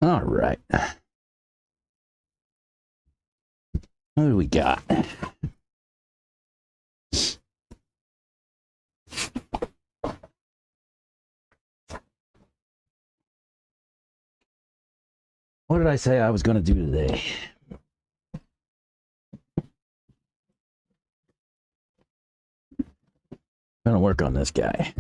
All right. What do we got? What did I say I was going to do today? I'm going to work on this guy.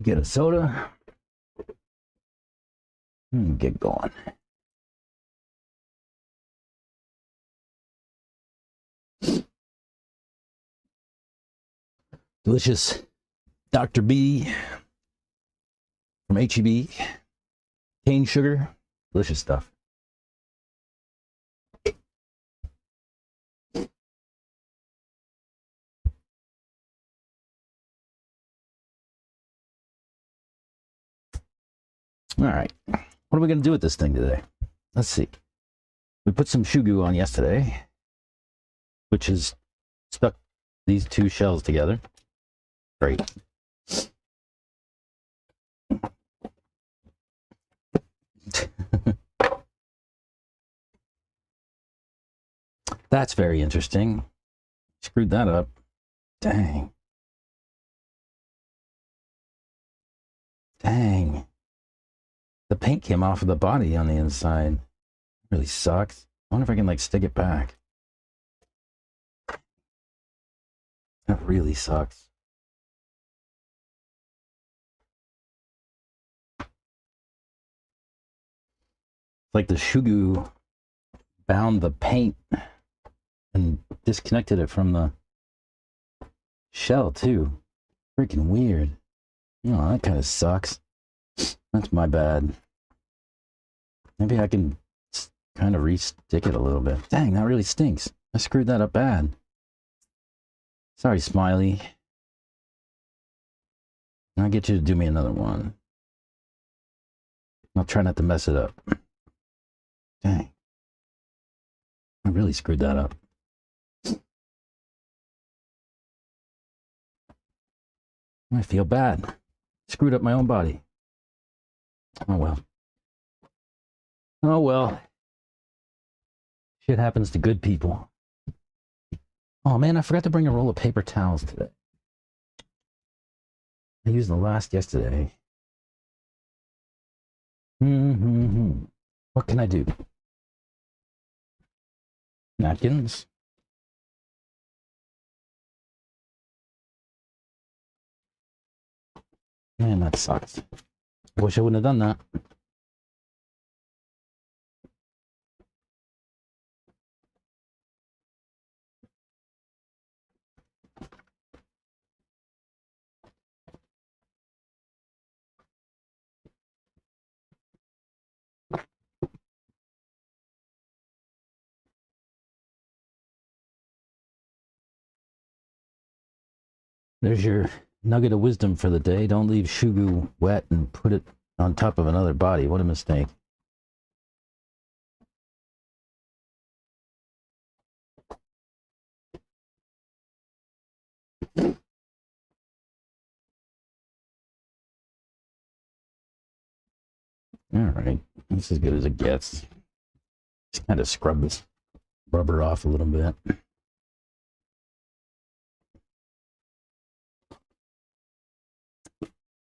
Get a soda. Get going. Delicious Dr. B from HEB. Cane sugar. Delicious stuff. All right. What are we going to do with this thing today? Let's see. We put some shoe goo on yesterday, which has stuck these two shells together. Great. That's very interesting. Screwed that up. Dang. Dang. The paint came off of the body on the inside. Really sucks. I wonder if I can like stick it back. That really sucks. It's like the shoe goo bound the paint and disconnected it from the shell too. Freaking weird. Oh, that kind of sucks. That's my bad. Maybe I can kind of re-stick it a little bit. Dang, that really stinks. I screwed that up bad. Sorry, Smiley. I'll get you to do me another one. I'll try not to mess it up. Dang. I really screwed that up. I feel bad. Screwed up my own body. Oh well. Oh well. Shit happens to good people. Oh man, I forgot to bring a roll of paper towels today. I used the last yesterday. What can I do? Napkins? Man, that sucks. I wish I wouldn't have done that. There's your nugget of wisdom for the day. Don't leave shoe goo wet and put it on top of another body. What a mistake. All right, that's as good as it gets. Just kind of scrub this rubber off a little bit.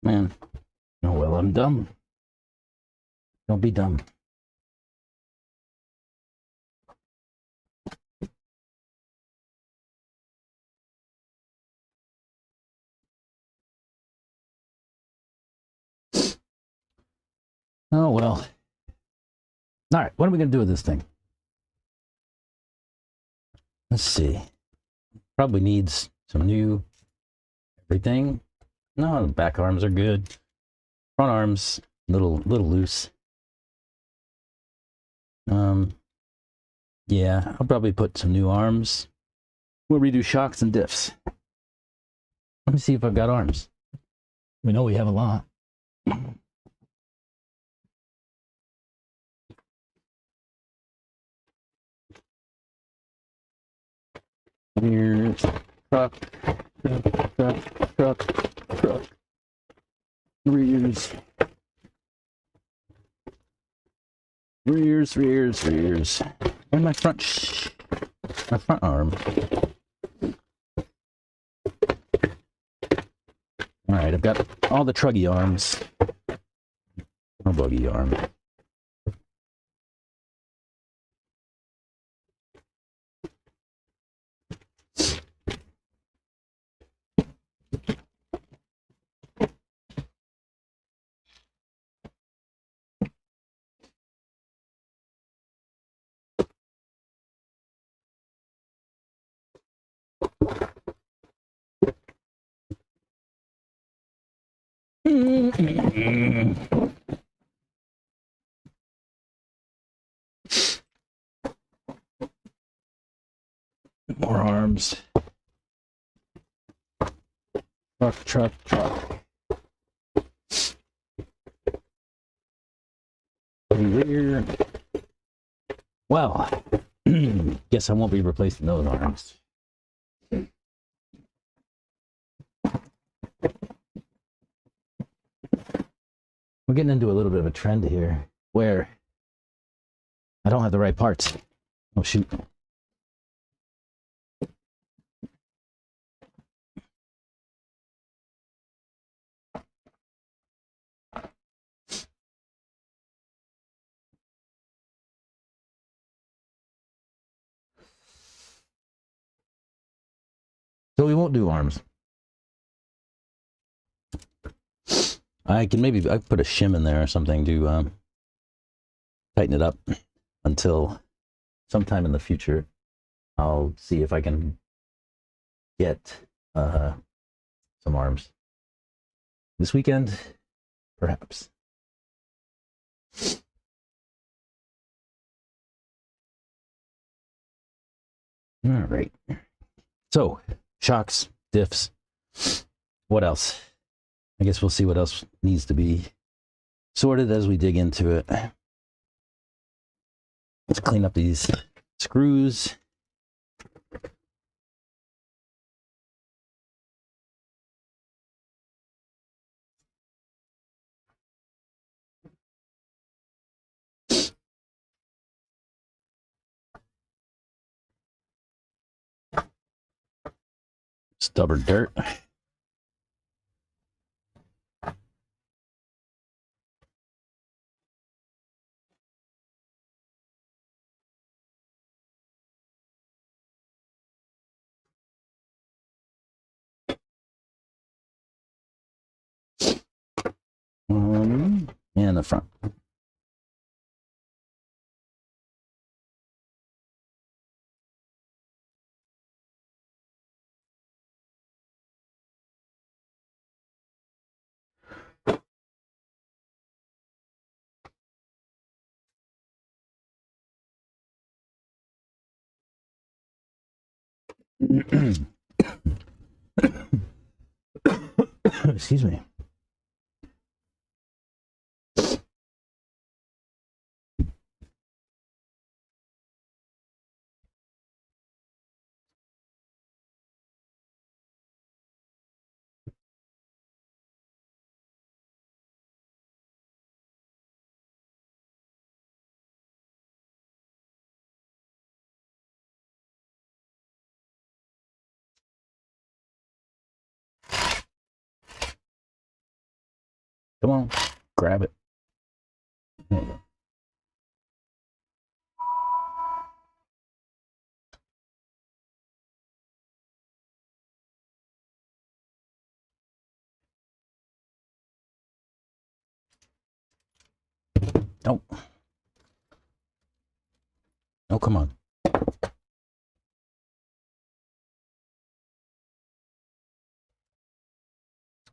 Man, oh well, I'm dumb. Don't be dumb. Oh well. All right, what are we going to do with this thing? Let's see. Probably needs some new everything. No, the back arms are good. Front arms, little loose. Yeah, I'll probably put some new arms. We'll redo shocks and diffs. Let me see if I've got arms. We know we have a lot. Here's truck, truck. Rears. And my front arm. All right, I've got all the truggy arms. No buggy arm. More arms. Truck. Rear. Well, guess I won't be replacing those arms. We're getting into a little bit of a trend here where I don't have the right parts. Oh, shoot. So we won't do arms. I can maybe put a shim in there or something to tighten it up until sometime in the future. I'll see if I can get some arms. This weekend, perhaps. All right. So, shocks, diffs. What else? I guess we'll see what else needs to be sorted as we dig into it. Let's clean up these screws. Stubborn dirt. And the front. Excuse me. Come on, grab it. There you go. Oh. Oh, come on.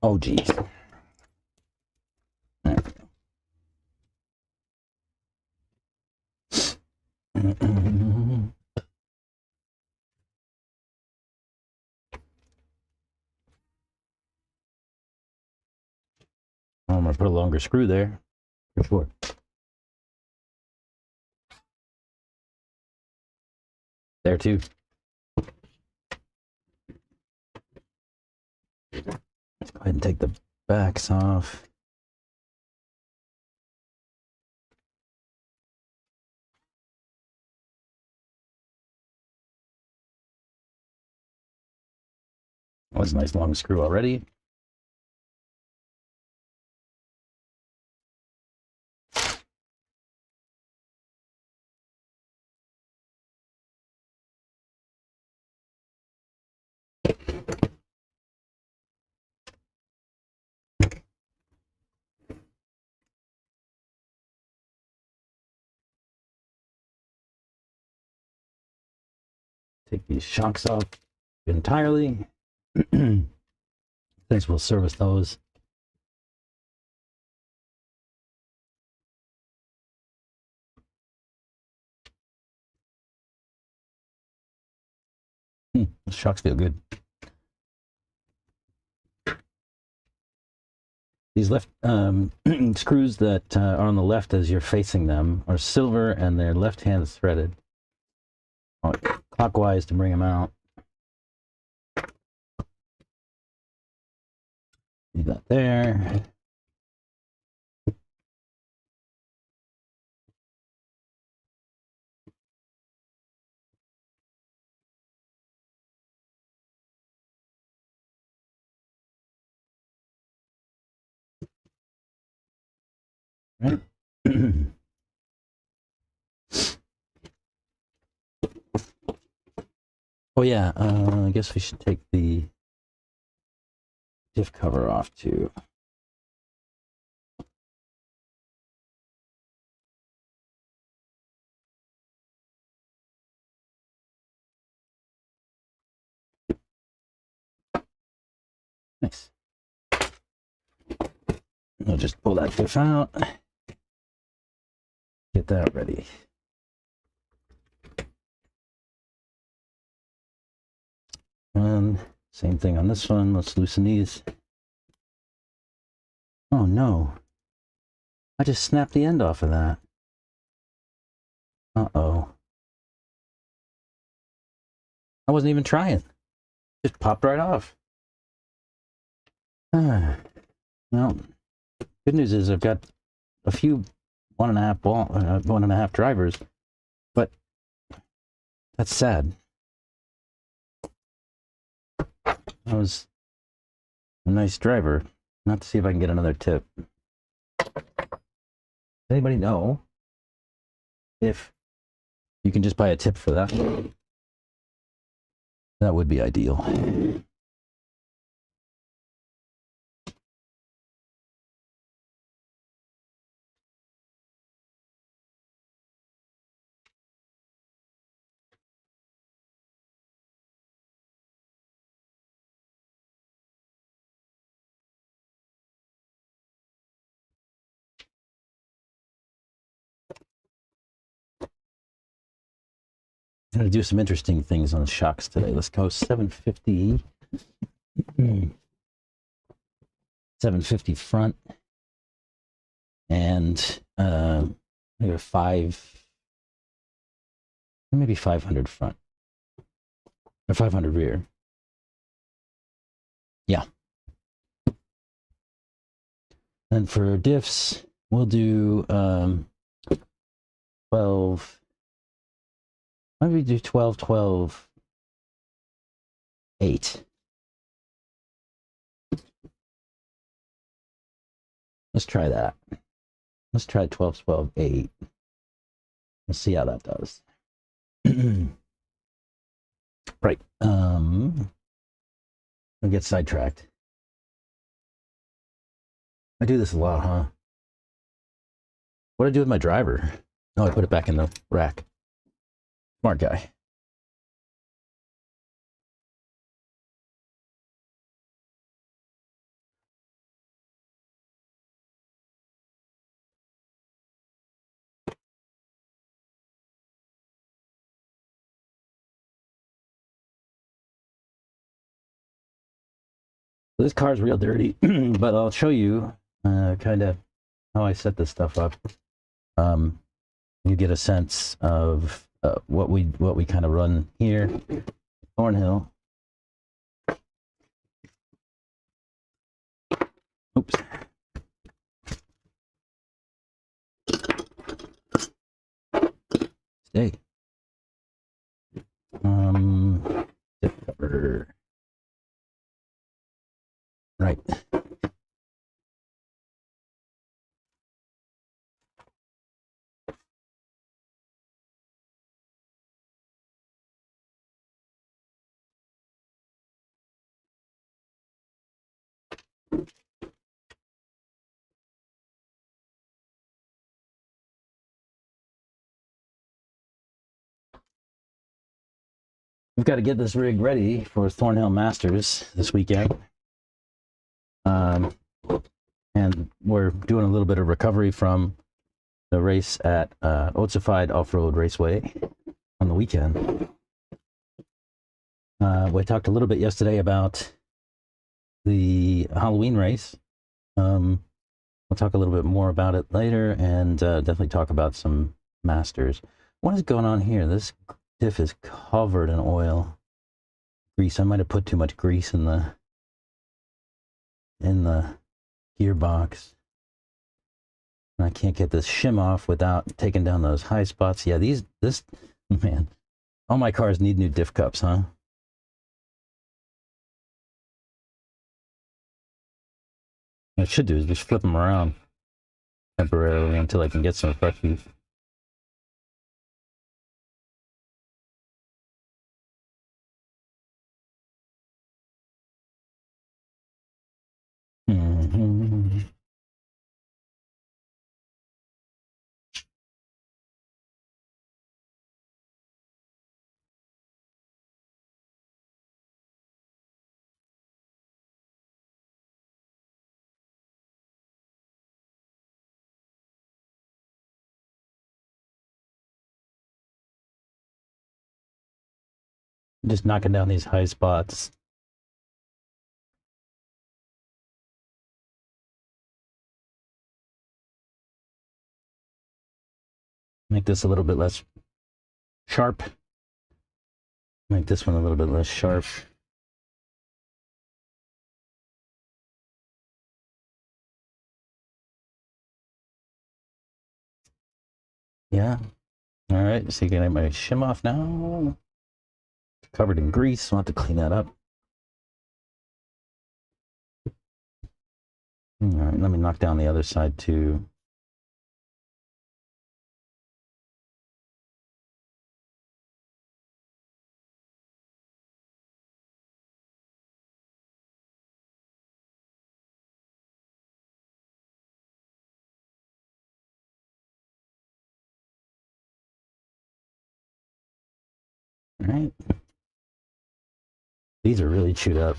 Oh, geez. There we go. gonna put a longer screw there, for sure. There too. Let's go ahead and take the backs off. Oh, that's a nice long screw already. Take these shocks off entirely. Thanks, we'll service those. The shocks feel good. These left screws that are on the left as you're facing them are silver and they're left-hand threaded. Clockwise to bring them out. Leave that there. Right. Oh yeah, I guess we should take the diff cover off too. Nice. I'll just pull that diff out. Get that ready. And same thing on this one. Let's loosen these. Oh no. I just snapped the end off of that. Uh-oh. I wasn't even trying. Just popped right off. Well, good news is I've got a few 1.5 drivers, but that's sad. That was a nice driver. Not to see if I can get another tip. Anybody know if you can just buy a tip for that? That would be ideal. I'm going to do some interesting things on shocks today. Let's go 750. 750 front. And maybe maybe 500 front. Or 500 rear. Yeah. And for diffs, we'll do 12. Maybe do 12, 12, 8. Let's try that. Let's try 12, 12, 8. Let's see how that does. Right. I'll get sidetracked. I do this a lot, huh? What do I do with my driver? Oh, I put it back in the rack. Smart guy. This car's real dirty, but I'll show you kind of how I set this stuff up. You get a sense of what we kind of run here, Thornhill. Oops. Stay. Tip cover. Right. We've got to get this rig ready for Thornhill Masters this weekend. And we're doing a little bit of recovery from the race at Otsified Off-Road Raceway on the weekend. We talked a little bit yesterday about the Halloween race. We'll talk a little bit more about it later, and definitely talk about some Masters. What is going on here? This diff is covered in oil. Grease. I might have put too much grease in the gearbox. And I can't get this shim off without taking down those high spots. Yeah, man, all my cars need new diff cups, huh? What I should do is just flip them around temporarily until I can get some fresh use. Just knocking down these high spots. Make this a little bit less sharp. Make this one a little bit less sharp. Yeah. All right. So you can have my shim off now. Covered in grease. I'll have to clean that up. All right. Let me knock down the other side too. All right. These are really chewed up.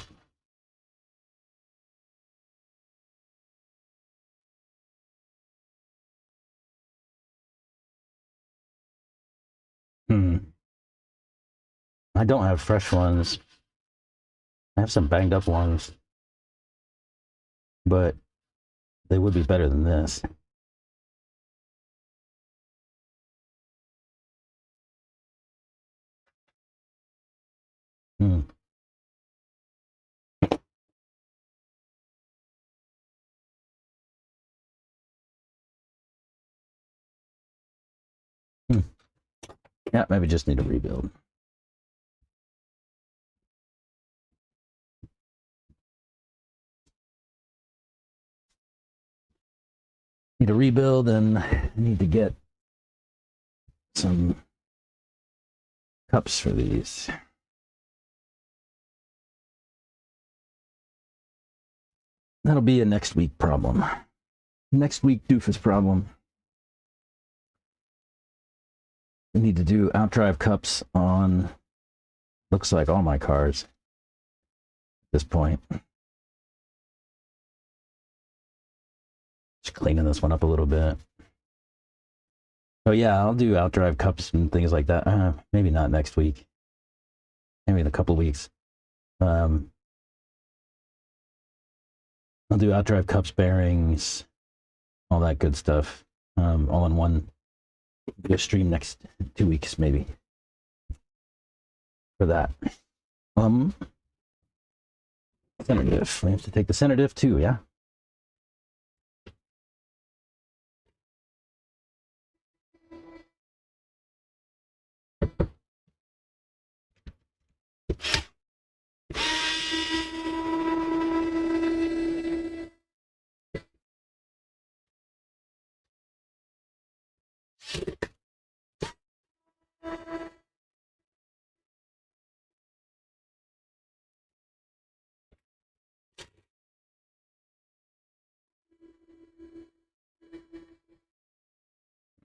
I don't have fresh ones. I have some banged up ones, but they would be better than this. Yeah, maybe just need a rebuild. Need a rebuild, and I need to get some cups for these. That'll be a next week problem. Next week doofus problem. We need to do outdrive cups on, looks like all my cars at this point. Just cleaning this one up a little bit. Oh yeah, I'll do outdrive cups and things like that. Maybe not next week. Maybe in a couple of weeks. I'll do outdrive cups, bearings, all that good stuff, all in one video stream next 2 weeks maybe for that. Center diff. We have to take the center diff too, yeah?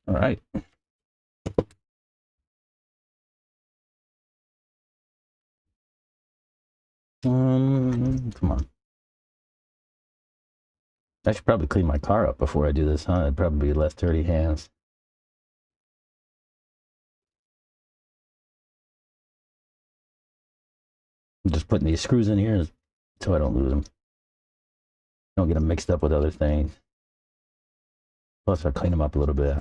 All right. Come on. I should probably clean my car up before I do this, huh? It'd probably be less dirty hands. I'm just putting these screws in here so I don't lose them. Don't get them mixed up with other things. Plus, I'll clean them up a little bit.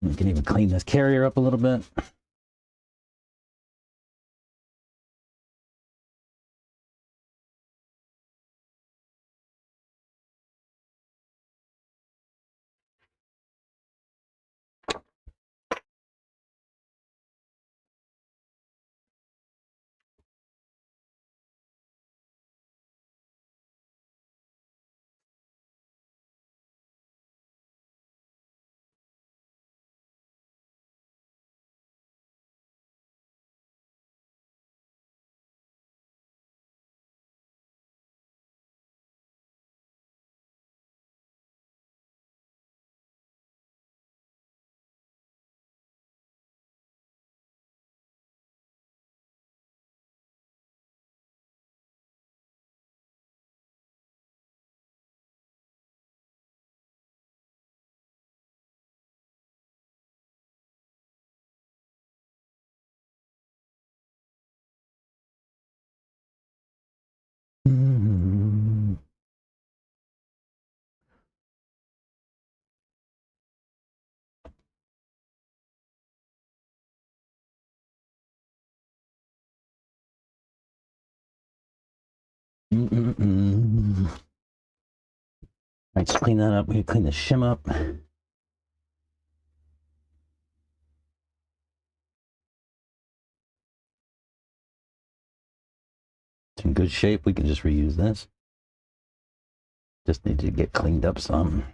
You can even clean this carrier up a little bit. Right, just clean that up. We can clean the shim up. It's in good shape. We can just reuse this. Just need to get cleaned up some.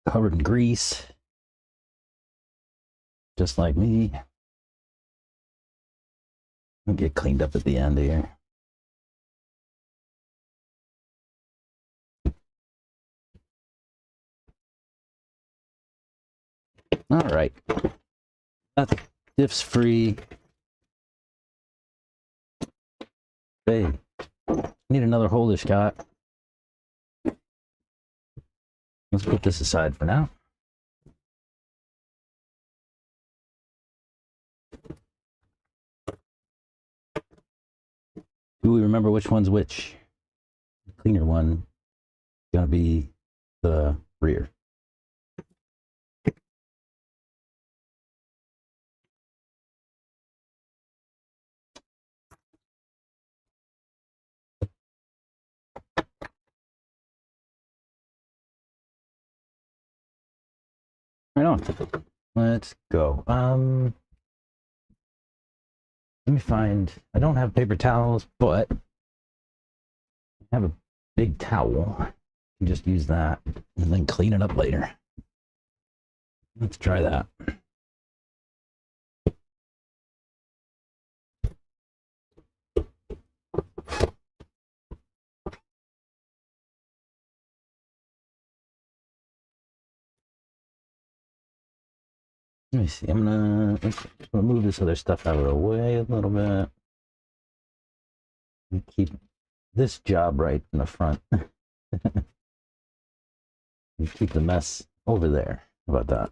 Covered in grease. Just like me. I'll get cleaned up at the end here. All right. That diff's free. Hey, need another holder, Scott. Let's put this aside for now. Do we remember which one's which? The cleaner one is gonna be the rear. Right on. Let's go. Let me find. I don't have paper towels, but I have a big towel. I can just use that and then clean it up later. Let's try that. Let me see. I'm gonna move this other stuff out of the way a little bit. Keep this job right in the front. You keep the mess over there. How about that?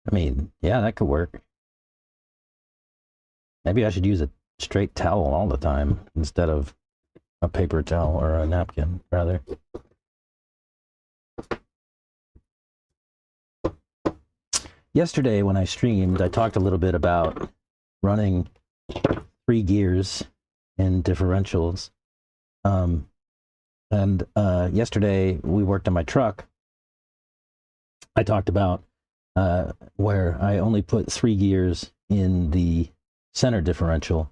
I mean, yeah, that could work. Maybe I should use a straight towel all the time instead of a paper towel or a napkin, rather. Yesterday when I streamed, I talked a little bit about running 3 gears in differentials. Yesterday we worked on my truck. I talked about where I only put 3 gears in the center differential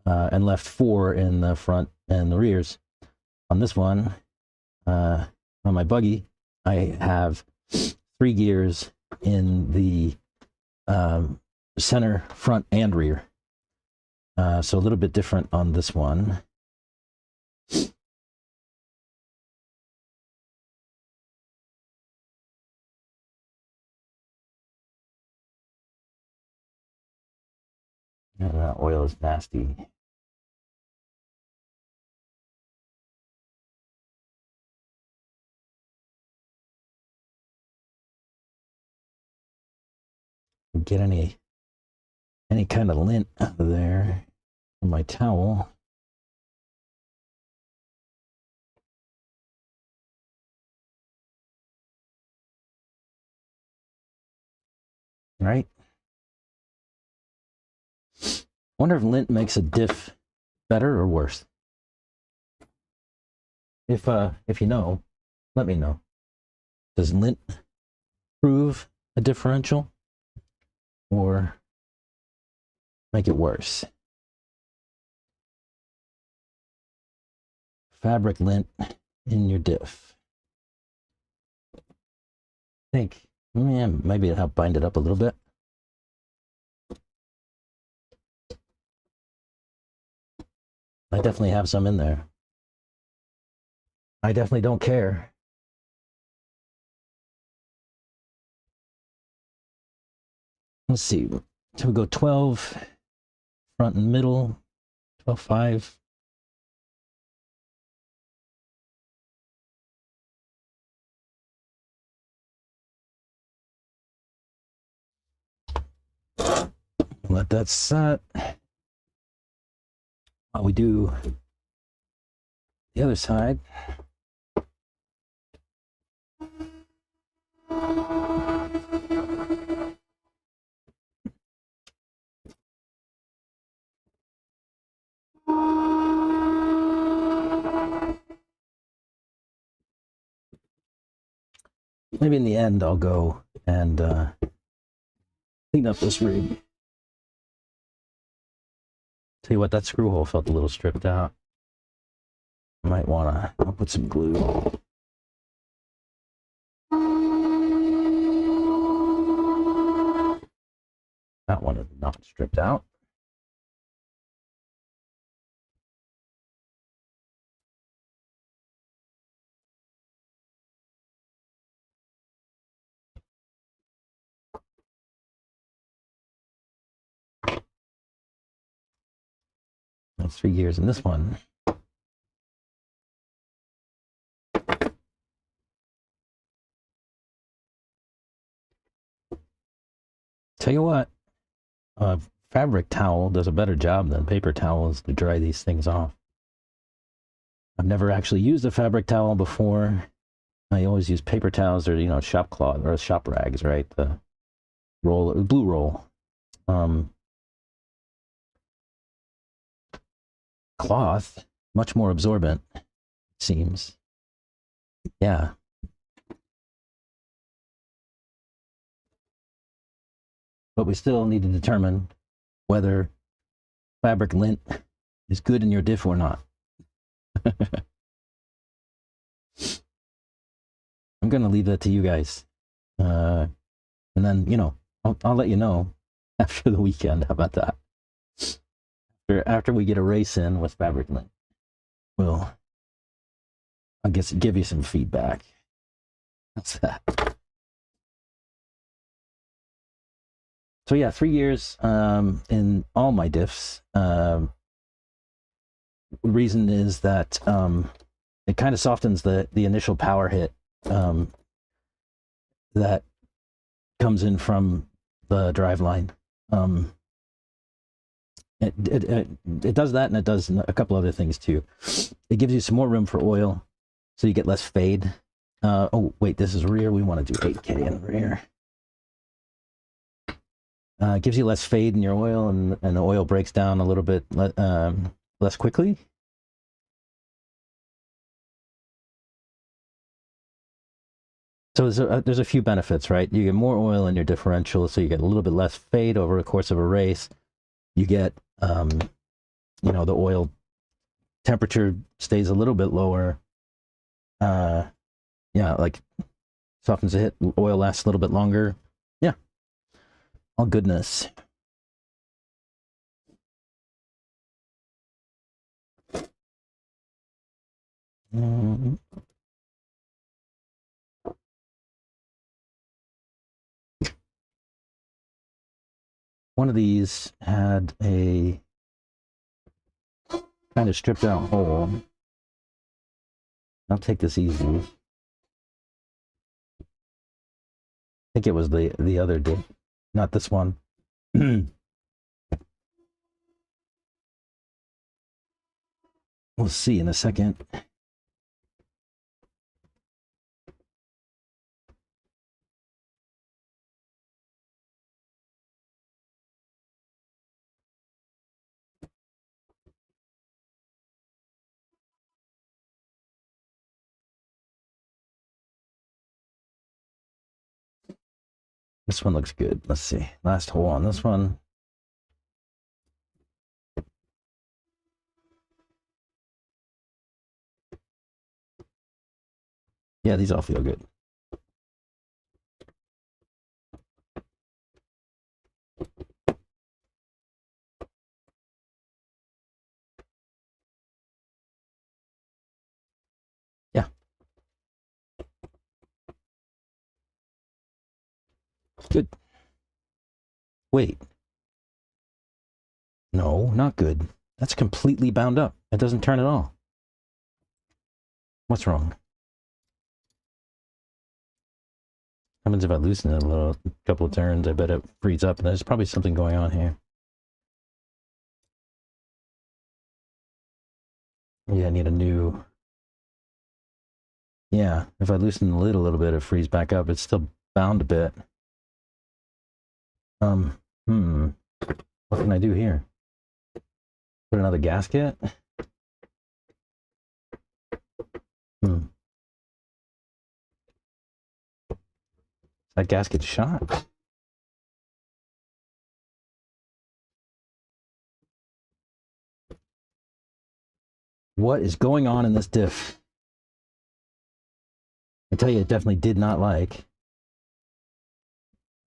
and left 4 in the front and the rears. On this one, on my buggy, I have 3 gears in the center, front, and rear. So a little bit different on this one. Yeah, that oil is nasty. Get any kind of lint out of there from my towel. Right? Wonder if lint makes a diff better or worse. If you know, let me know. Does lint improve a differential or make it worse? Fabric lint in your diff. I think, yeah, maybe it'll help bind it up a little bit. I definitely have some in there. I definitely don't care. Let's see. So we go 12 front and middle, 12.5. Let that set. While we do the other side. Maybe in the end I'll go and clean up this rig. Tell you what, that screw hole felt a little stripped out. I might wanna, I'll put some glue. That one is not stripped out. That's 3 gears in this one. Tell you what, a fabric towel does a better job than paper towels to dry these things off. I've never actually used a fabric towel before. I always use paper towels or, you know, shop cloth or shop rags, right? The roll, blue roll. Cloth, much more absorbent, it seems. Yeah. but we still need to determine whether fabric lint is good in your diff or not. I'm going to leave that to you guys. And then, you know, I'll let you know after the weekend. How about that? After we get a race in with fabric lint, I guess give you some feedback. That's that. So yeah, 3 years in all my diffs. Reason is that it kind of softens the initial power hit that comes in from the driveline. It does that, and it does a couple other things too. It gives you some more room for oil, so you get less fade. Oh wait, this is rear. We want to do 8K in the rear. It gives you less fade in your oil, and the oil breaks down a little bit less quickly. So there's a few benefits, right? You get more oil in your differential, so you get a little bit less fade over the course of a race. You get, you know, the oil temperature stays a little bit lower. Yeah, like softens the hit, oil lasts a little bit longer. Yeah, all goodness. One of these had a kind of stripped out hole. I'll take this easy. I think it was the other dip, not this one. We'll see in a second. This one looks good. Let's see. Last hole on this one. Yeah, these all feel good. Yeah. Good. Wait. No, not good. That's completely bound up. It doesn't turn at all. What's wrong? What happens if I loosen it a couple of turns? I bet it frees up, and there's probably something going on here. Yeah, I need a new... Yeah, if I loosen the lid a little bit, it frees back up. It's still bound a bit. What can I do here? Put another gasket? That gasket shot? What is going on in this diff? I tell you, it definitely did not like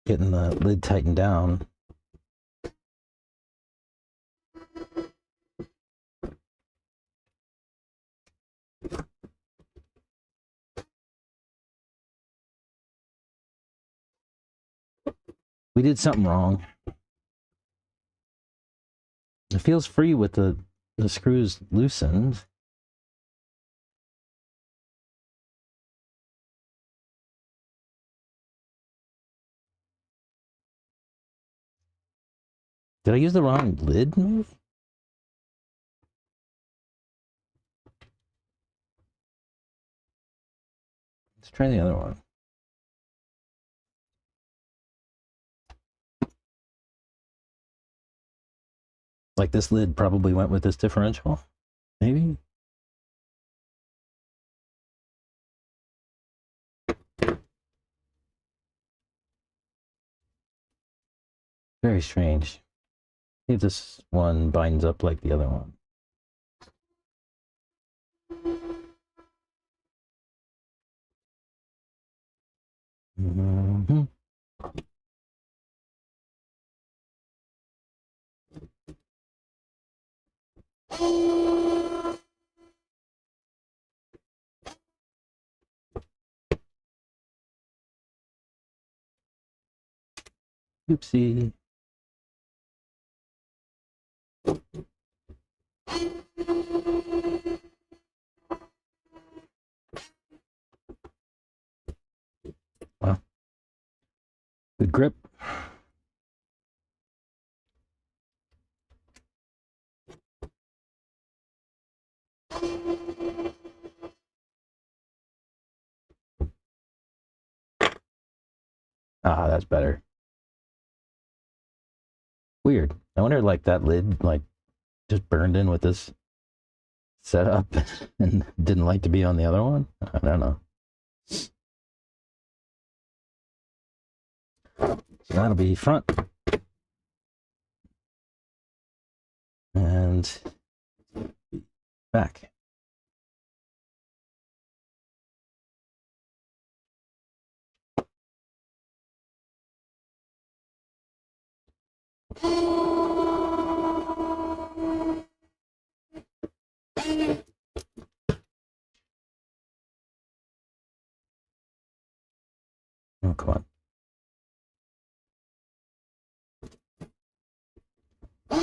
getting the lid tightened down. We did something wrong. It feels free with the screws loosened. Did I use the wrong lid move? Let's try the other one. Like this lid probably went with this differential, maybe? Very strange. See if this one binds up like the other one. Mm-hmm. Oopsie. Well, good grip. Ah, that's better. Weird. I wonder, like, that lid, like, just burned in with this setup and didn't like to be on the other one? I don't know. So that'll be front. And back. Oh, come on. I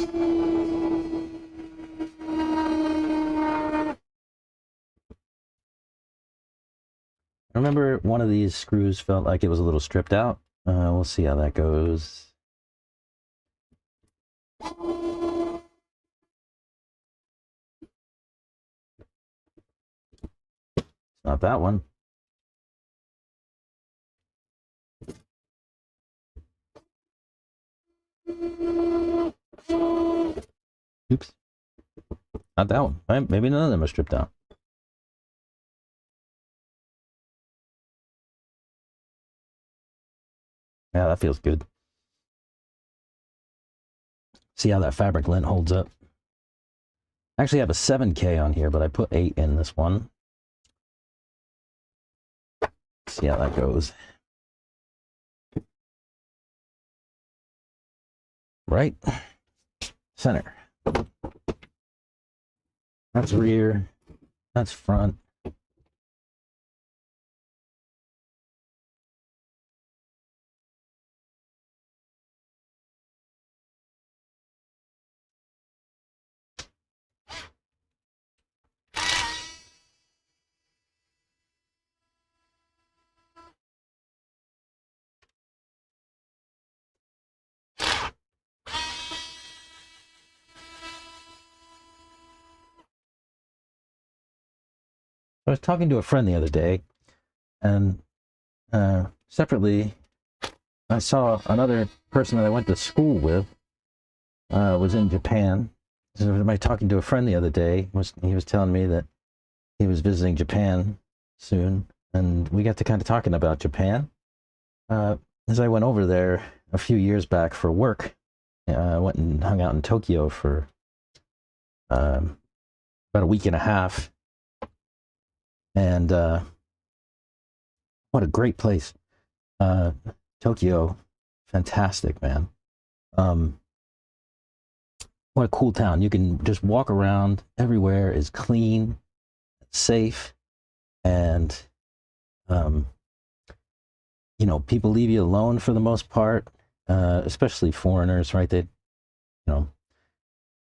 remember one of these screws felt like it was a little stripped out. We'll see how that goes. It's not that one. Oops. Not that one. Maybe none of them are stripped out. Yeah, that feels good. See how that fabric lint holds up. I actually have a 7K on here, but I put 8 in this one. See how that goes. Right. Center. That's rear. That's front. I was talking to a friend the other day, and separately, I saw another person that I went to school with was in Japan. So I talking to a friend the other day, he was telling me that he was visiting Japan soon, and we got to kind of talking about Japan. As I went over there a few years back for work, I went and hung out in Tokyo for about a week and a half. And what a great place. Tokyo, fantastic, man. What a cool town. You can just walk around. Everywhere is clean, safe, and you know, people leave you alone for the most part, especially foreigners, right? They, you know,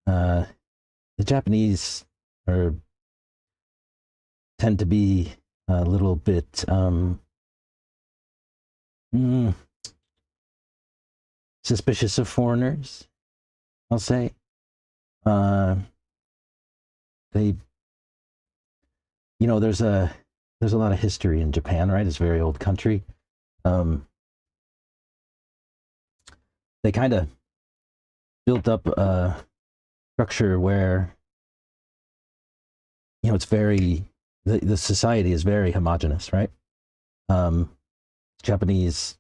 the Japanese tend to be a little bit suspicious of foreigners, I'll say. They, you know, there's a lot of history in Japan, right? It's a very old country. They kind of built up a structure where, you know, it's very, the society is very homogenous, right? Japanese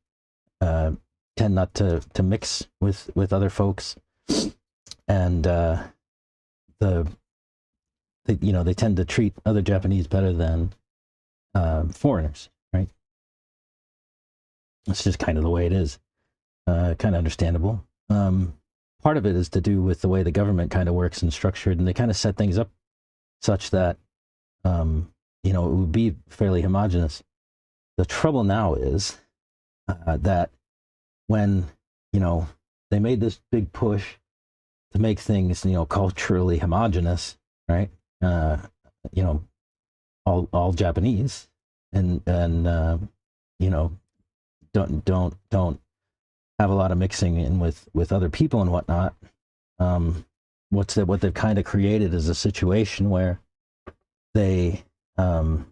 tend not to mix with other folks, and they tend to treat other Japanese better than foreigners, right? It's just kind of the way it is. Kind of understandable. Part of it is to do with the way the government kind of works and structured, and they kind of set things up such that it would be fairly homogenous. The trouble now is that when they made this big push to make things culturally homogenous, right? All Japanese, and don't have a lot of mixing in with other people and whatnot. What they've kind of created is a situation where they have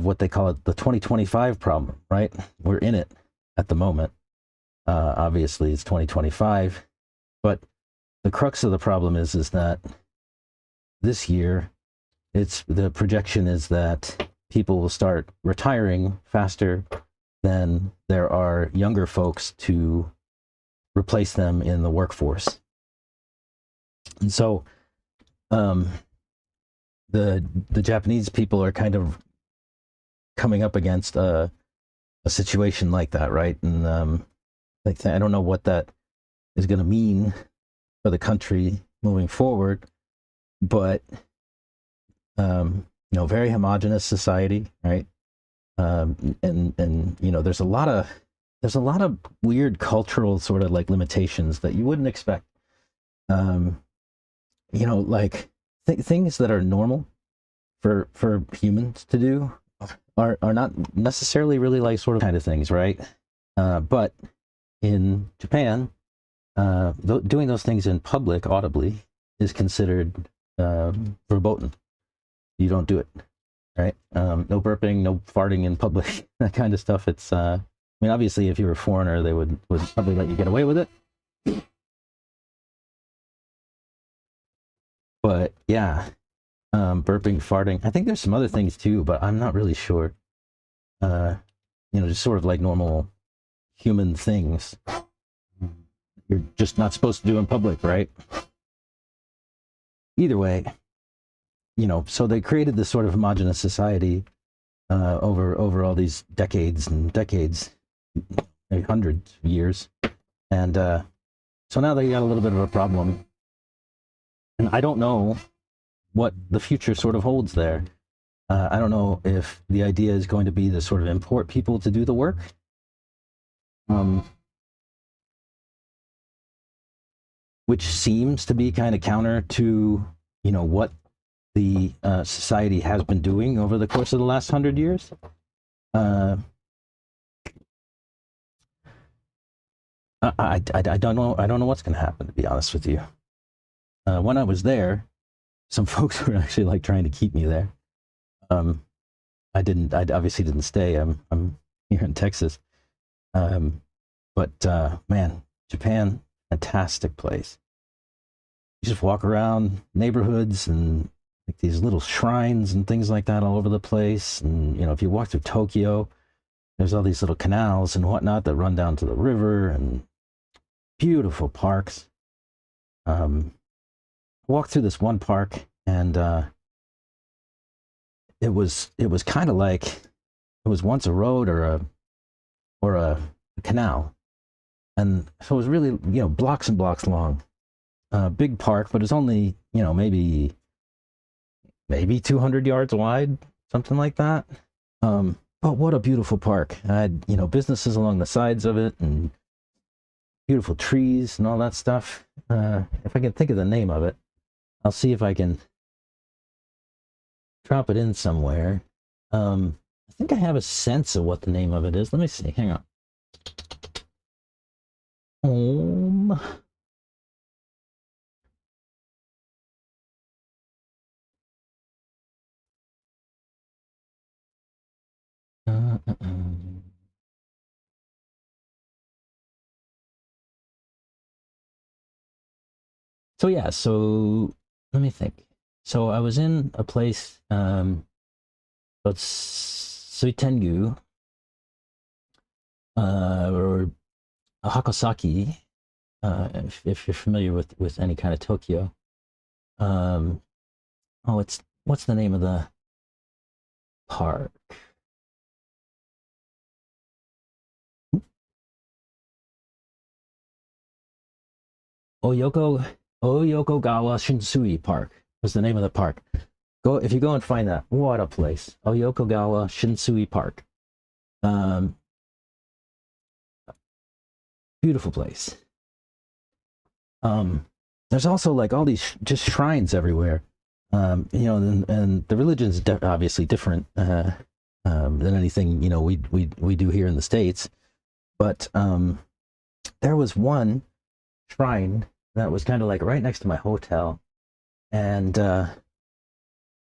what they call it the 2025 problem, right? We're in it at the moment. Obviously, it's 2025, but the crux of the problem is that this year, the projection is that people will start retiring faster than there are younger folks to replace them in the workforce. And so the Japanese people are kind of coming up against a situation like that, right? And I don't know what that is going to mean for the country moving forward, but very homogenous society, right? And there's a lot of weird cultural sort of like limitations that you wouldn't expect. Like things that are normal for humans to do are not necessarily really like sort of kind of things, right? But in Japan, doing those things in public audibly is considered verboten. You don't do it, right? No burping, no farting in public, that kind of stuff. It's obviously if you were a foreigner, they would probably let you get away with it. But yeah, burping, farting. I think there's some other things too, but I'm not really sure. Just sort of like normal human things. You're just not supposed to do in public, right? Either way, so they created this sort of homogenous society over all these decades and decades, maybe hundreds of years. And so now they got a little bit of a problem. And I don't know what the future sort of holds there. I don't know if the idea is going to be to sort of import people to do the work. Which seems to be kind of counter to, what the society has been doing over the course of the last 100 years. I don't know. I don't know what's going to happen, to be honest with you. When I was there, some folks were actually like trying to keep me there. I obviously didn't stay. I'm here in Texas. But man, Japan, fantastic place. You just walk around neighborhoods and like these little shrines and things like that all over the place. And if you walk through Tokyo, there's all these little canals and whatnot that run down to the river, and beautiful parks. Walked through this one park, and it was kind of like it was once a road or a canal, and so it was really blocks and blocks long. Big park, but it's only maybe 200 yards wide, something like that. But what a beautiful park! I had businesses along the sides of it, and beautiful trees and all that stuff. If I can think of the name of it, I'll see if I can drop it in somewhere. I think I have a sense of what the name of it is. Let me see. Hang on. So yeah, so let me think. So I was in a place called Suitengu, or Hakosaki, if you're familiar with any kind of Tokyo. Oh, what's the name of the park? Oyokogawa Shinsui Park was the name of the park. If you go and find that, what a place! Oyokogawa Shinsui Park. Beautiful place. There's also like all these just shrines everywhere. You know, and the religion is obviously different than anything we do here in the States. But there was one shrine that was kind of like right next to my hotel, and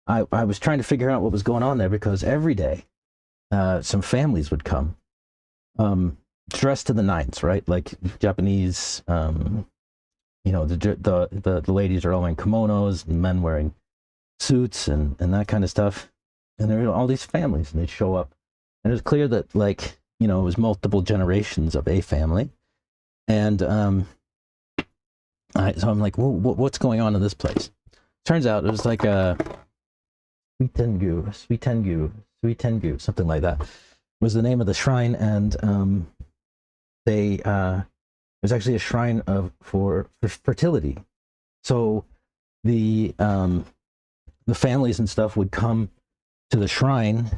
I was trying to figure out what was going on there because every day some families would come, dressed to the nines, right? Like Japanese, you know, the ladies are all wearing kimonos, and men wearing suits and that kind of stuff. And there were all these families, and they'd show up, and it was clear that, like, you know, it was multiple generations of a family. And so I'm like, well, what's going on in this place? Turns out it was like a sweet tengu, something like that was the name of the shrine. And it was actually a shrine for fertility. So the families and stuff would come to the shrine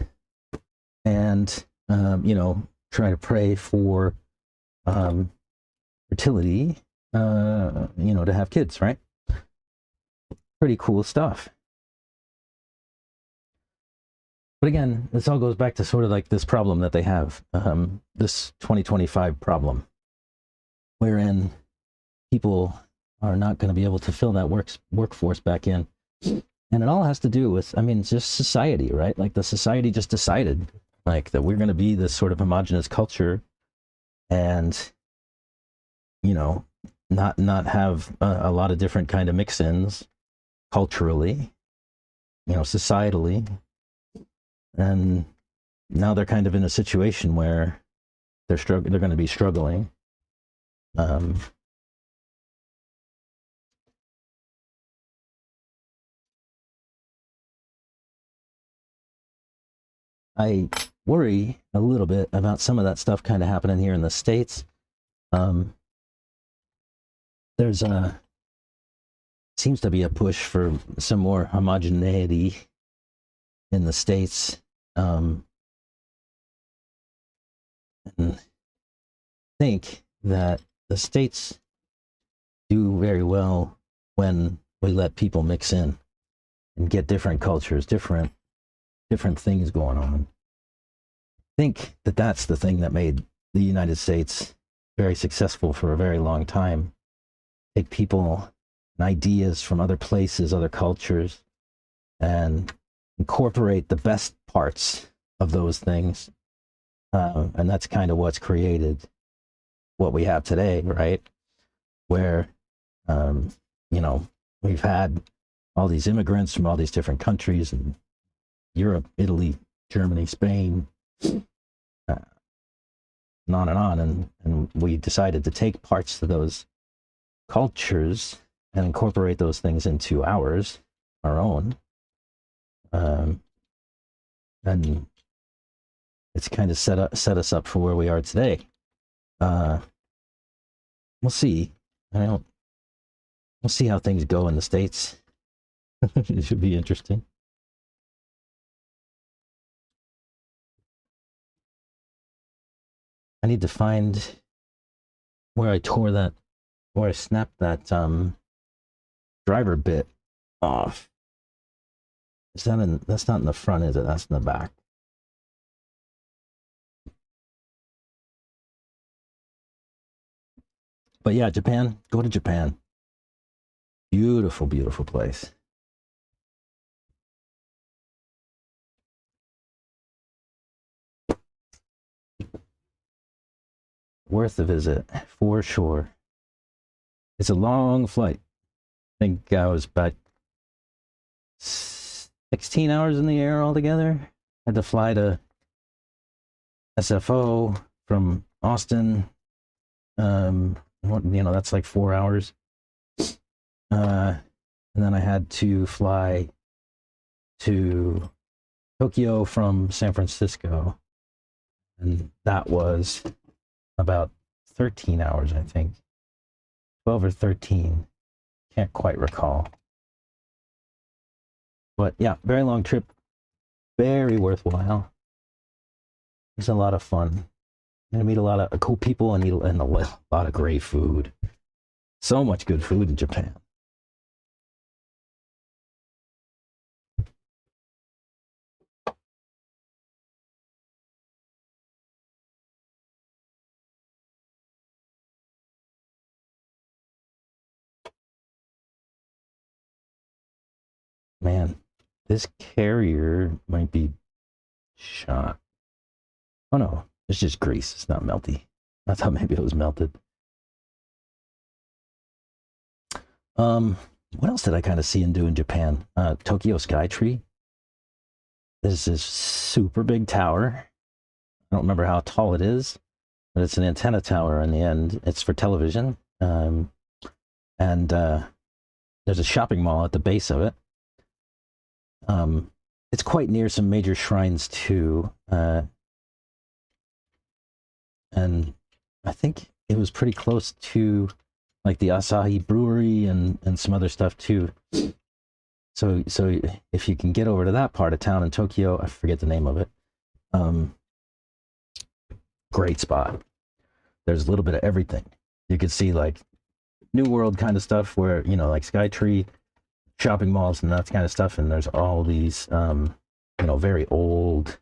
and you know, try to pray for fertility, you know, to have kids, right? Pretty cool stuff. But again, this all goes back to sort of like this problem that they have, this 2025 problem, wherein people are not going to be able to fill that workforce back in. And it all has to do with, I mean, just society, right? Like the society just decided like that we're going to be this sort of homogenous culture, and, you know, not have a lot of different kind of mix-ins culturally, you know, societally. And now they're kind of in a situation where they're going to be struggling. I worry a little bit about some of that stuff kind of happening here in the States. There's seems to be a push for some more homogeneity in the States. And I think that the States do very well when we let people mix in and get different cultures, different things going on. I think that that's the thing that made the United States very successful for a very long time. Take people and ideas from other places, other cultures, and incorporate the best parts of those things. And that's kind of what's created what we have today, right? Where, you know, we've had all these immigrants from all these different countries, and Europe, Italy, Germany, Spain, and on, and we decided to take parts of those cultures and incorporate those things into our own. And it's kind of set us up for where we are today. We'll see. We'll see how things go in the States. It should be interesting. I need to find where I snapped that driver bit off. That's not in the front, is it? That's in the back. But yeah, Japan, go to Japan. Beautiful, beautiful place. Worth a visit, for sure. It's a long flight. I think I was about 16 hours in the air altogether. Had to fly to SFO from Austin, That's like 4 hours. And then I had to fly to Tokyo from San Francisco, and that was about 13 hours, I think. 12 or 13. Can't quite recall. But yeah, very long trip. Very worthwhile. It's a lot of fun. You're gonna meet a lot of cool people and eat a lot of great food. So much good food in Japan. Man, this carrier might be shot. Oh no, it's just grease. It's not melty. I thought maybe it was melted. What else did I kind of see and do in Japan? Tokyo Skytree. This is super big tower. I don't remember how tall it is, but it's an antenna tower in the end. It's for television. And there's a shopping mall at the base of it. It's quite near some major shrines too. And I think it was pretty close to like the Asahi Brewery and some other stuff too. So if you can get over to that part of town in Tokyo, I forget the name of it. Great spot. There's a little bit of everything. You could see like New World kind of stuff where, like Skytree, shopping malls and that kind of stuff. And there's all these, very old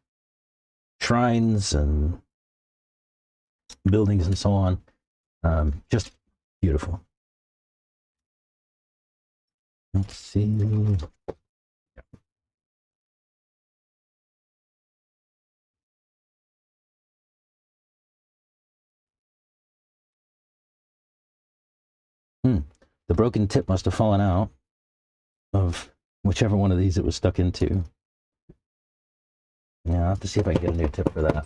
shrines and buildings and so on. Just beautiful. Let's see. The broken tip must have fallen out of whichever one of these it was stuck into. Yeah, I'll have to see if I can get a new tip for that.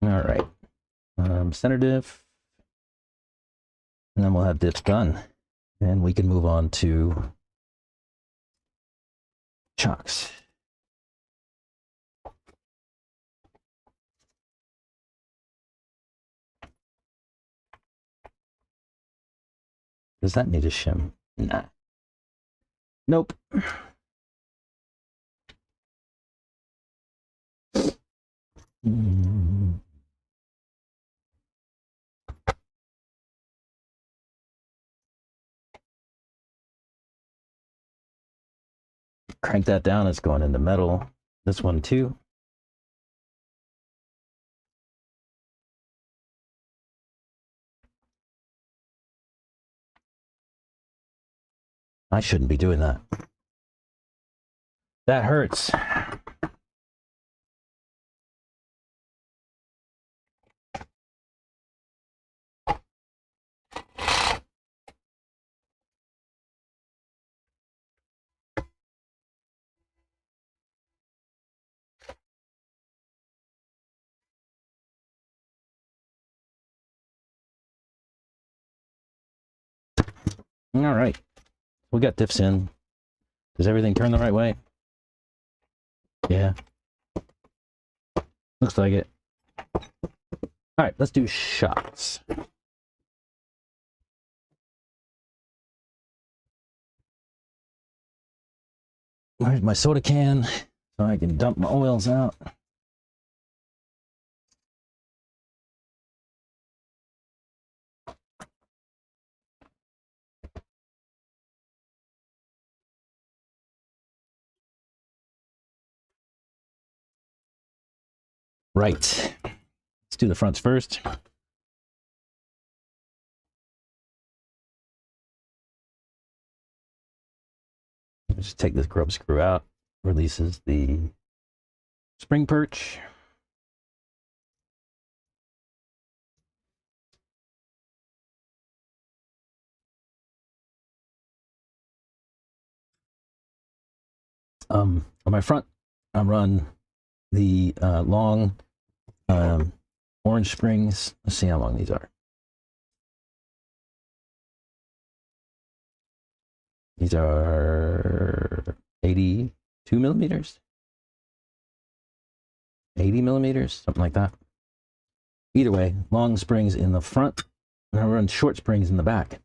All right. Center diff. And then we'll have dips done. And we can move on to chocks. Does that need a shim? Nah. Nope. Crank that down. It's going into metal. This one too. I shouldn't be doing that. That hurts. All right. We got diffs in. Does everything turn the right way? Yeah. Looks like it. All right, let's do shots. Where's my soda can so I can dump my oils out? Right. Let's do the fronts first. Just take this grub screw out. Releases the spring perch. On my front, I run the long Orange springs. Let's see how long these are. These are 82 millimeters, 80 millimeters, something like that. Either way, long springs in the front, and I run short springs in the back.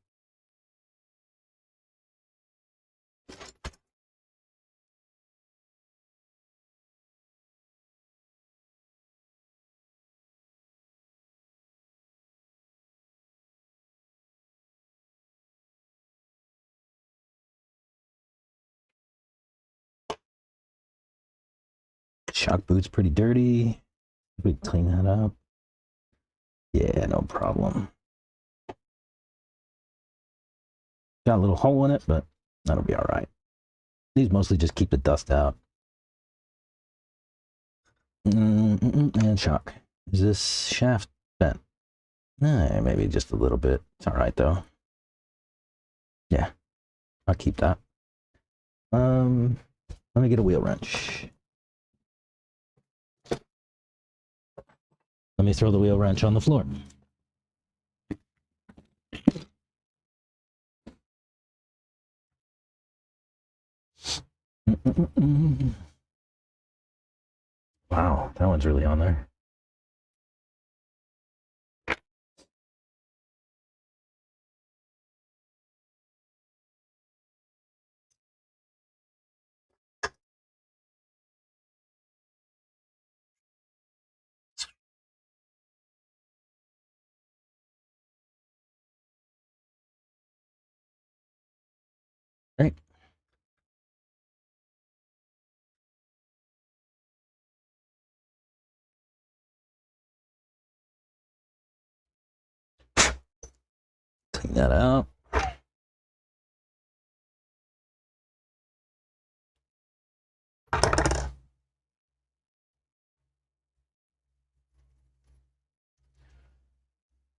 Shock boot's pretty dirty. We clean that up. Yeah, no problem. Got a little hole in it, but that'll be all right. These mostly just keep the dust out. And shock. Is this shaft bent? Maybe just a little bit. It's all right though. Yeah, I'll keep that. Let me get a wheel wrench. Let me throw the wheel wrench on the floor. Wow, that one's really on there. Right. Clean that out.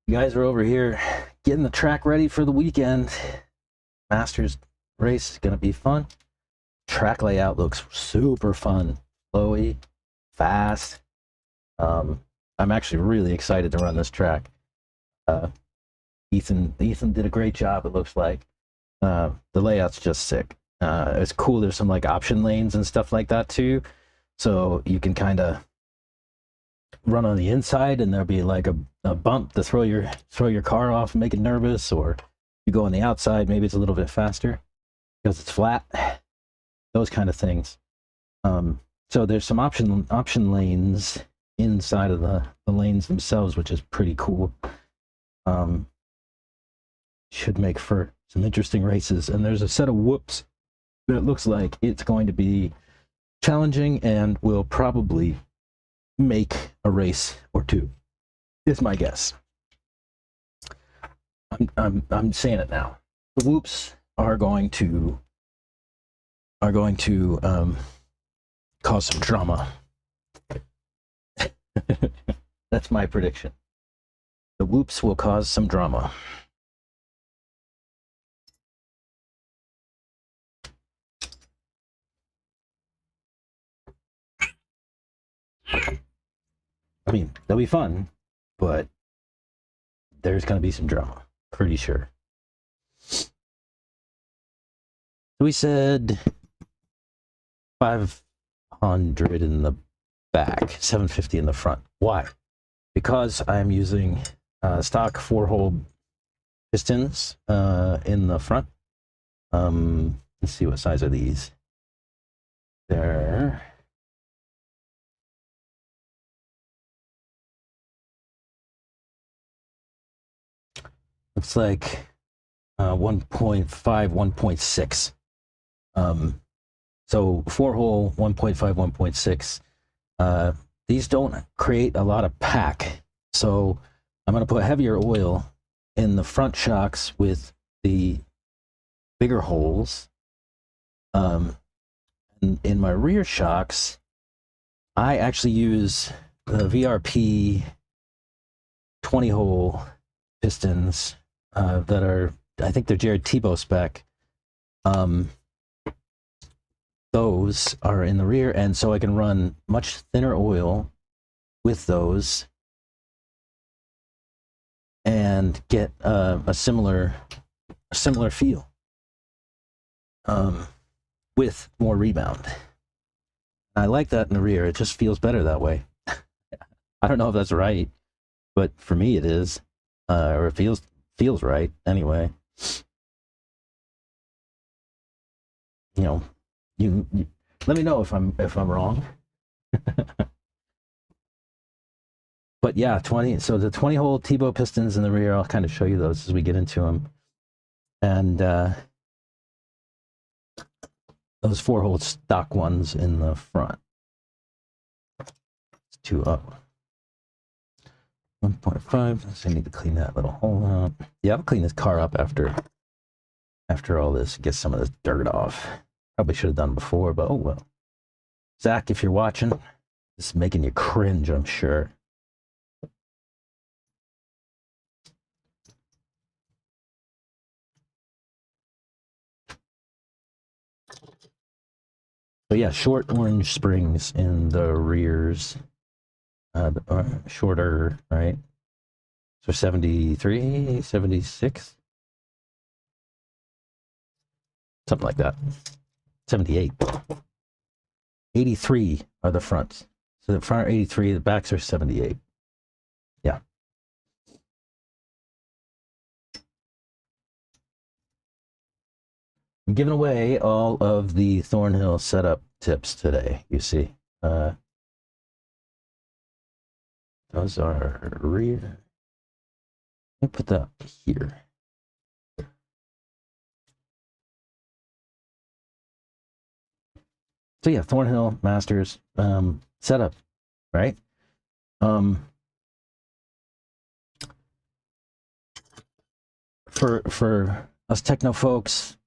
You guys are over here getting the track ready for the weekend. Masters race is going to be fun. Track layout looks super fun. Flowy, fast. I'm actually really excited to run this track. Ethan did a great job, it looks like. The layout's just sick. It's cool. There's some like option lanes and stuff like that too. So you can kind of run on the inside and there'll be like a bump to throw your car off and make it nervous, or you go on the outside, maybe it's a little bit faster because it's flat. Those kind of things. So there's some option lanes inside of the lanes themselves, which is pretty cool. Should make for some interesting races. And there's a set of whoops that it looks like it's going to be challenging and will probably make a race or two, is my guess. I'm saying it now. The whoops are going to cause some drama. That's my prediction. The whoops will cause some drama. I mean, they'll be fun, but there's going to be some drama, pretty sure. So we said 500 in the back, 750 in the front. Why? Because I'm using stock 4-hole pistons in the front. Let's see, what size are these? They're looks like 1.5, 1.6. So 4-hole, 1.5, 1.6. These don't create a lot of pack. So I'm going to put heavier oil in the front shocks with the bigger holes. In my rear shocks, I actually use the VRP 20-hole pistons that are, I think they're Jared Tebow spec. Those are in the rear, and so I can run much thinner oil with those and get a similar feel with more rebound. I like that in the rear. It just feels better that way. I don't know if that's right, but for me it is, or it feels right anyway. You let me know if I'm wrong. But yeah, 20. So the 20-hole T-bow pistons in the rear, I'll kind of show you those as we get into them. And those 4-hole stock ones in the front. It's 2 up. 1.5. So I need to clean that little hole out. Yeah, I'll clean this car up after all this. Get some of this dirt off. Probably should have done before, but oh well. Zach, if you're watching, this is making you cringe, I'm sure. So yeah, short orange springs in the rears, shorter, right? So 73, 76, something like that. 78. 83 are the fronts. So the front are 83, the backs are 78. Yeah. I'm giving away all of the Thornhill setup tips today, you see. Those are rear. Let me put that here. So yeah, Thornhill Masters setup, right? For us techno folks,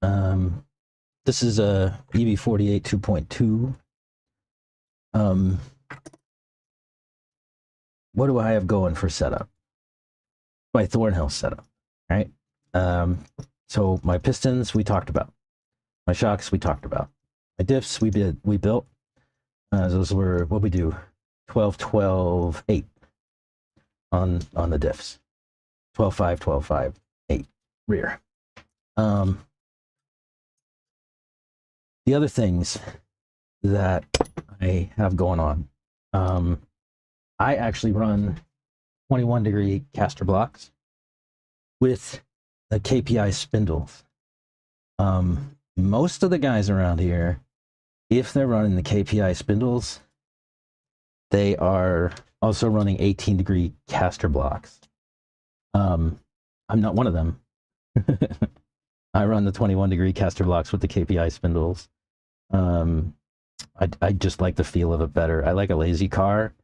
this is a EB48 2.2. What do I have going for setup? My Thornhill setup, right? So my pistons we talked about, my shocks we talked about, my diffs we built. Those were what we do, 12, 12, 8 on the diffs, 12, 5, 12, 5, 8 rear. The other things that I have going on, I actually run 21-degree caster blocks with the KPI spindles. Most of the guys around here, if they're running the KPI spindles, they are also running 18-degree caster blocks. I'm not one of them. I run the 21-degree caster blocks with the KPI spindles. I just like the feel of it better. I like a lazy car,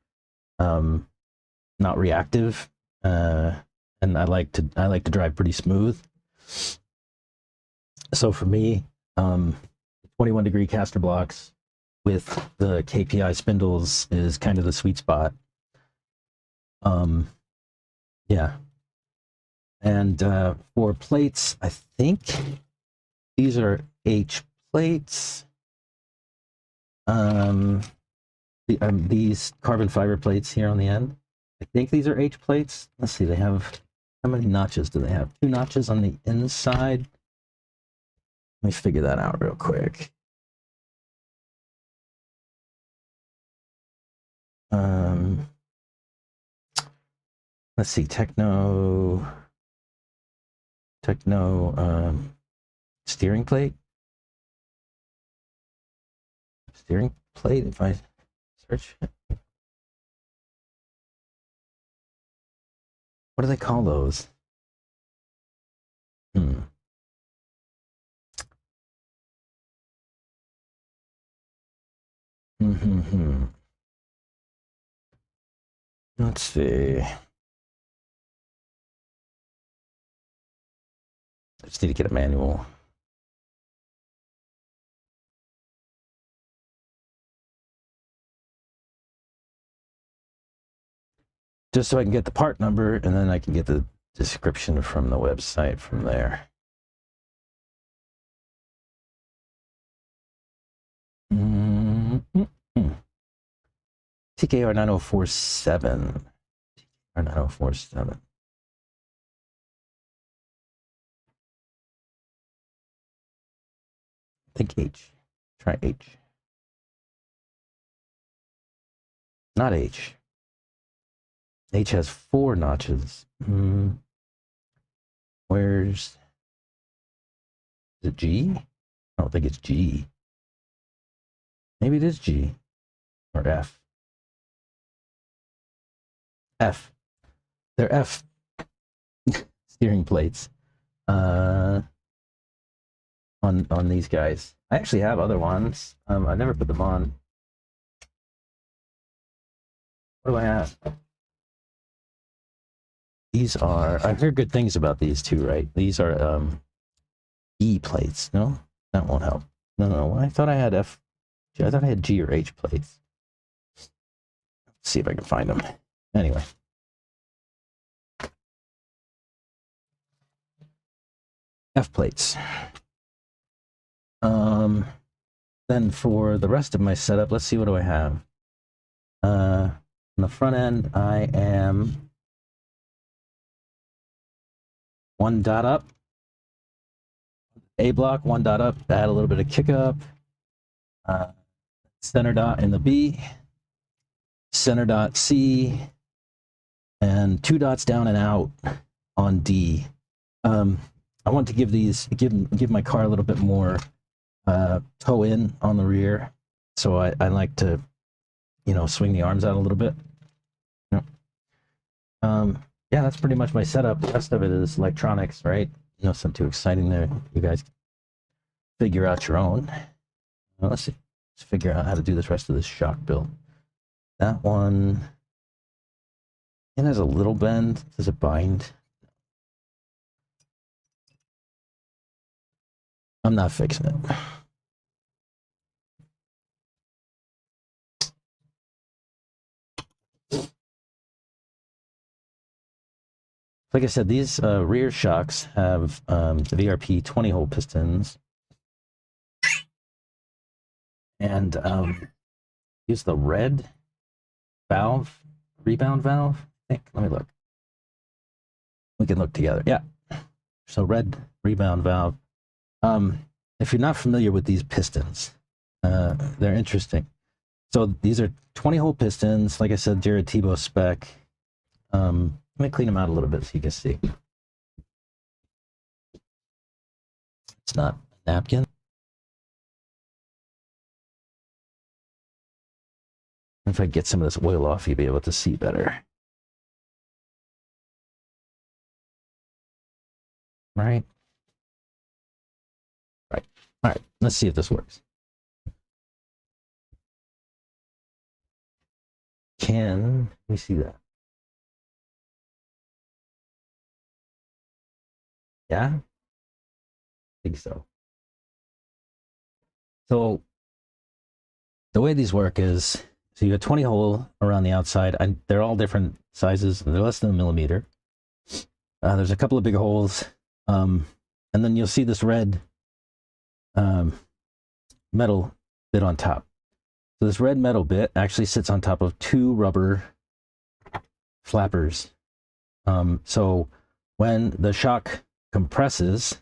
not reactive, and I like to drive pretty smooth. So for me, 21-degree caster blocks with the KPI spindles is kind of the sweet spot. Yeah. And for plates, I think these are H plates. These carbon fiber plates here on the end, I think these are H plates. Let's see, they have, how many notches do they have? 2 notches on the inside. Let me figure that out real quick. Let's see, tekno steering plate. Steering plate, if I search it. What do they call those? Let's see. I just need to get a manual. Just so I can get the part number, and then I can get the description from the website from there. TKR 9047. Or 9047. I think H. Try H. Not H. H has 4 notches. Where's... Is it G? I don't think it's G. Maybe it is G. Or F. F. They're F steering plates on these guys. I actually have other ones. I never put them on. What do I have? These are, I've heard good things about these two, right? These are E plates. No, that won't help. No, I thought I had F. I thought I had G or H plates. Let's see if I can find them. Anyway. F plates. Then for the rest of my setup, let's see, what do I have? On the front end, I am 1 dot up. A block, 1 dot up, add a little bit of kick up. Center dot in the B. Center dot C. And 2 dots down and out on D. I want to give my car a little bit more toe in on the rear, so I like to, swing the arms out a little bit. Yeah, that's pretty much my setup. The rest of it is electronics, right? Nothing too exciting there. You guys figure out your own. Let's see. Let's figure out how to do this rest of this shock build. That one, it has a little bend. Does it bind? I'm not fixing it. Like I said, these rear shocks have the VRP 20-hole pistons. And use the red valve, rebound valve, I think. Let me look. We can look together. Yeah. So red rebound valve. If you're not familiar with these pistons, they're interesting. So these are 20-hole pistons. Like I said, Jared Tebow spec. Let me clean them out a little bit so you can see. It's not a napkin. If I get some of this oil off, you'll be able to see better. Right? Right. All right. Let's see if this works. Can we see that? Yeah? I think so. So the way these work is, so you got 20 hole around the outside, and they're all different sizes. They're less than a millimeter. There's a couple of big holes, and then you'll see this red metal bit on top. So this red metal bit actually sits on top of 2 rubber flappers. So when the shock compresses,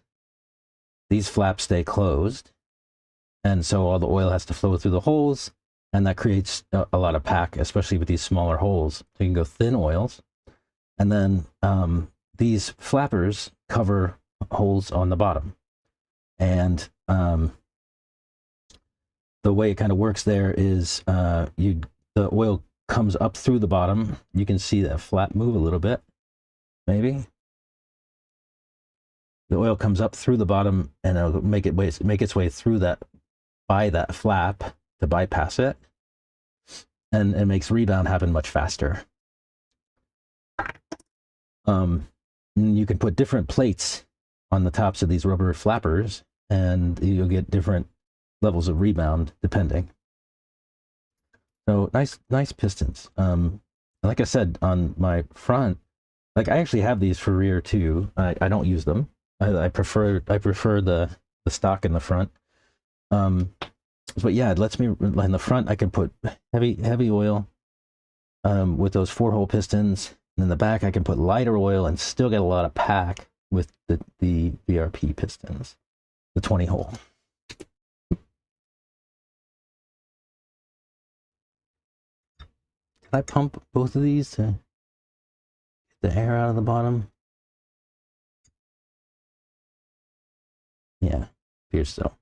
these flaps stay closed, and so all the oil has to flow through the holes, and that creates a lot of pack, especially with these smaller holes. So you can go thin oils, and then these flappers cover holes on the bottom. And the way it kind of works there is the oil comes up through the bottom. You can see that flap move a little bit, maybe. The oil comes up through the bottom, and it'll make its way through by that flap to bypass it, and it makes rebound happen much faster. You can put different plates on the tops of these rubber flappers, and you'll get different levels of rebound depending. So nice pistons. Like I said, on my front, like I actually have these for rear too. I don't use them. I prefer the stock in the front. But yeah, it lets me, in the front I can put heavy oil, with those 4-hole pistons. And in the back, I can put lighter oil and still get a lot of pack with the VRP pistons, the 20-hole. Can I pump both of these to get the air out of the bottom? Yeah, appears so.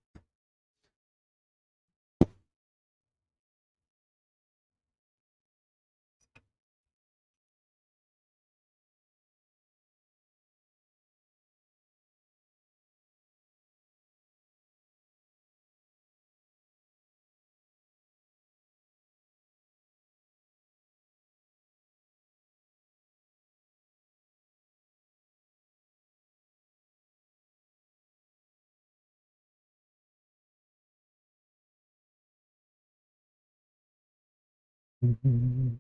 Mm-hmm.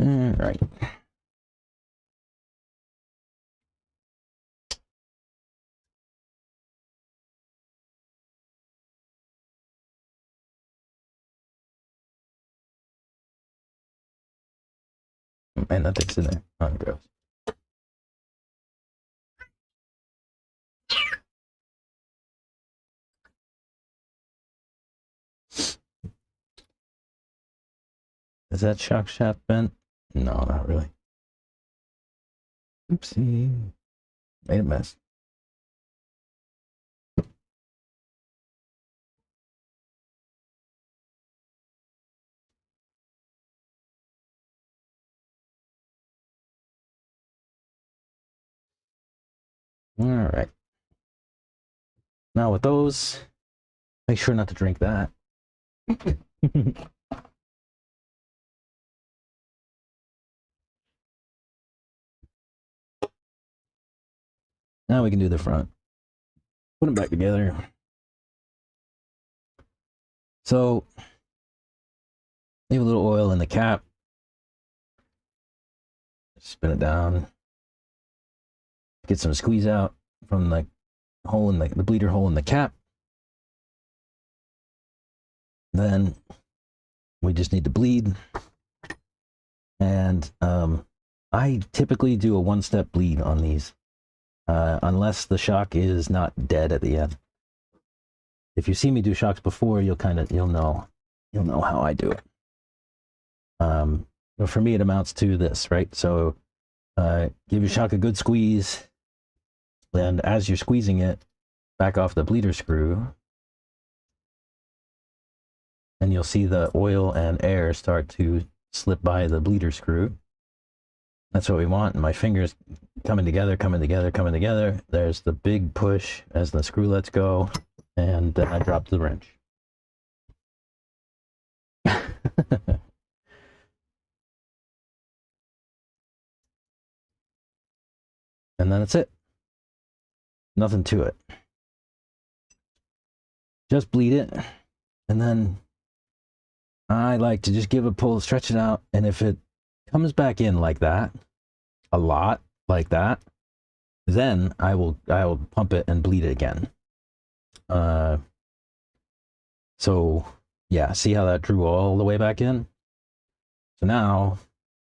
All right. And that thing's in there. Oh, gross. Is that shock shaft bent? No, not really. Oopsie. Made a mess. All right. Now with those, make sure not to drink that. Now we can do the front. Put them back together. So, leave a little oil in the cap. Spin it down. Get some squeeze out from the hole in the bleeder hole in the cap. Then we just need to bleed. And I typically do a 1-step bleed on these, unless the shock is not dead at the end. If you see me do shocks before, you'll know how I do it. But for me, it amounts to this, right? So give your shock a good squeeze, and as you're squeezing it, back off the bleeder screw, and you'll see the oil and air start to slip by the bleeder screw. That's what we want. And my fingers coming together, coming together, coming together. There's the big push as the screw lets go, and then I drop the wrench. And then that's it. Nothing to it. Just bleed it. And then I like to just give a pull, stretch it out. And if it comes back in like that, a lot like that, then I will pump it and bleed it again. So yeah, see how that drew all the way back in? So now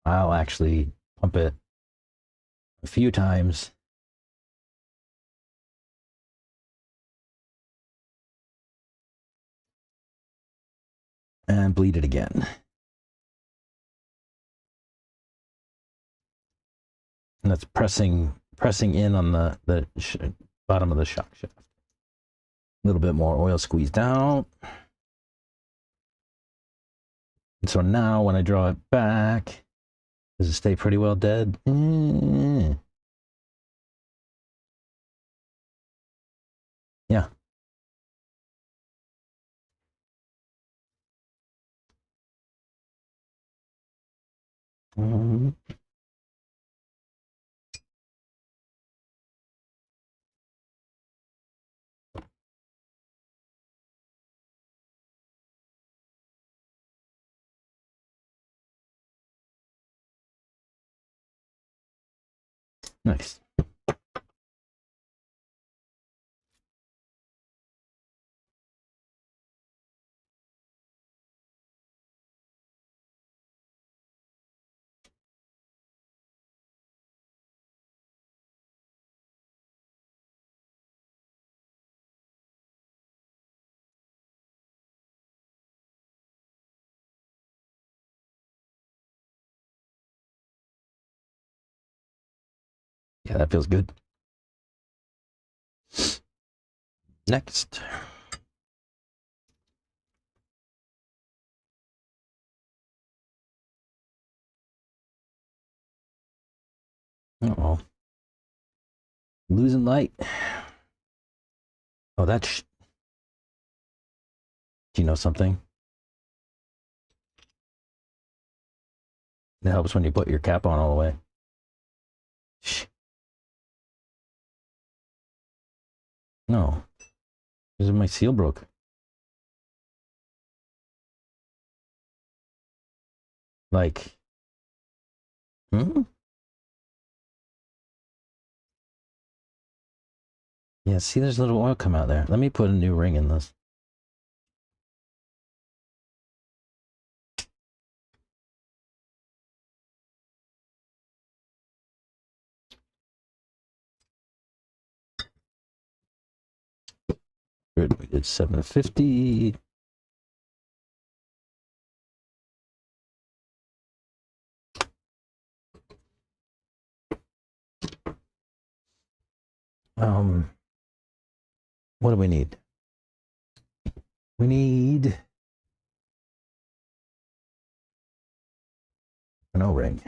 I'll actually pump it a few times. And bleed it again. And that's pressing in on the bottom of the shock shaft. A little bit more oil squeezed out. And so now when I draw it back, does it stay pretty well dead? Yeah. Nice. Yeah, that feels good. Next. Uh-oh. Losing light. Oh, that's... Do you know something? It helps when you put your cap on all the way. Shh. No. This is my seal broke. Like... Hmm? Yeah, see, there's a little oil come out there. Let me put a new ring in this. Good, we did 750. What do we need? We need an O-ring.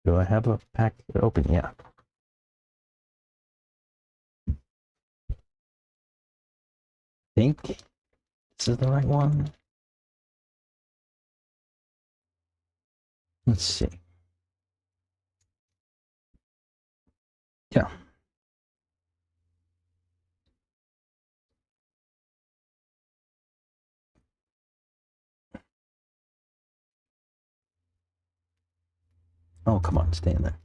Do I have a pack open? Yeah. Think this is the right one. Let's see. Yeah. Oh, come on, stay in there.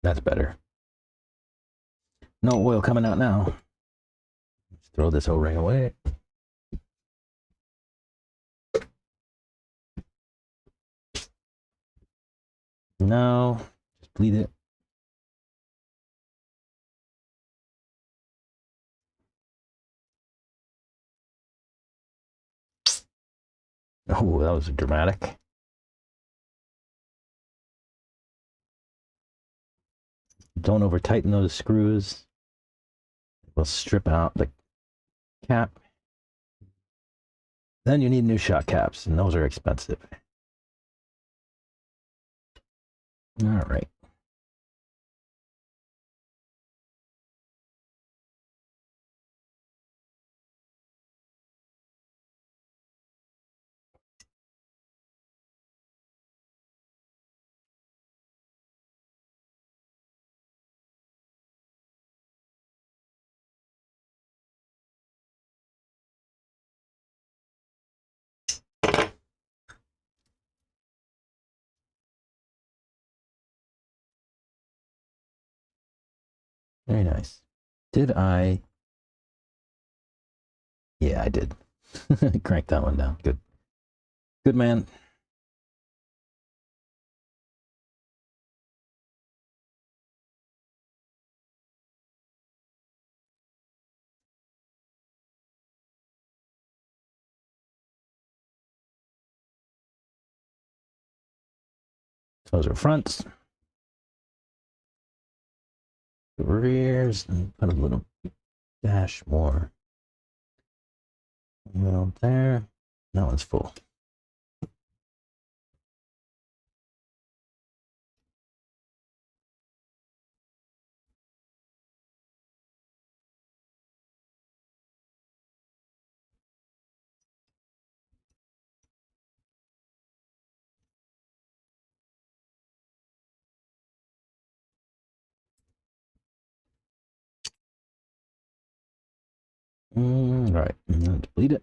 That's better. No oil coming out now. Let's throw this O-ring away. No, just bleed it. Oh, that was dramatic. Don't over tighten those screws. We'll strip out the cap. Then you need new shot caps, and those are expensive. All right. Very nice. Did I? Yeah, I did. Crank that one down. Good. Good, man. Those are fronts. The rears, and put a little dash more. There. That one's full. All right, and then delete it.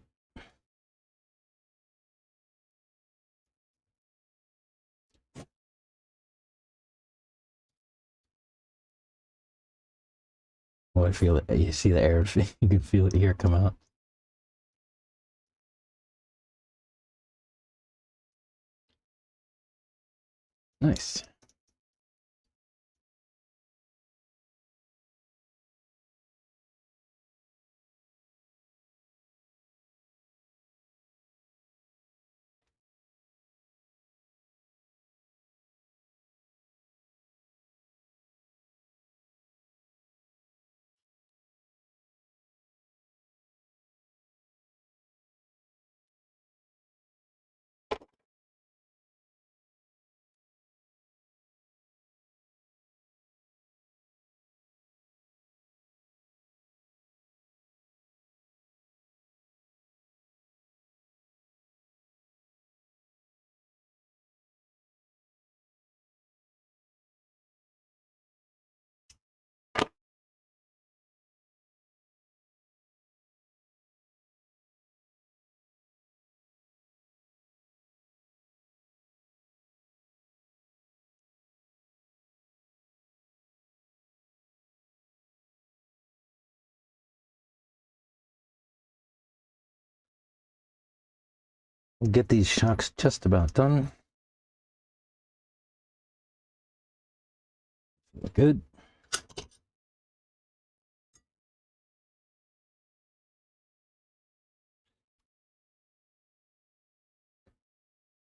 Oh, I feel it. You see the air, you can feel it here come out. Nice. We'll get these shocks just about done. Look good.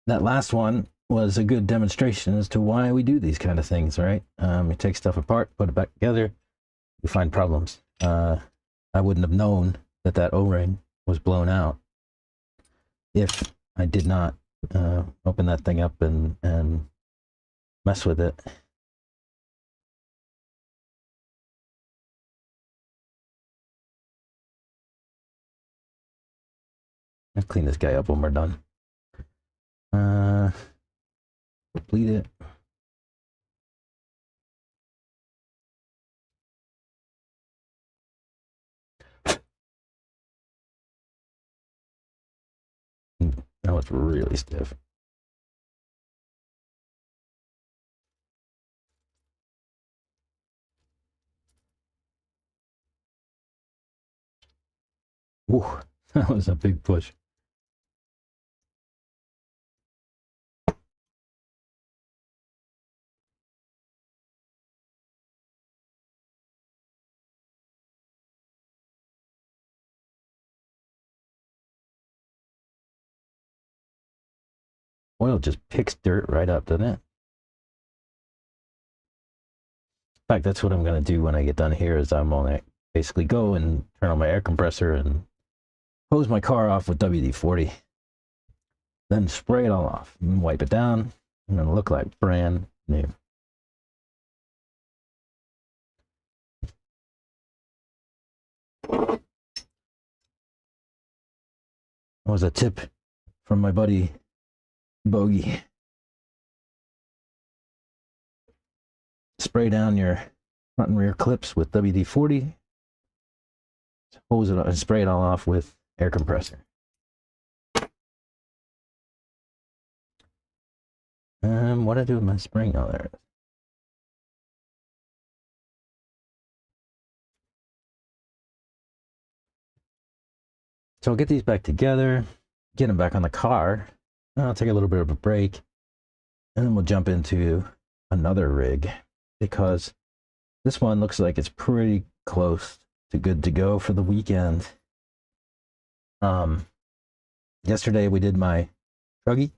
That last one was a good demonstration as to why we do these kind of things, right? You take stuff apart, put it back together, you find problems. I wouldn't have known that that O-ring was blown out if I did not open that thing up and mess with it. I'll clean this guy up when we're done. Bleed it. That was really stiff. Ooh, that was a big push. Oil just picks dirt right up, doesn't it? In fact, that's what I'm going to do when I get done here is I'm going to basically go and turn on my air compressor and hose my car off with WD-40. Then spray it all off and wipe it down. And it'll look like brand new. That was a tip from my buddy Bogey. Spray down your front and rear clips with WD-40. Hose it and spray it all off with air compressor. What do I do with my spring? Oh, there it is. So I'll get these back together, get them back on the car. I'll take a little bit of a break, and then we'll jump into another rig because this one looks like it's pretty close to good to go for the weekend. Yesterday we did my truggy.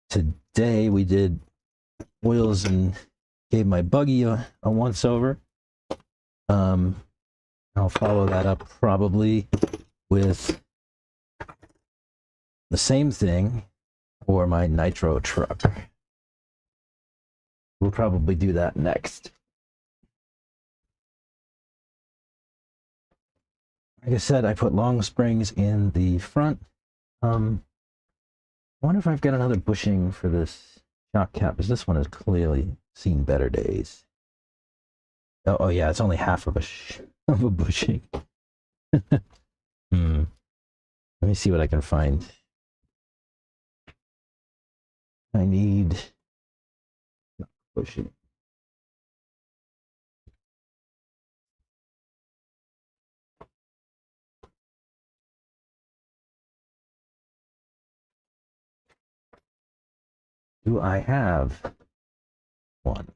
Today we did oils and gave my buggy a once over. I'll follow that up probably with the same thing for my nitro truck. We'll probably do that next. Like I said, I put long springs in the front. I wonder if I've got another bushing for this shock cap, because this one has clearly seen better days. Oh yeah, it's only half of a bushing. Let me see what I can find. I need bushing. Do I have one?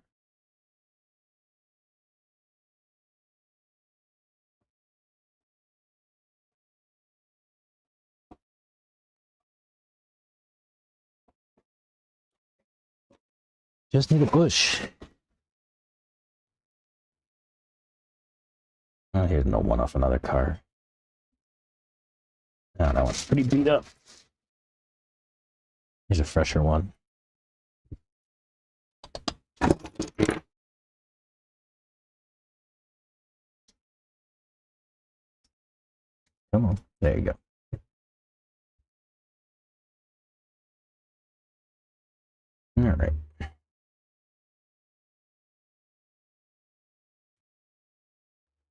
Just need a bush. Oh, here's no one off another car. Oh, that one's pretty beat up. Here's a fresher one. Come on. There you go. All right.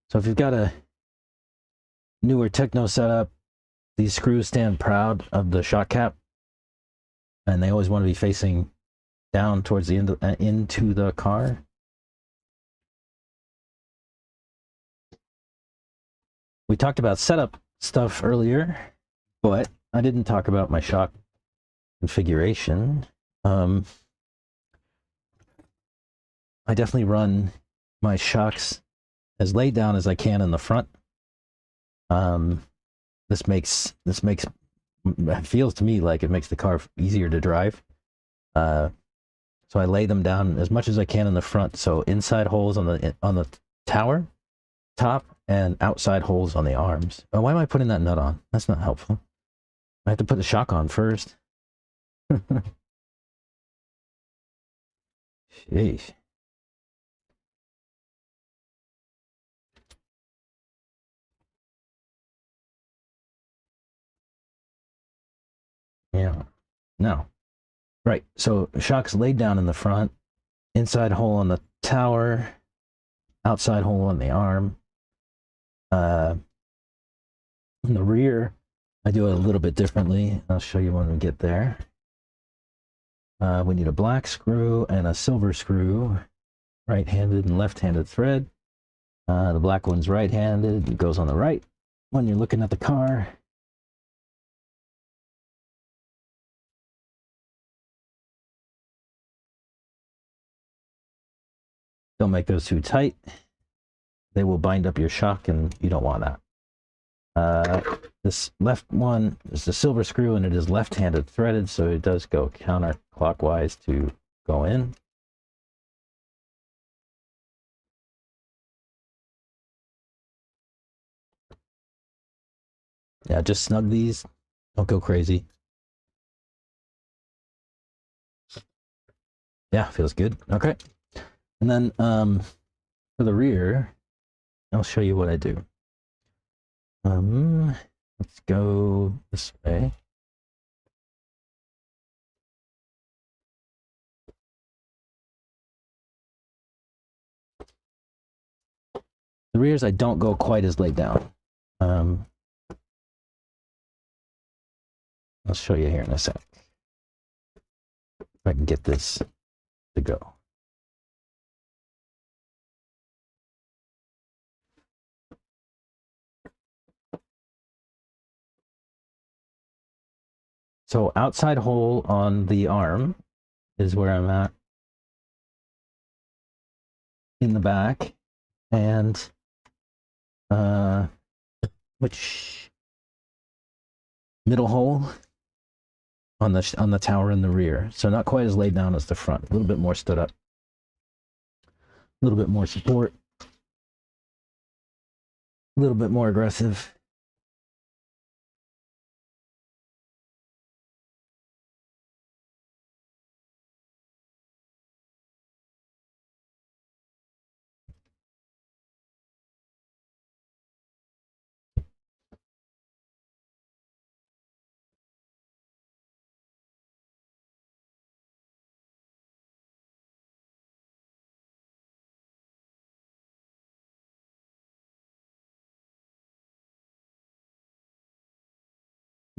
So if you've got a newer Tekno setup, these screws stand proud of the shock cap, and they always want to be facing down towards the end of, into the car. We talked about setup stuff earlier, but I didn't talk about my shock configuration. I definitely run my shocks as laid down as I can in the front. This feels to me like it makes the car easier to drive. So I lay them down as much as I can in the front. So inside holes on the tower top and outside holes on the arms. Oh, why am I putting that nut on? That's not helpful. I have to put the shock on first. Sheesh. Yeah. No. Right. So shock's laid down in the front, inside hole on the tower, outside hole on the arm. In the rear, I do it a little bit differently. I'll show you when we get there. We need a black screw and a silver screw, right-handed and left-handed thread. The black one's right-handed. It goes on the right when you're looking at the car. Don't make those too tight. They will bind up your shock, and you don't want that. This left one is the silver screw, and it is left-handed threaded, so it does go counterclockwise to go in. Yeah, just snug these. Don't go crazy. Yeah, feels good. Okay. And then for the rear, I'll show you what I do. Let's go this way. The rears, I don't go quite as laid down. I'll show you here in a sec. If I can get this to go. So outside hole on the arm is where I'm at in the back, and which middle hole on the tower in the rear. So not quite as laid down as the front. A little bit more stood up. A little bit more support. A little bit more aggressive.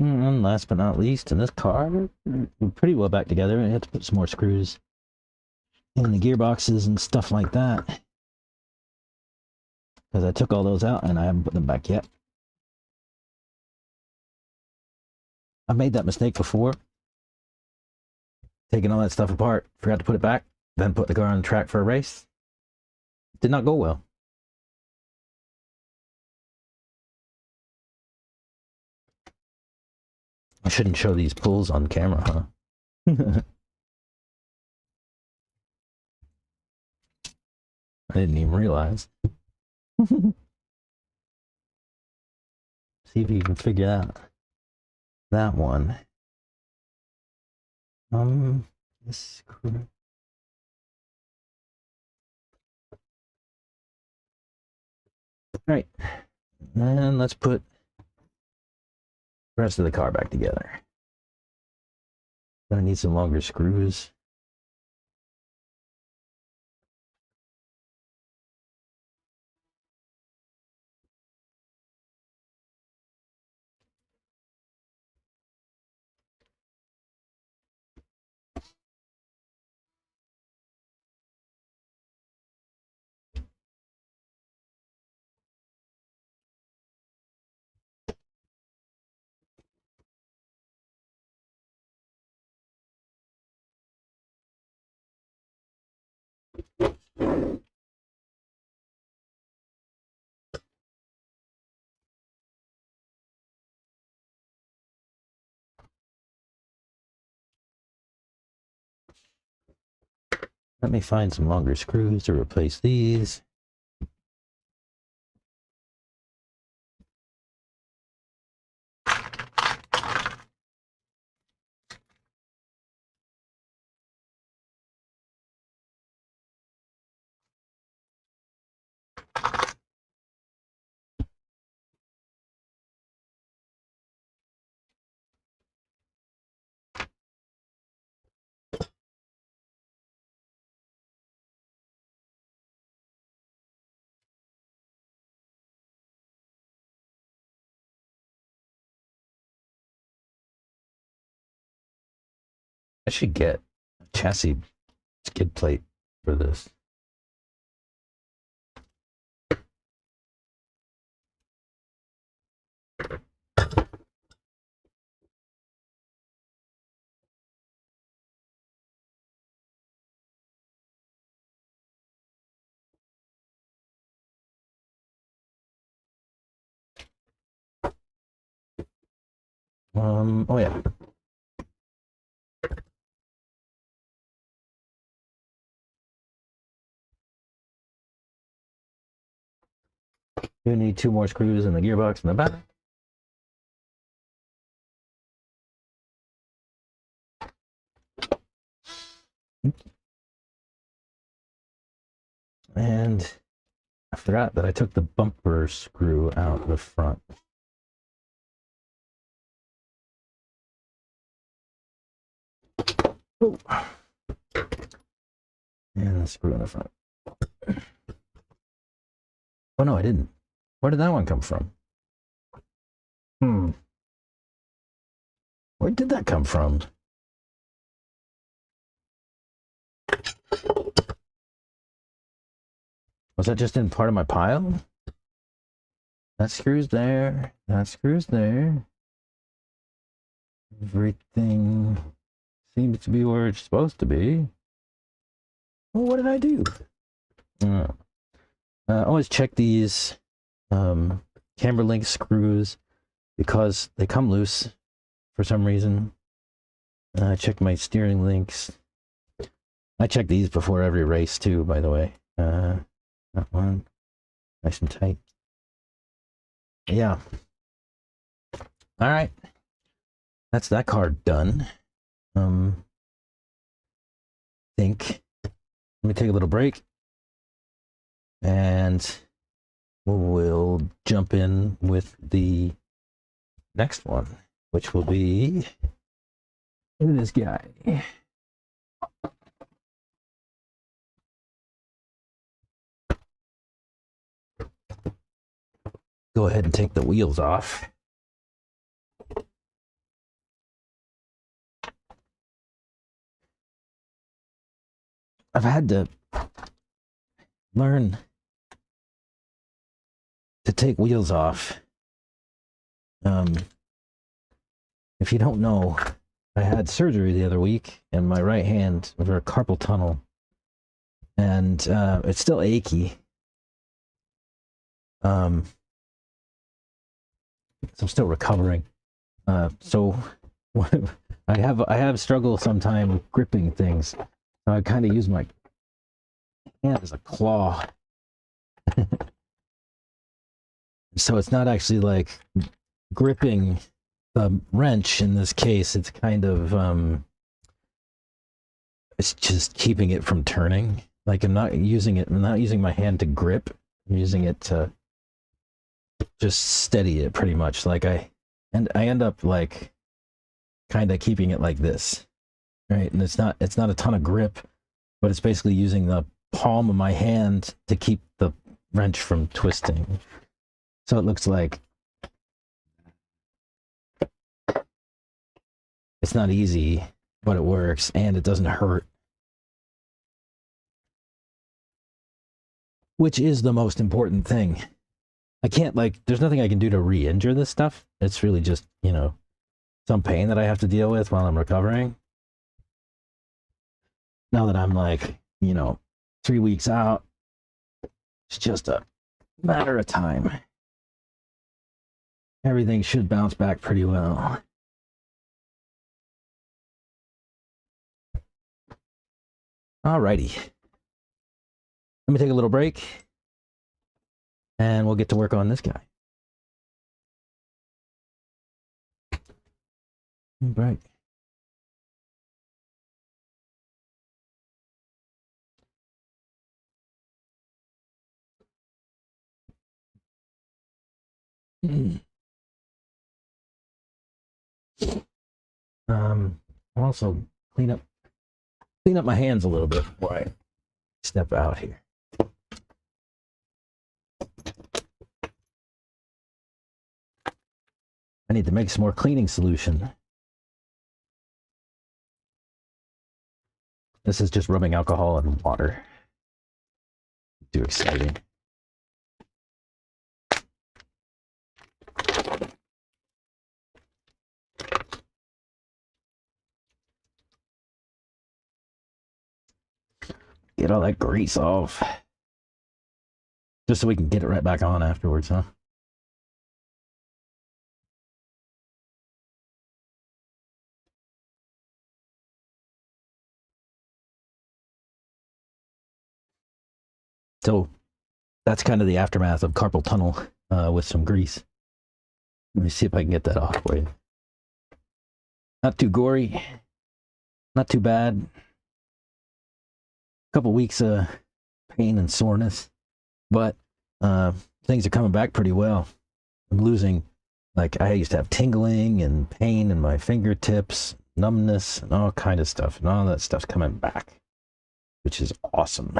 And last but not least, in this car, we're pretty well back together. I had to put some more screws in the gearboxes and stuff like that, because I took all those out and I haven't put them back yet. I've made that mistake before. taking all that stuff apart, forgot to put it back, then put the car on the track for a race. Did not go well. I shouldn't show these pulls on camera, huh? I didn't even realize. See if you can figure out that one. This screw. Right. And let's put the rest of the car back together. Gonna need some longer screws. Let me find some longer screws to replace these. I should get a chassis skid plate for this. Oh yeah. You need 2 more screws in the gearbox in the back. And I forgot that I took the bumper screw out the front. Oh. And the screw in the front. Oh no, I didn't. Where did that one come from? Where did that come from? Was that just in part of my pile? That screw's there. That screw's there. Everything seems to be where it's supposed to be. Well, what did I do? Always check these camber link screws because they come loose for some reason. I check my steering links. I check these before every race too, by the way. That one, nice and tight. Yeah. All right. That's that card done. Think. Let me take a little break. And we'll jump in with the next one, which will be this guy. Go ahead and take the wheels off. I've had to learn to take wheels off. If you don't know, I had surgery the other week in my right hand over a carpal tunnel, and it's still achy. So I'm still recovering. So I have struggled sometime gripping things. So I kind of use my hand as a claw. So it's not actually like gripping the wrench in this case. It's kind of it's just keeping it from turning. Like I'm not using my hand to grip. I'm using it to just steady it pretty much. Like I end up like kind of keeping it like this, right? And it's not a ton of grip, but it's basically using the palm of my hand to keep the wrench from twisting. So it looks like it's not easy, but it works and it doesn't hurt, which is the most important thing. I can't, like, there's nothing I can do to re-injure this stuff. It's really just, you know, some pain that I have to deal with while I'm recovering. Now that I'm like, you know, 3 weeks out, it's just a matter of time. Everything should bounce back pretty well. Alrighty. Let me take a little break, and we'll get to work on this guy. Break. I'll also clean up my hands a little bit before I step out here. I need to make some more cleaning solution. This is just rubbing alcohol and water. Too exciting. Get all that grease off. Just so we can get it right back on afterwards, huh? So that's kind of the aftermath of carpal tunnel with some grease. Let me see if I can get that off for you. Not too gory, not too bad. Couple weeks of pain and soreness, but things are coming back pretty well. I'm losing, like, I used to have tingling and pain in my fingertips, numbness, and all kind of stuff, and all that stuff's coming back, which is awesome.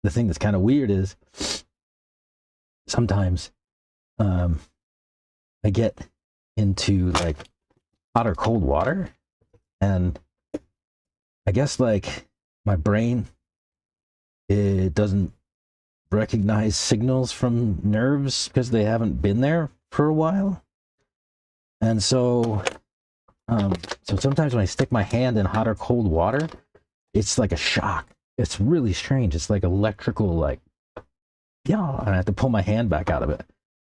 The thing that's kind of weird is sometimes I get into like hot or cold water, and I guess like my brain, it doesn't recognize signals from nerves because they haven't been there for a while. And so sometimes when I stick my hand in hot or cold water, it's like a shock. It's really strange. It's like electrical, like, yeah, and I have to pull my hand back out of it.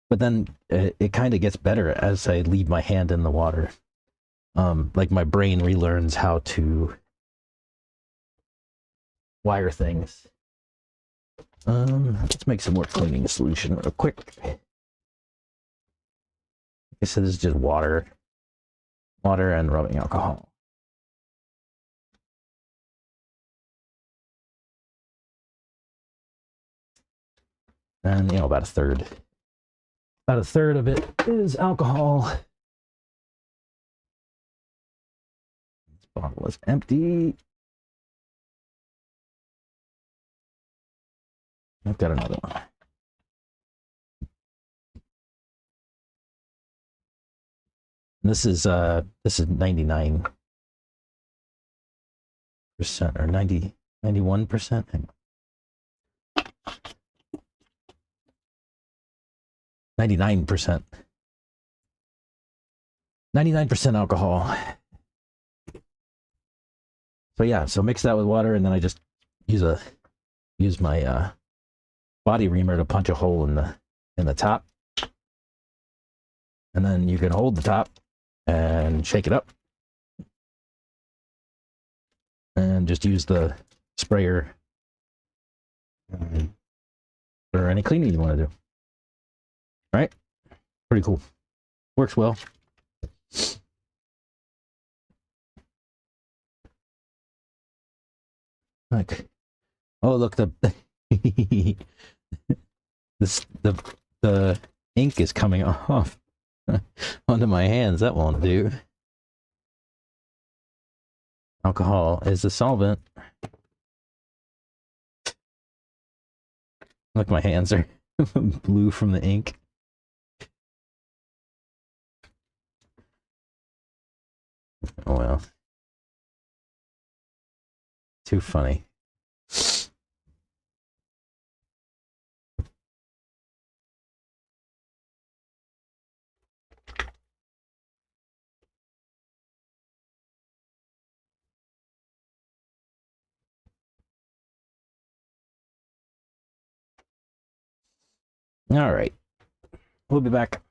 But then it kind of gets better as I leave my hand in the water. Like my brain relearns how to wire things. Let's make some more cleaning solution real quick. Like I said, this is just water and rubbing alcohol. And, you know, about a third of it is alcohol. This bottle is empty. I've got another one. This is 99% or 91%. 99% alcohol. So yeah, so mix that with water, and then I just use my body reamer to punch a hole in the top, and then you can hold the top and shake it up, and just use the sprayer for any cleaning you want to do. All right, pretty cool. Works well. Like, oh look, the the ink is coming off onto my hands. That won't do. Alcohol is the solvent. Look, my hands are blue from the ink. Oh well. Too funny. All right. We'll be back.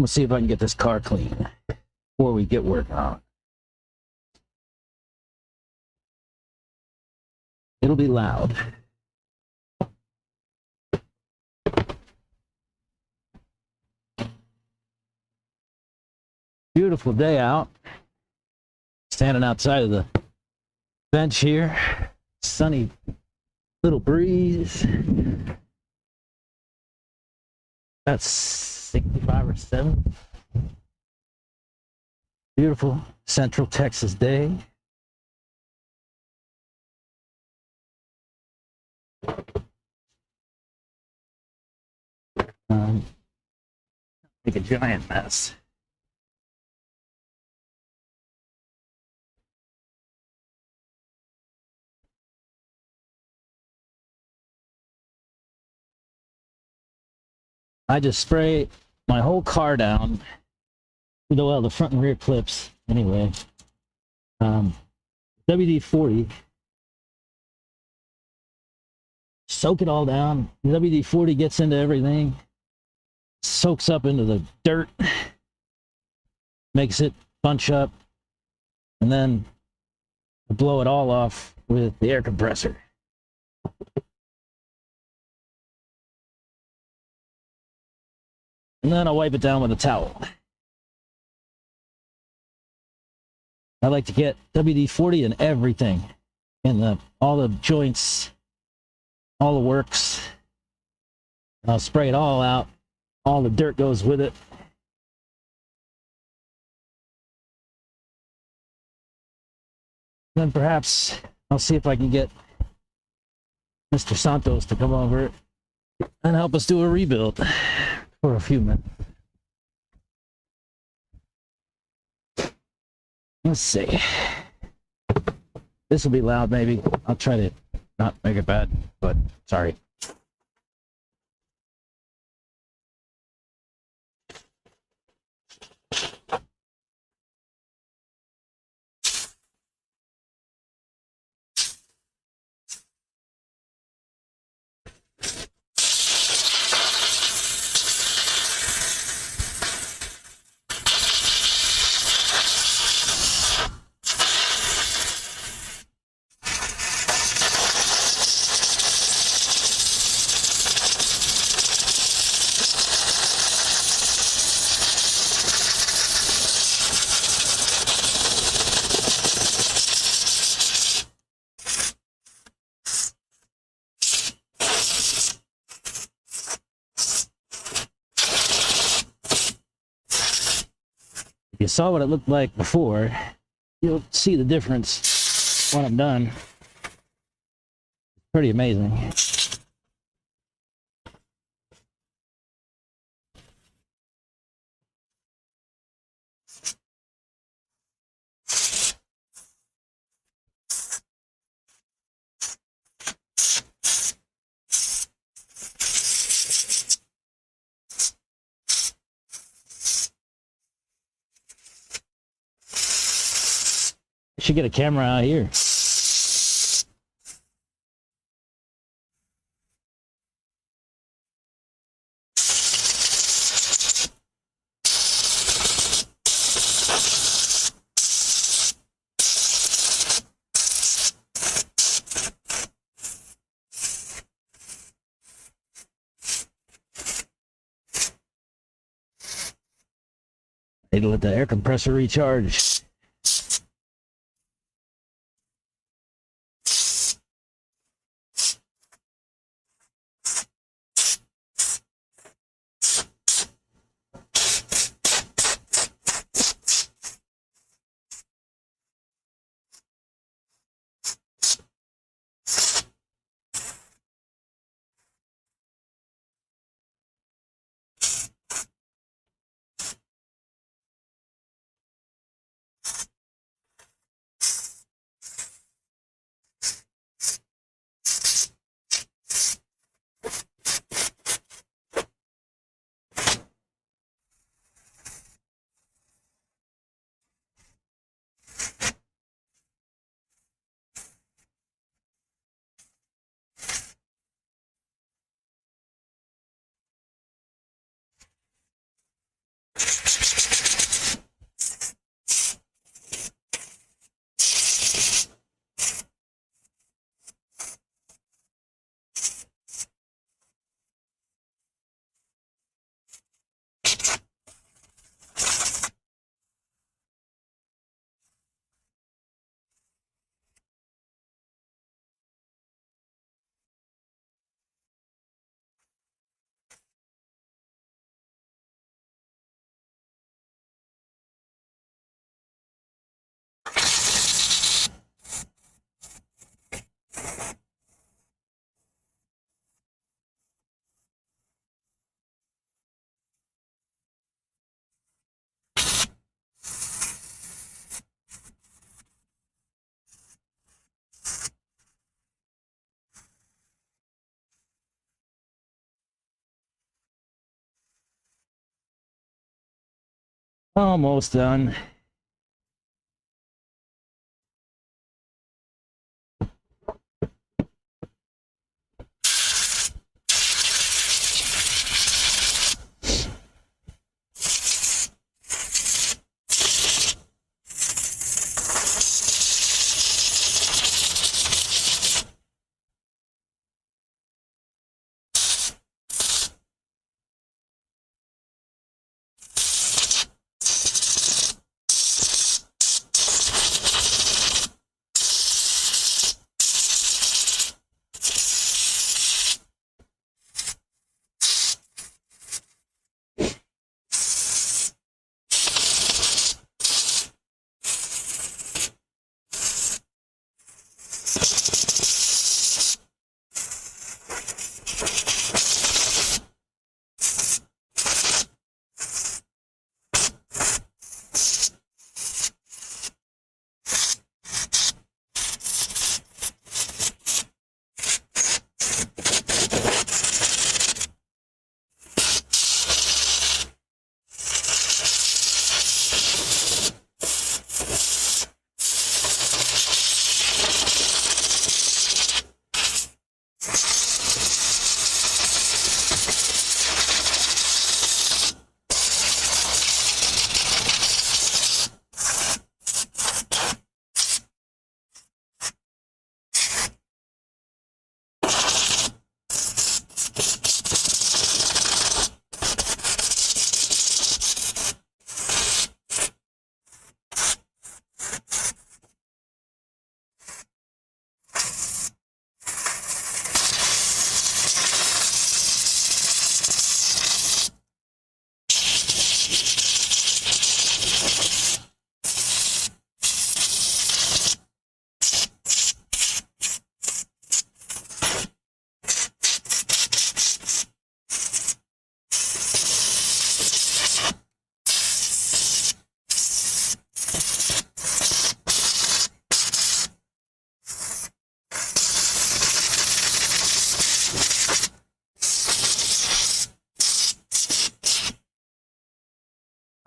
gonna see if I can get this car clean before we get working on it. It'll be loud. Beautiful day out. Standing outside of the bench here. Sunny little breeze. About 65 or 7. Beautiful Central Texas day. Make a giant mess. I just spray my whole car down, well, the front and rear clips anyway. WD-40. Soak it all down. WD-40 gets into everything, soaks up into the dirt, makes it bunch up, and then blow it all off with the air compressor. And then I'll wipe it down with a towel. I like to get WD-40 in everything, in all the joints, all the works. And I'll spray it all out. All the dirt goes with it. Then perhaps I'll see if I can get Mr. Santos to come over and help us do a rebuild for a few minutes. Let's see. This will be loud, maybe. I'll try to not make it bad, but sorry. If you saw what it looked like before, you'll see the difference when I'm done. Pretty amazing. Should get a camera out here. Need to let the air compressor recharge. Almost done.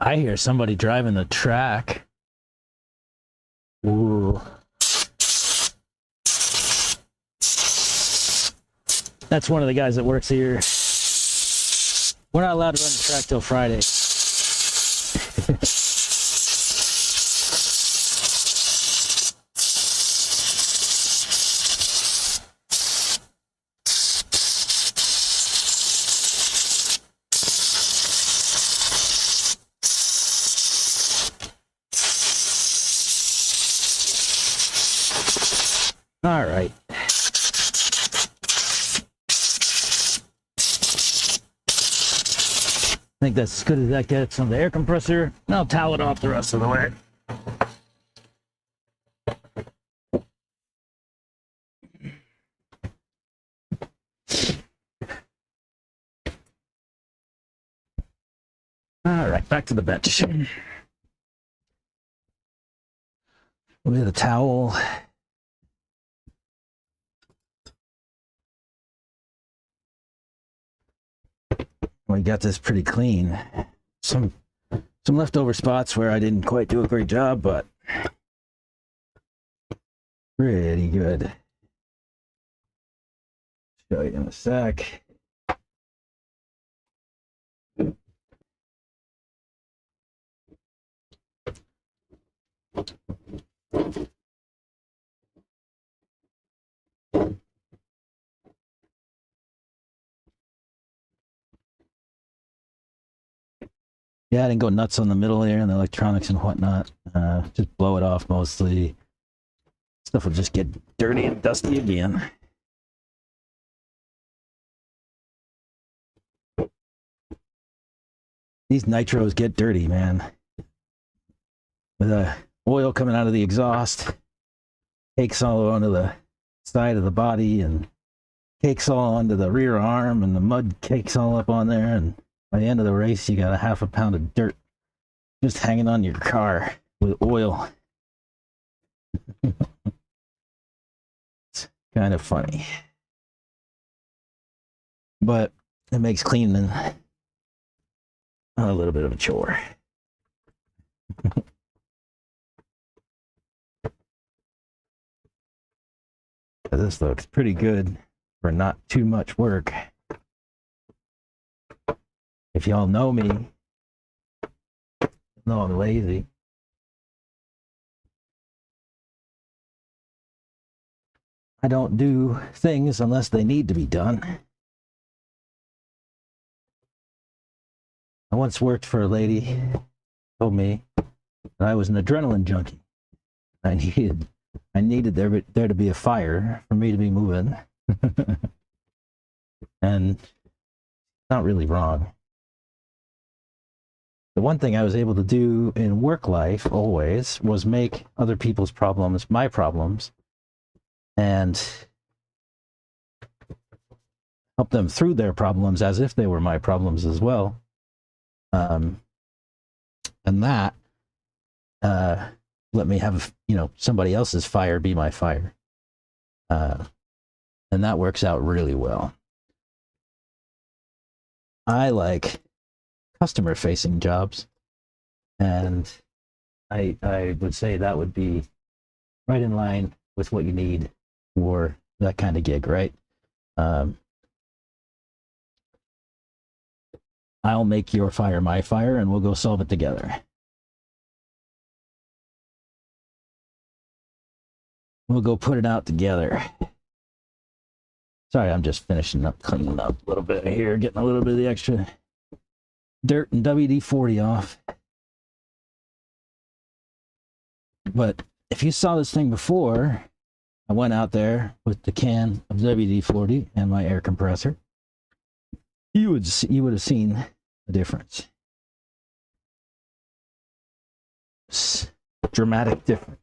I hear somebody driving the track. Ooh. That's one of the guys that works here. We're not allowed to run the track till Friday. All right. I think that's as good as that gets on the air compressor. And I'll towel it off the rest of the way. All right, back to the bench. With a towel. We got this pretty clean. Some leftover spots where I didn't quite do a great job, but pretty good. Show you in a sec. Yeah, I didn't go nuts on the middle there and the electronics and whatnot. Just blow it off mostly. Stuff will just get dirty and dusty again. These nitros get dirty, man. With the oil coming out of the exhaust, cakes all onto the side of the body and cakes all onto the rear arm, and the mud cakes all up on there, and by the end of the race, you got a half a pound of dirt just hanging on your car with oil. It's kind of funny. But it makes cleaning a little bit of a chore. This looks pretty good for not too much work. If y'all know me, you know I'm lazy. I don't do things unless they need to be done. I once worked for a lady who told me that I was an adrenaline junkie. I needed there to be a fire for me to be moving. And not really wrong. The one thing I was able to do in work life always was make other people's problems my problems and help them through their problems as if they were my problems as well. And that let me have, somebody else's fire be my fire. And that works out really well. I like customer-facing jobs, and I would say that would be right in line with what you need for that kind of gig, right? I'll make your fire my fire, and we'll go solve it together. We'll go put it out together. Sorry, I'm just finishing up, cleaning up a little bit here, getting a little bit of the extra dirt and WD-40 off. But if you saw this thing before, I went out there with the can of WD-40 and my air compressor. You would have seen the difference. Dramatic difference.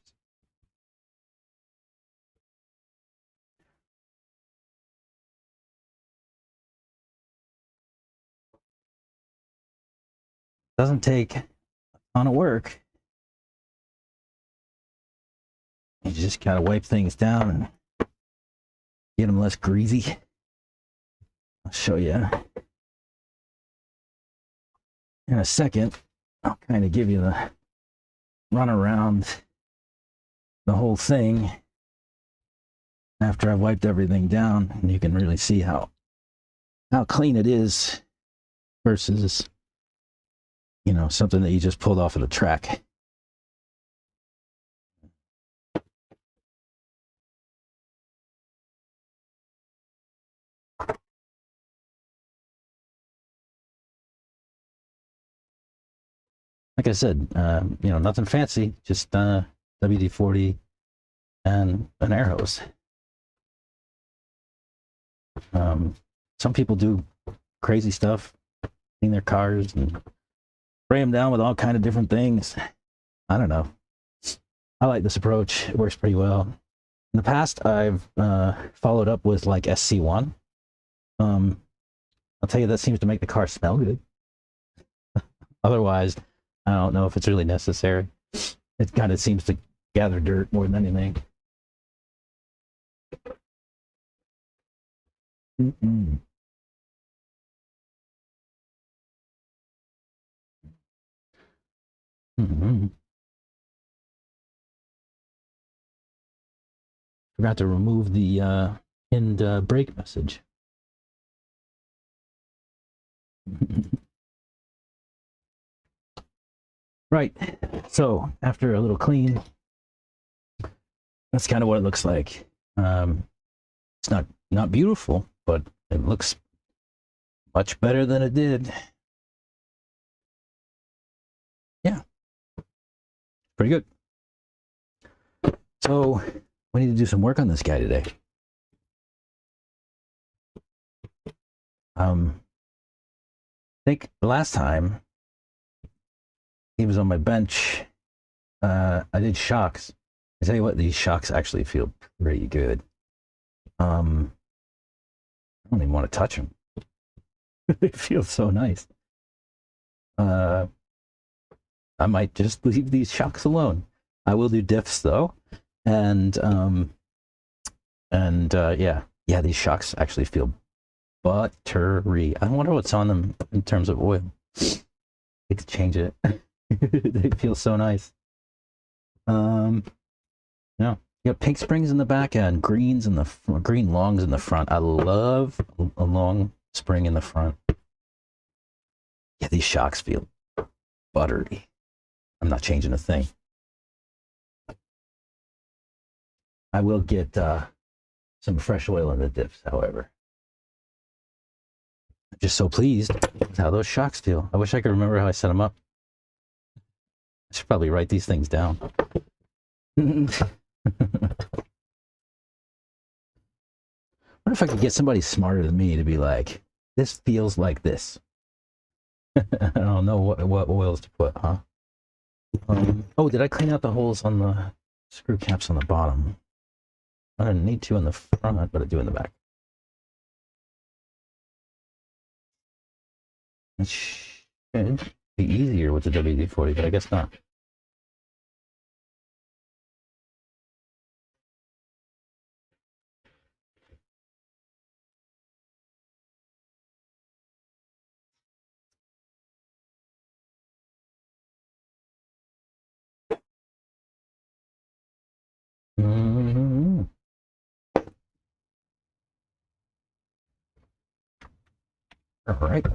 Doesn't take a ton of work. You just kind of wipe things down and get them less greasy. I'll show you in a second. I'll kind of give you the run around the whole thing after I've wiped everything down, and you can really see how clean it is versus something that you just pulled off of the track. Like I said, nothing fancy, just WD-40 and an air hose. Some people do crazy stuff, clean their cars and spray them down with all kind of different things. I don't know. I like this approach. It works pretty well. In the past, I've followed up with like SC1. I'll tell you, that seems to make the car smell good. Otherwise, I don't know if it's really necessary. It kind of seems to gather dirt more than anything. Forgot to remove the pinned brake message. Right, so after a little clean, that's kind of what it looks like. It's not beautiful, but it looks much better than it did. Yeah, pretty good. So we need to do some work on this guy today. I think the last time he was on my bench, I did shocks. I tell you what, these shocks actually feel pretty good. I don't even want to touch them. They feel so nice. I might just leave these shocks alone. I will do diffs though, and yeah, these shocks actually feel buttery. I wonder what's on them in terms of oil. I need to change it. They feel so nice. Yeah. You got pink springs in the back and greens in the green longs in the front. I love a long spring in the front. Yeah, these shocks feel buttery. I'm not changing a thing. I will get some fresh oil in the dips, however. I'm just so pleased with how those shocks feel. I wish I could remember how I set them up. I should probably write these things down. What if I could get somebody smarter than me to be like, this feels like this? I don't know what oils to put, huh? Oh, did I clean out the holes on the screw caps on the bottom? I don't need to in the front, but I do in the back. It should be easier with the WD-40, but I guess not. Mm-hmm. All right.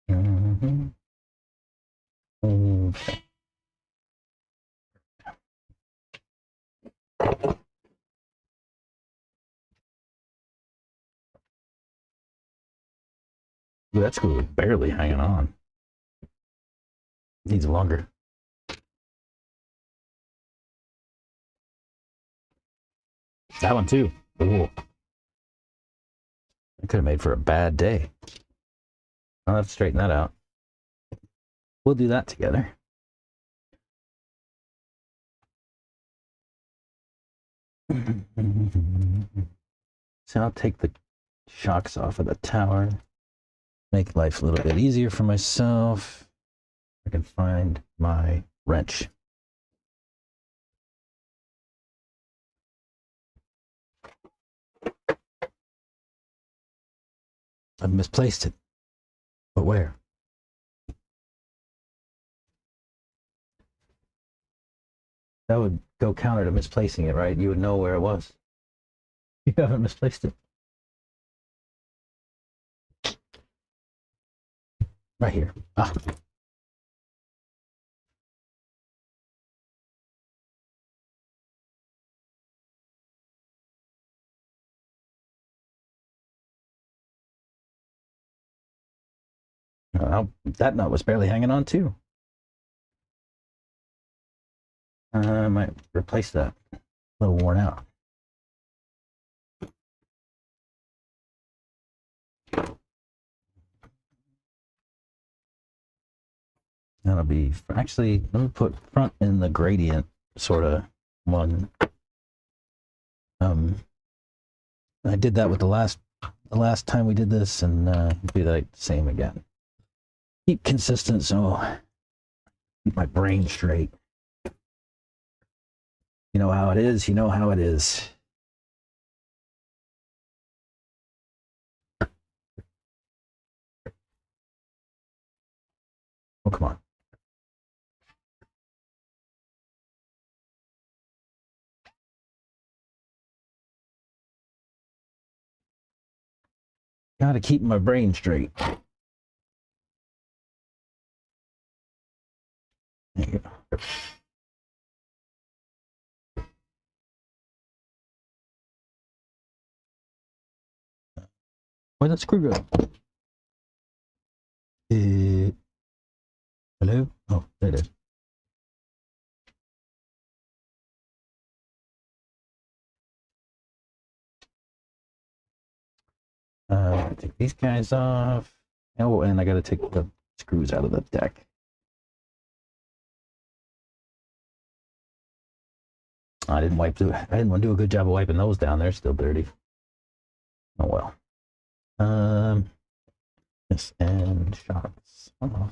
Mm-hmm. Okay. Ooh, that screw is barely hanging on. Needs longer. That one too. Ooh. I could have made for a bad day. I'll have to straighten that out. We'll do that together. So I'll take the shocks off of the tower. Make life a little bit easier for myself. I can find my wrench. I've misplaced it. But where? That would go counter to misplacing it, right? You would know where it was. You haven't misplaced it. Right here. Ah. That nut was barely hanging on too. I might replace that. A little worn out. That'll be actually. Let me put front in the gradient sort of one. I did that with the last time we did this, and do that same again. Keep consistent, so keep my brain straight. You know how it is. You know how it is. Oh, come on. Gotta keep my brain straight. There you go. Where'd that screw go? Hello? Oh, there it is. Take these guys off. Oh, and I got to take the screws out of the deck. I didn't want to do a good job of wiping those down. They're still dirty. Oh well. Yes, and shots. Oh.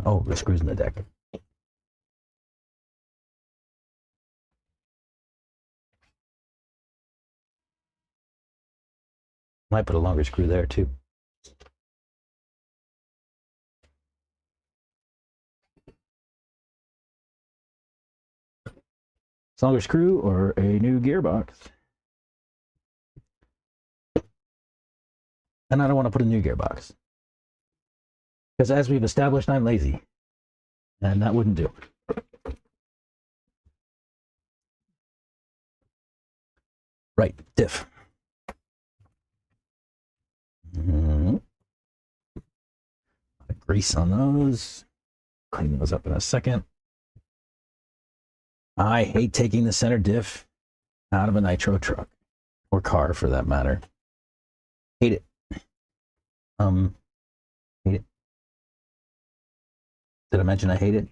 Oh, the screws in the deck. Might put a longer screw there too. Longer screw or a new gearbox. And I don't want to put a new gearbox. Because as we've established, I'm lazy. And that wouldn't do. Right, diff. Grease on those. Clean those up in a second. I hate taking the center diff out of a nitro truck. Or car, for that matter. Hate it. Hate it. Did I mention I hate it?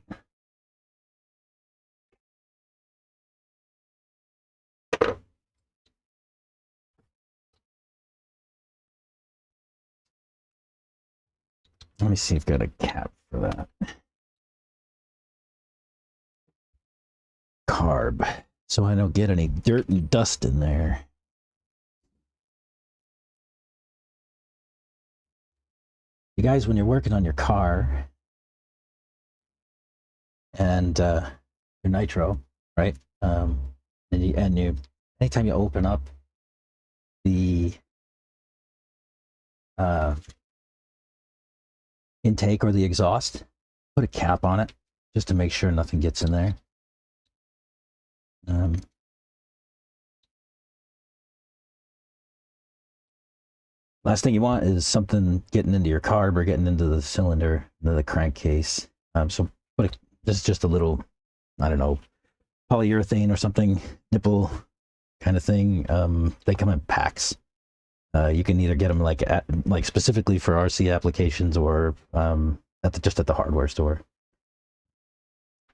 Let me see if I've got a cap for that. Carb, so I don't get any dirt and dust in there. You guys, when you're working on your car and your nitro, right? Anytime you open up the intake or the exhaust, put a cap on it just to make sure nothing gets in there. Last thing you want is something getting into your carb or getting into the cylinder, into the crankcase. So this is just a little, I don't know, polyurethane or something, nipple kind of thing. They come in packs. You can either get them like specifically for RC applications or just at the hardware store.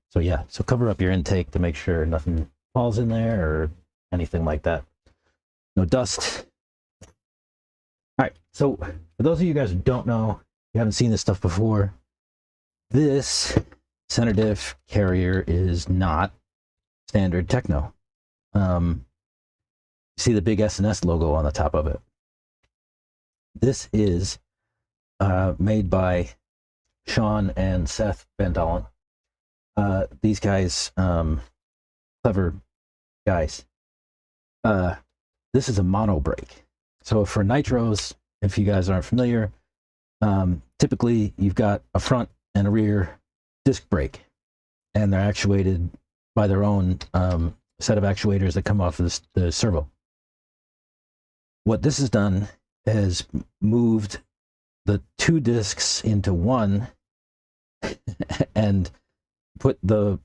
So yeah, so cover up your intake to make sure nothing falls in there or anything like that. No dust. All right, so for those of you guys who don't know, you haven't seen this stuff before, this center diff carrier is not standard Tekno. See the big S&S logo on the top of it. This is made by Sean and Seth Van Dalen. These guys, clever guys. This is a mono brake. So for nitros, if you guys aren't familiar, typically you've got a front and a rear disc brake, and they're actuated by their own set of actuators that come off of the servo. What this has done is moved the two discs into one and put the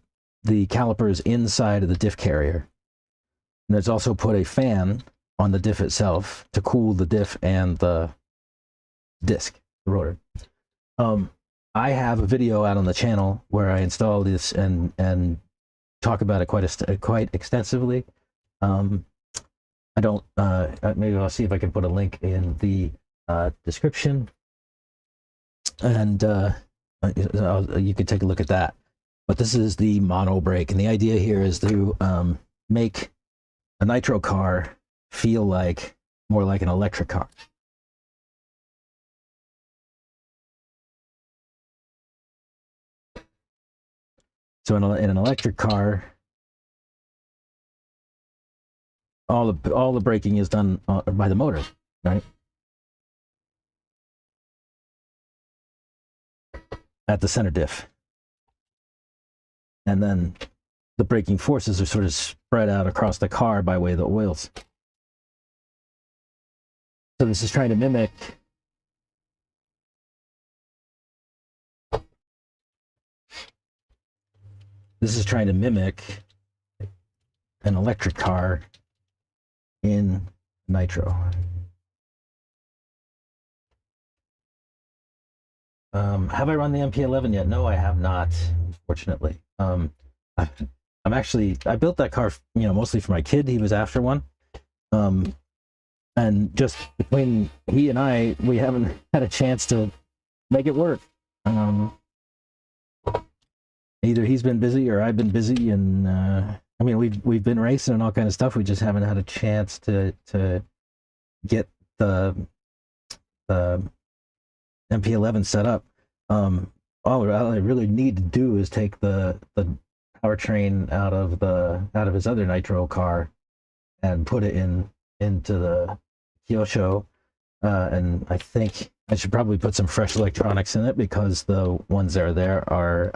calipers inside of the diff carrier. And it's also put a fan on the diff itself to cool the diff and the disc, the rotor. I have a video out on the channel where I install this and talk about it quite extensively. I don't. Maybe I'll see if I can put a link in the description, and you can take a look at that. But this is the mono brake, and the idea here is to make a nitro car feel more like an electric car. So in an electric car, all the braking is done by the motor, right? At the center diff. And then the braking forces are sort of spread out across the car by way of the oils. So this is trying to mimic an electric car in nitro. Have I run the MP11 yet? No, I have not, unfortunately. I built that car, mostly for my kid. He was after one. And just between he and I, we haven't had a chance to make it work. Either he's been busy or I've been busy, and I mean, we've been racing and all kind of stuff. We just haven't had a chance to get the MP11 set up. All I really need to do is take the powertrain out of his other nitro car and put it into the Kyosho, and I think I should probably put some fresh electronics in it because the ones that are there are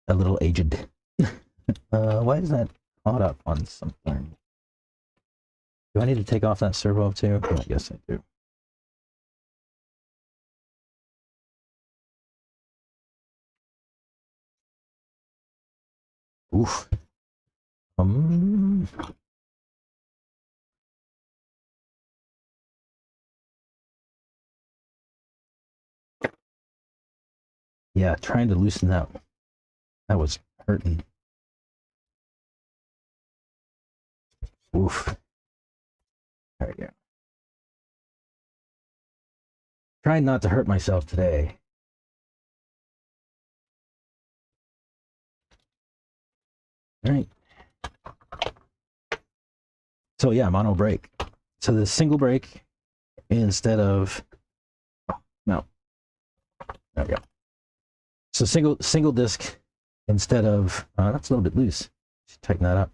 a little aged. Why is that caught up on something? Do I need to take off that servo too? Oh, I guess I do. Oof. Yeah, trying to loosen that. That was hurting. Oof. There we go. Trying not to hurt myself today. All right. So yeah, mono brake. So the single brake instead of no. There we go. So single disc instead of that's a little bit loose. Should tighten that up.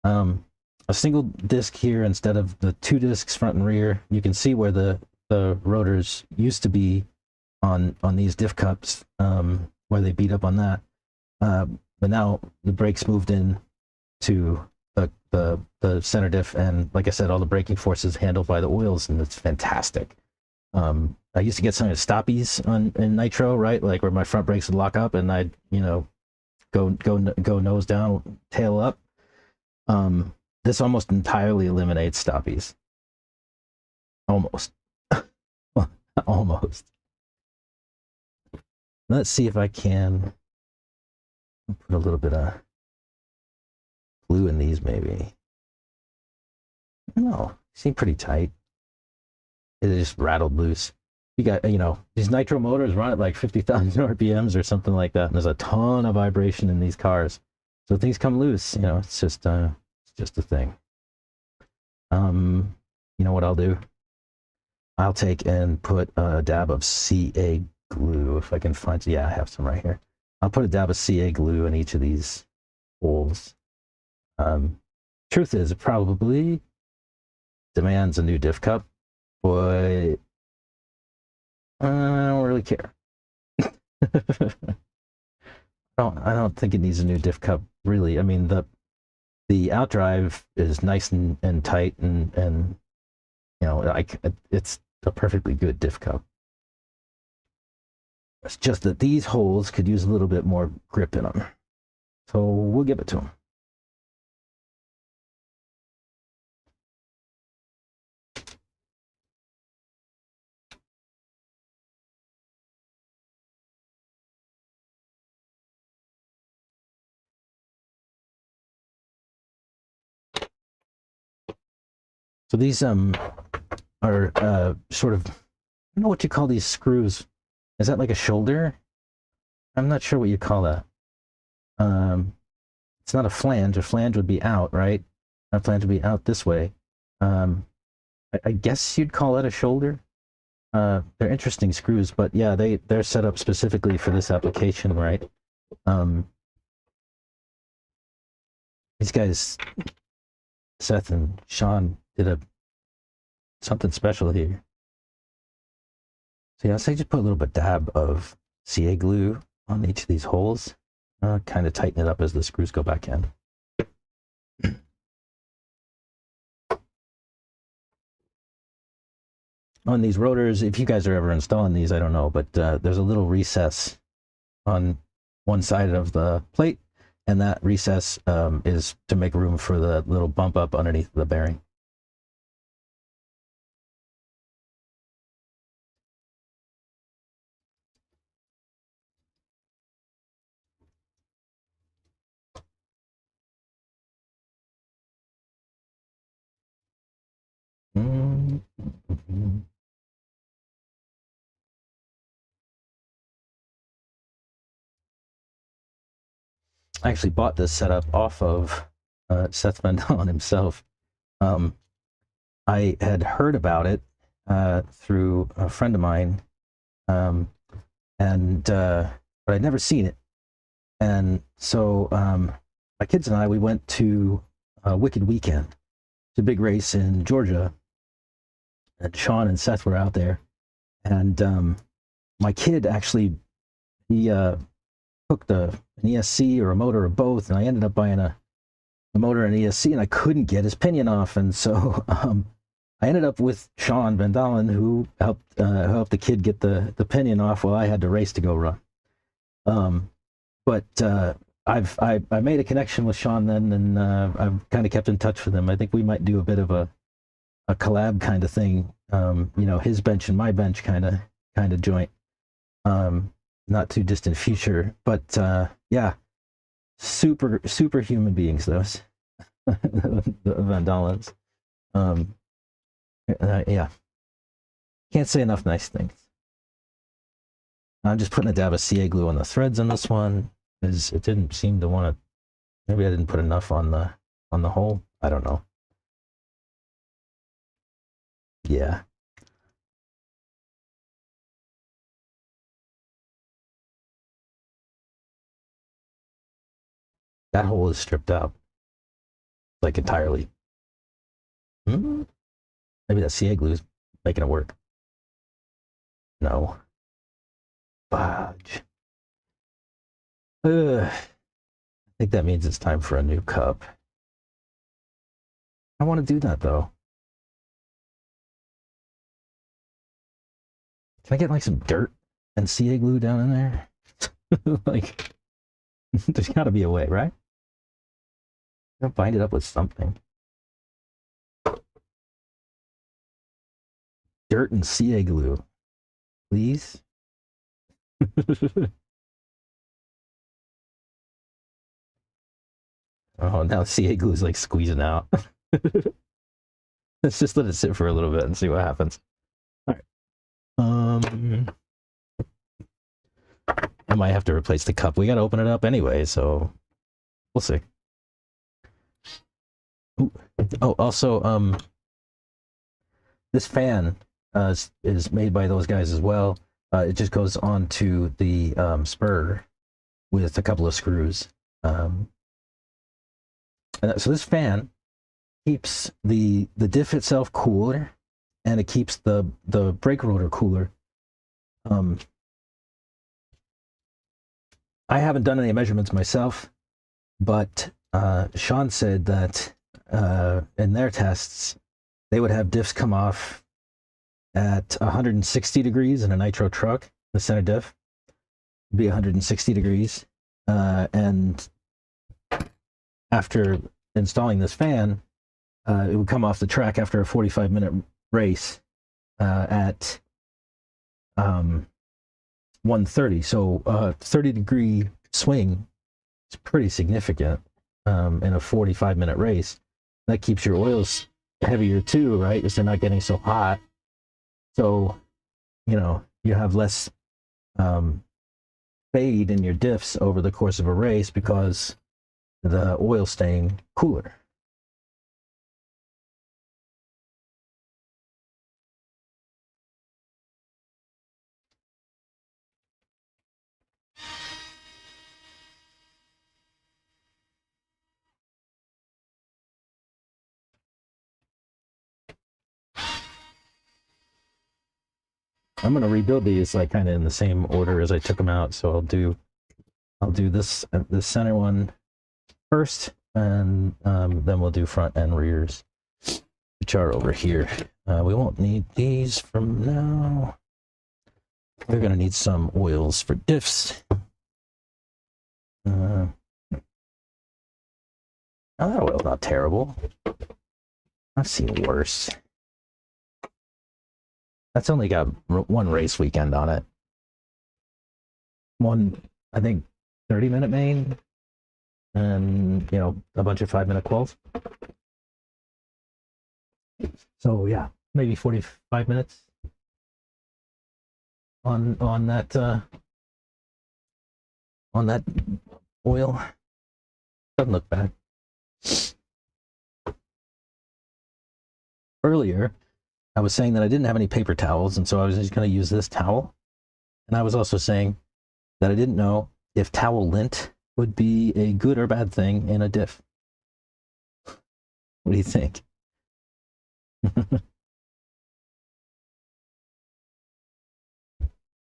A single disc here instead of the two discs front and rear. You can see where the rotors used to be on these diff cups, where they beat up on that. But now the brakes moved in to the center diff, and like I said, all the braking force is handled by the oils, and it's fantastic. I used to get some of the stoppies in nitro, right? Like where my front brakes would lock up and I'd, go nose down, tail up. This almost entirely eliminates stoppies. Almost. Almost. Let's see if I can put a little bit of glue in these, maybe. I don't know. Seem pretty tight. It just rattled loose. You got, these nitro motors run at like 50,000 RPMs or something like that, and there's a ton of vibration in these cars. So things come loose, it's just a thing. You know what I'll do? I'll take and put a dab of CA glue if I can find. Yeah, I have some right here. I'll put a dab of CA glue in each of these holes. Truth is, it probably demands a new diff cup, but I don't really care. I don't think it needs a new diff cup, really. I mean, the outdrive is nice and tight, and it's a perfectly good diff cup. It's just that these holes could use a little bit more grip in them, so we'll give it to them. So these are sort of, I don't know what you call these screws. Is that like a shoulder? I'm not sure what you call that. It's not a flange. A flange would be out, right? A flange would be out this way. I guess you'd call that a shoulder. They're interesting screws, but yeah, they're set up specifically for this application, right? These guys, Seth and Sean, did something special here. So yeah, so I just put a little bit dab of CA glue on each of these holes, kind of tighten it up as the screws go back in. on these rotors, if you guys are ever installing these, I don't know, but there's a little recess on one side of the plate, and that recess is to make room for the little bump up underneath the bearing. I actually bought this setup off of Seth Van Dalen himself. I had heard about it through a friend of mine, but I'd never seen it. And so my kids and I, we went to Wicked Weekend. It's a big race in Georgia, and Sean and Seth were out there. And my kid actually, he hooked an ESC or a motor or both, and I ended up buying a motor and ESC, and I couldn't get his pinion off. And so I ended up with Sean Van Dalen, who helped the kid get the pinion off while I had to race to go run. But I made a connection with Sean then, and I've kind of kept in touch with him. I think we might do a bit of a collab kind of thing, you know, his bench and my bench kind of joint, not too distant future. But yeah, super human beings, those the Van Dalens. Yeah, can't say enough nice things. I'm just putting a dab of CA glue on the threads on this one, because it didn't seem to want to. Maybe I didn't put enough on the hole. I don't know. Yeah. That hole is stripped out, like, entirely. Maybe that CA glue is making it work. No. Fudge. I think that means it's time for a new cup. I want to do that, though. Can I get, like, some dirt and CA glue down in there? Like, there's got to be a way, right? I'll bind it up with something. Dirt and CA glue, please. Oh, now CA glue is like squeezing out. Let's just let it sit for a little bit and see what happens. All right. I might have to replace the cup. We got to open it up anyway, so we'll see. Ooh. Oh, also, this fan is made by those guys as well. It just goes on to the spur with a couple of screws. And so this fan keeps the diff itself cooler, and it keeps the brake rotor cooler. I haven't done any measurements myself, but Sean said that in their tests, they would have diffs come off at 160 degrees in a nitro truck. The center diff would be 160 degrees. And after installing this fan, it would come off the track after a 45-minute race at 130. So 30-degree swing is pretty significant in a 45-minute race. That keeps your oils heavier too, right? Because they're not getting so hot. So, you know, you have less fade in your diffs over the course of a race because the oil staying cooler. I'm gonna rebuild these like kind of in the same order as I took them out. So I'll do this center one first, and then we'll do front and rears, which are over here. We won't need these from now. We're going to need some oils for diffs. Oh, that oil's not terrible. I've seen worse. That's only got one race weekend on it. One, I think, 30-minute main, and, you know, a bunch of 5-minute quals. So, yeah, maybe 45 minutes on that oil. Doesn't look bad. Earlier, I was saying that I didn't have any paper towels, and so I was just going to use this towel. And I was also saying that I didn't know if towel lint would be a good or bad thing in a diff. What do you think?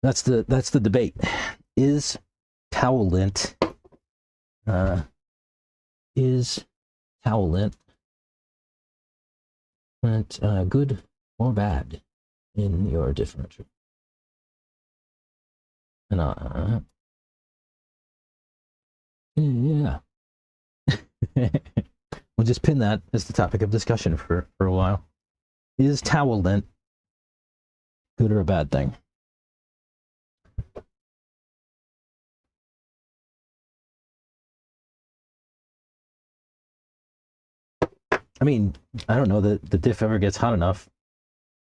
That's the debate. Is towel lint good or bad in your differential? And yeah. We'll just pin that as the topic of discussion for a while. Is towel lint good or a bad thing? I mean, I don't know that the diff ever gets hot enough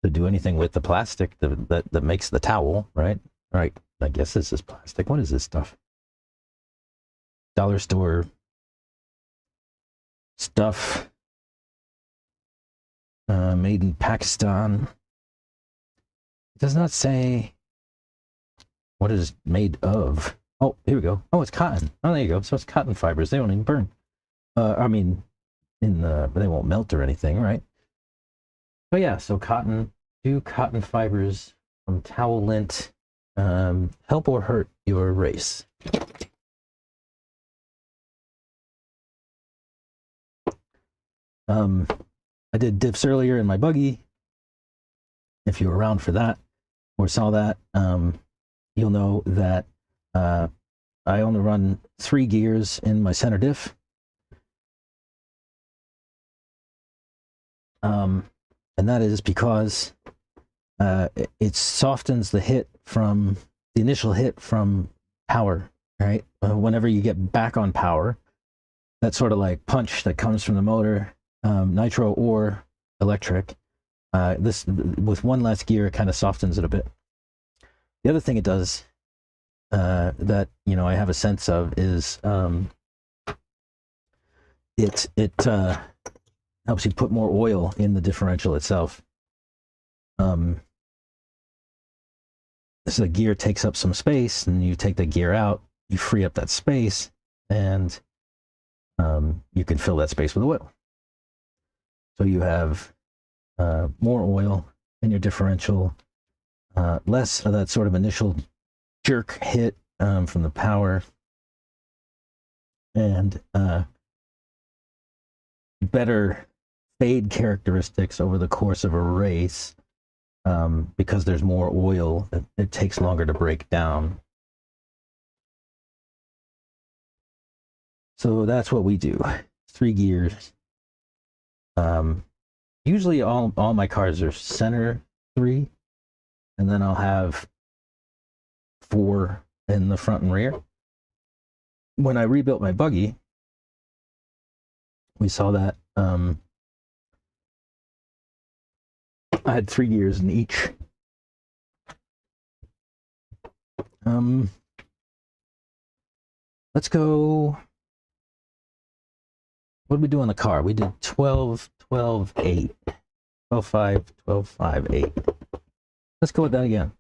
to do anything with the plastic that makes the towel, right? Right. I guess this is plastic. What is this stuff? Dollar store stuff. Made in Pakistan. It does not say what it is made of. Oh, here we go. Oh, it's cotton. Oh, there you go. So it's cotton fibers. They don't even burn. I mean, they won't melt or anything, right? So yeah, so cotton fibers from towel lint help or hurt your race? I did diffs earlier in my buggy. If you were around for that or saw that, you'll know that I only run 3 gears in my center diff. And that is because it softens the initial hit from power, right? Whenever you get back on power, that sort of like punch that comes from the motor, nitro or electric, this with one less gear, it kind of softens it a bit. The other thing it does that, you know, I have a sense of is it helps you put more oil in the differential itself. So the gear takes up some space, and you take the gear out, you free up that space, and you can fill that space with oil. So you have more oil in your differential, less of that sort of initial jerk hit from the power, and better fade characteristics over the course of a race, because there's more oil. It takes longer to break down. So that's what we do. 3 gears. Usually all my cars are center 3, and then I'll have 4 in the front and rear. When I rebuilt my buggy, we saw that I had 3 gears in each. Let's go. What did we do on the car? We did 12, 12, 8. 12, 5, 12, 5, 8. Let's go with that again.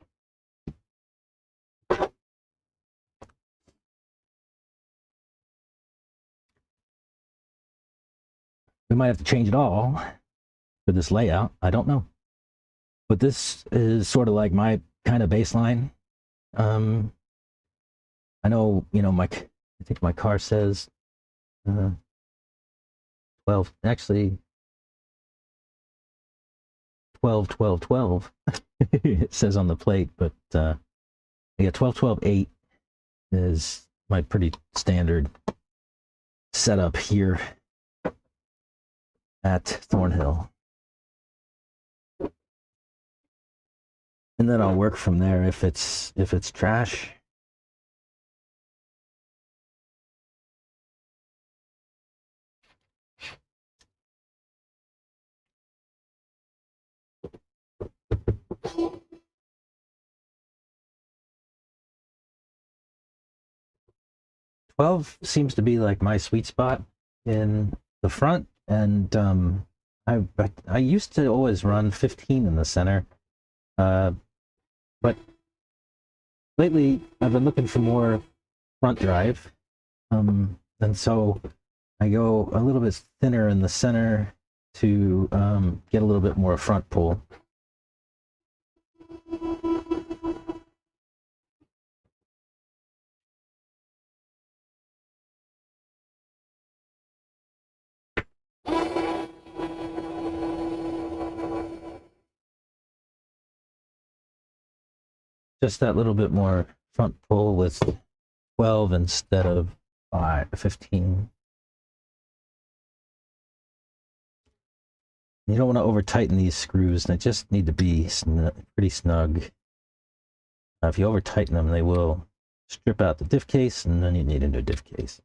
We might have to change it all for this layout. I don't know. But this is sort of like my kind of baseline. I know, you know, I think my car says 12, actually 12, 12, 12. It says on the plate, but yeah, 12, 12, 8 is my pretty standard setup here at Thornhill. And then I'll work from there if it's trash. $12 seems to be like my sweet spot in the front, and I used to always run 15 in the center, but lately I've been looking for more front drive, and so I go a little bit thinner in the center to get a little bit more front pull. Just that little bit more front pull with 12 instead of 15. You don't want to over tighten these screws, they just need to be pretty snug. If you over tighten them, they will strip out the diff case, and then you need a new diff case.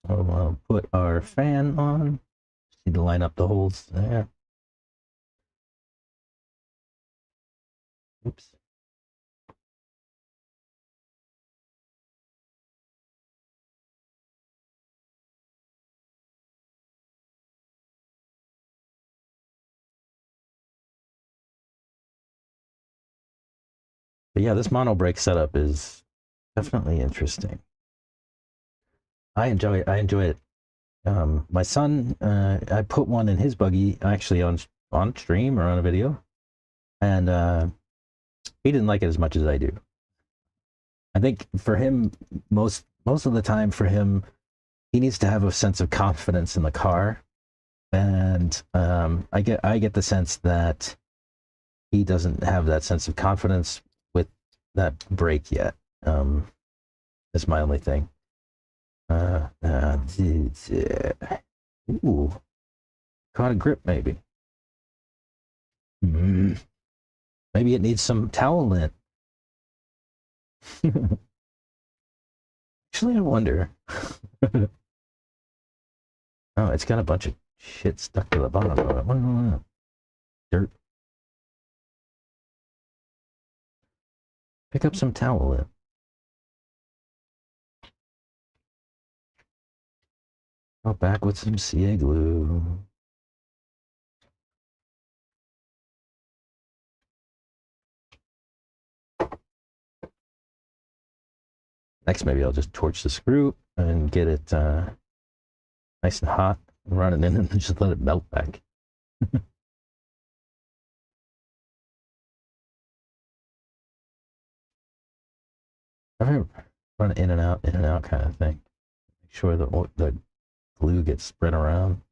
I'll put our fan on. Just need to line up the holes there. Oops. But yeah, this mono brake setup is definitely interesting. I enjoy it. My son, I put one in his buggy actually on stream or on a video, and he didn't like it as much as I do. I think for him, most of the time for him, he needs to have a sense of confidence in the car, and I get the sense that he doesn't have that sense of confidence with that brake yet. That's my only thing. Ooh, caught a grip maybe. Maybe it needs some towel lint. Actually, I wonder. Oh, it's got a bunch of shit stuck to the bottom of it. Dirt. Pick up some towel lint. Go back with some CA glue. Next, maybe I'll just torch the screw and get it nice and hot, run it in, and just let it melt back. I've run it in and out kind of thing. Make sure the glue gets spread around.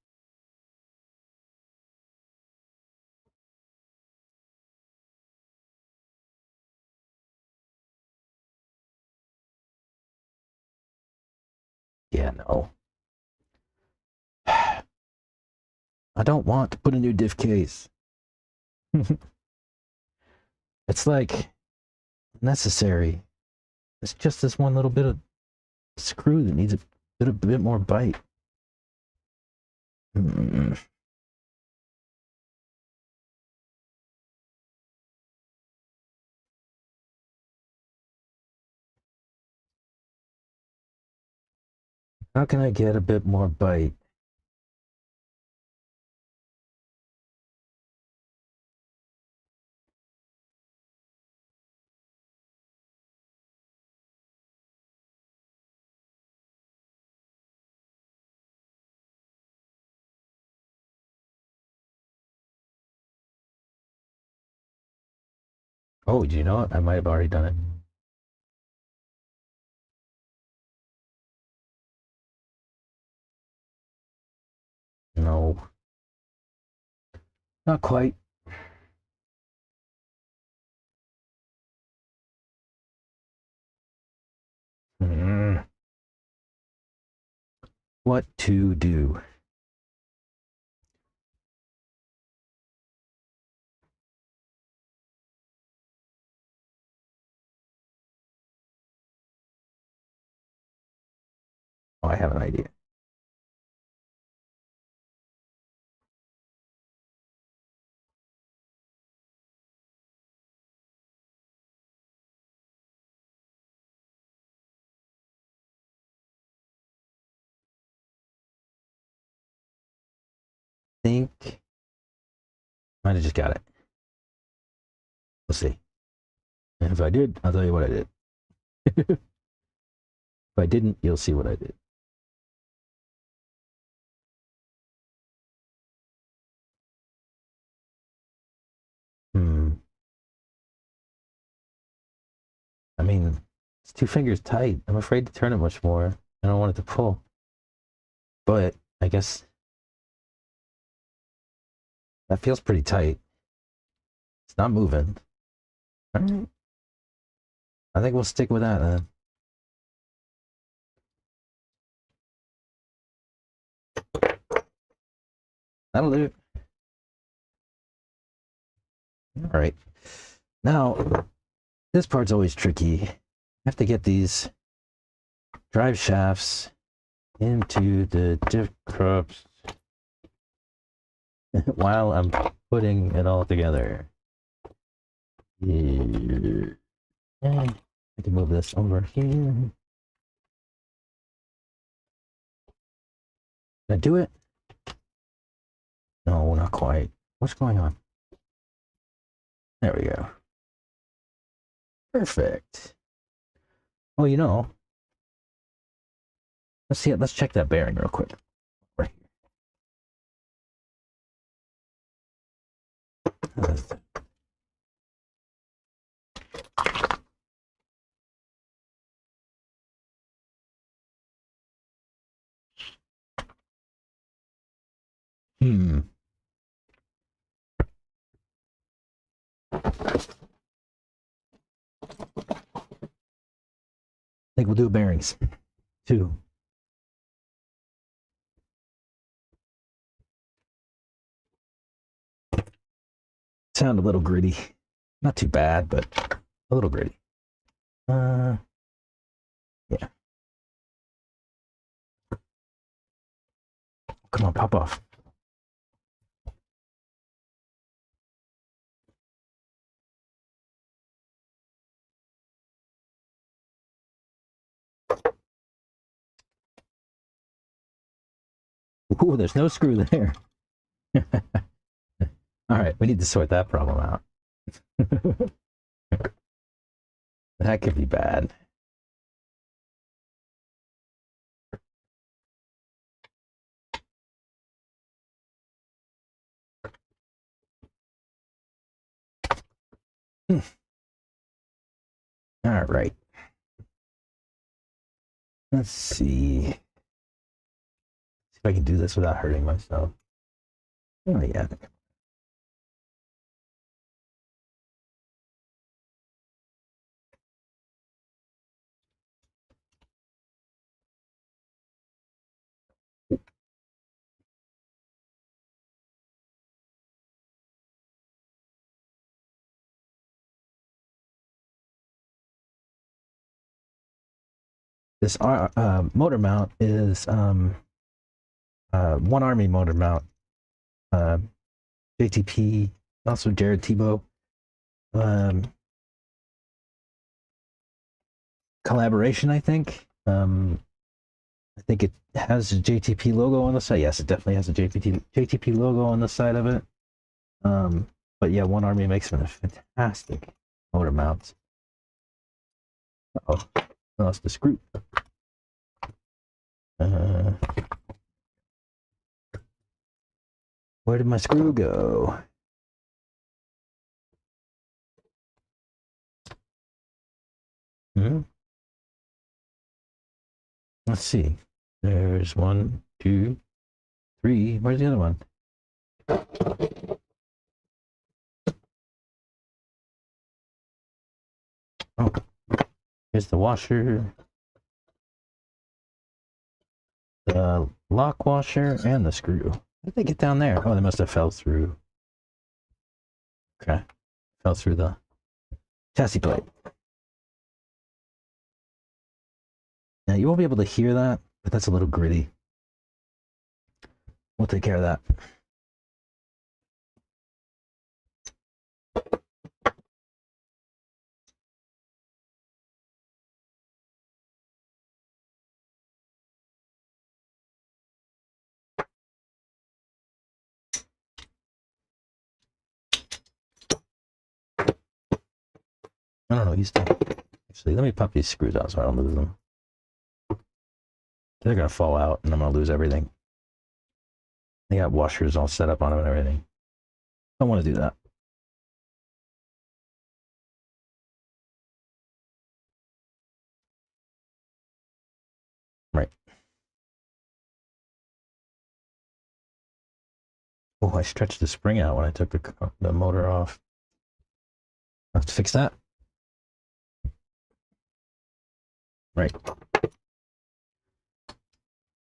Yeah, no. I don't want to put a new diff case. It's like necessary. It's just this one little bit of screw that needs a bit more bite. How can I get a bit more bite? Oh, do you know what? I might have already done it. No, not quite. Mm. What to do? Oh, I have an idea. Think might have just got it. We'll see. And if I did, I'll tell you what I did. If I didn't, you'll see what I did. Hmm. I mean, it's two fingers tight. I'm afraid to turn it much more. I don't want it to pull. But I guess that feels pretty tight. It's not moving. All right. I think we'll stick with that then. That'll do it. All right. Now, this part's always tricky. I have to get these drive shafts into the diff cups while I'm putting it all together. Yeah. I can move this over here. Can I do it? No, not quite. What's going on? There we go. Perfect. Oh, you know, let's see it. Let's check that bearing real quick. Right here. Hmm. I think we'll do bearings too. Sound a little gritty. Not too bad, but a little gritty. Yeah. Come on, pop off. Ooh, there's no screw there. All right, we need to sort that problem out. That could be bad. All right. Let's see. See if I can do this without hurting myself. Oh, yeah. This motor mount is one Army motor mount. Uh, JTP, also Jared Tebow. Um, Collaboration, I think. I think it has a JTP logo on the side. Yes, it definitely has a JTP logo on the side of it. But yeah, One Army makes them a fantastic motor mounts. Oh, I lost the screw. Where did my screw go? Let's see. There's 1, 2, 3. Where's the other one? Oh, here's the washer, the lock washer, and the screw. How did they get down there? Oh, they must have fell through. Okay. Fell through the chassis plate. Now, you won't be able to hear that, but that's a little gritty. We'll take care of that. I don't know, he's still... Actually, let me pop these screws out so I don't lose them. They're going to fall out, and I'm going to lose everything. They got washers all set up on them and everything. Don't want to do that. Right. Oh, I stretched the spring out when I took the motor off. I have to fix that. Right.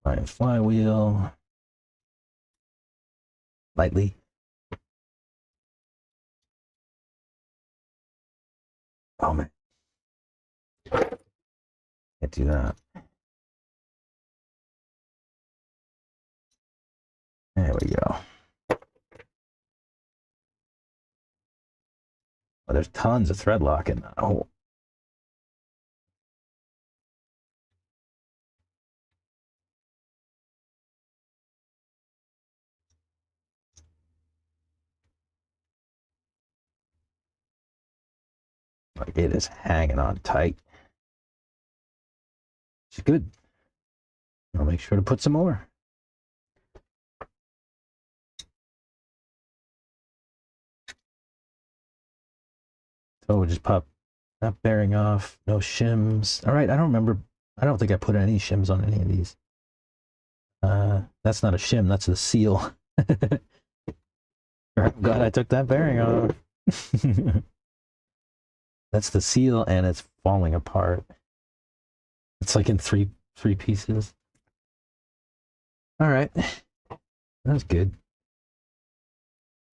Fine flywheel. Lightly. Oh, man. Can't do that. There we go. Oh, there's tons of thread lock in that hole. Like it is hanging on tight. It's good. I'll make sure to put some more. So we'll just pop that bearing off. No shims. All right, I don't remember. I don't think I put any shims on any of these. That's not a shim. That's a seal. I'm glad I took that bearing off. That's the seal, and it's falling apart. It's like in three pieces. All right, that's good.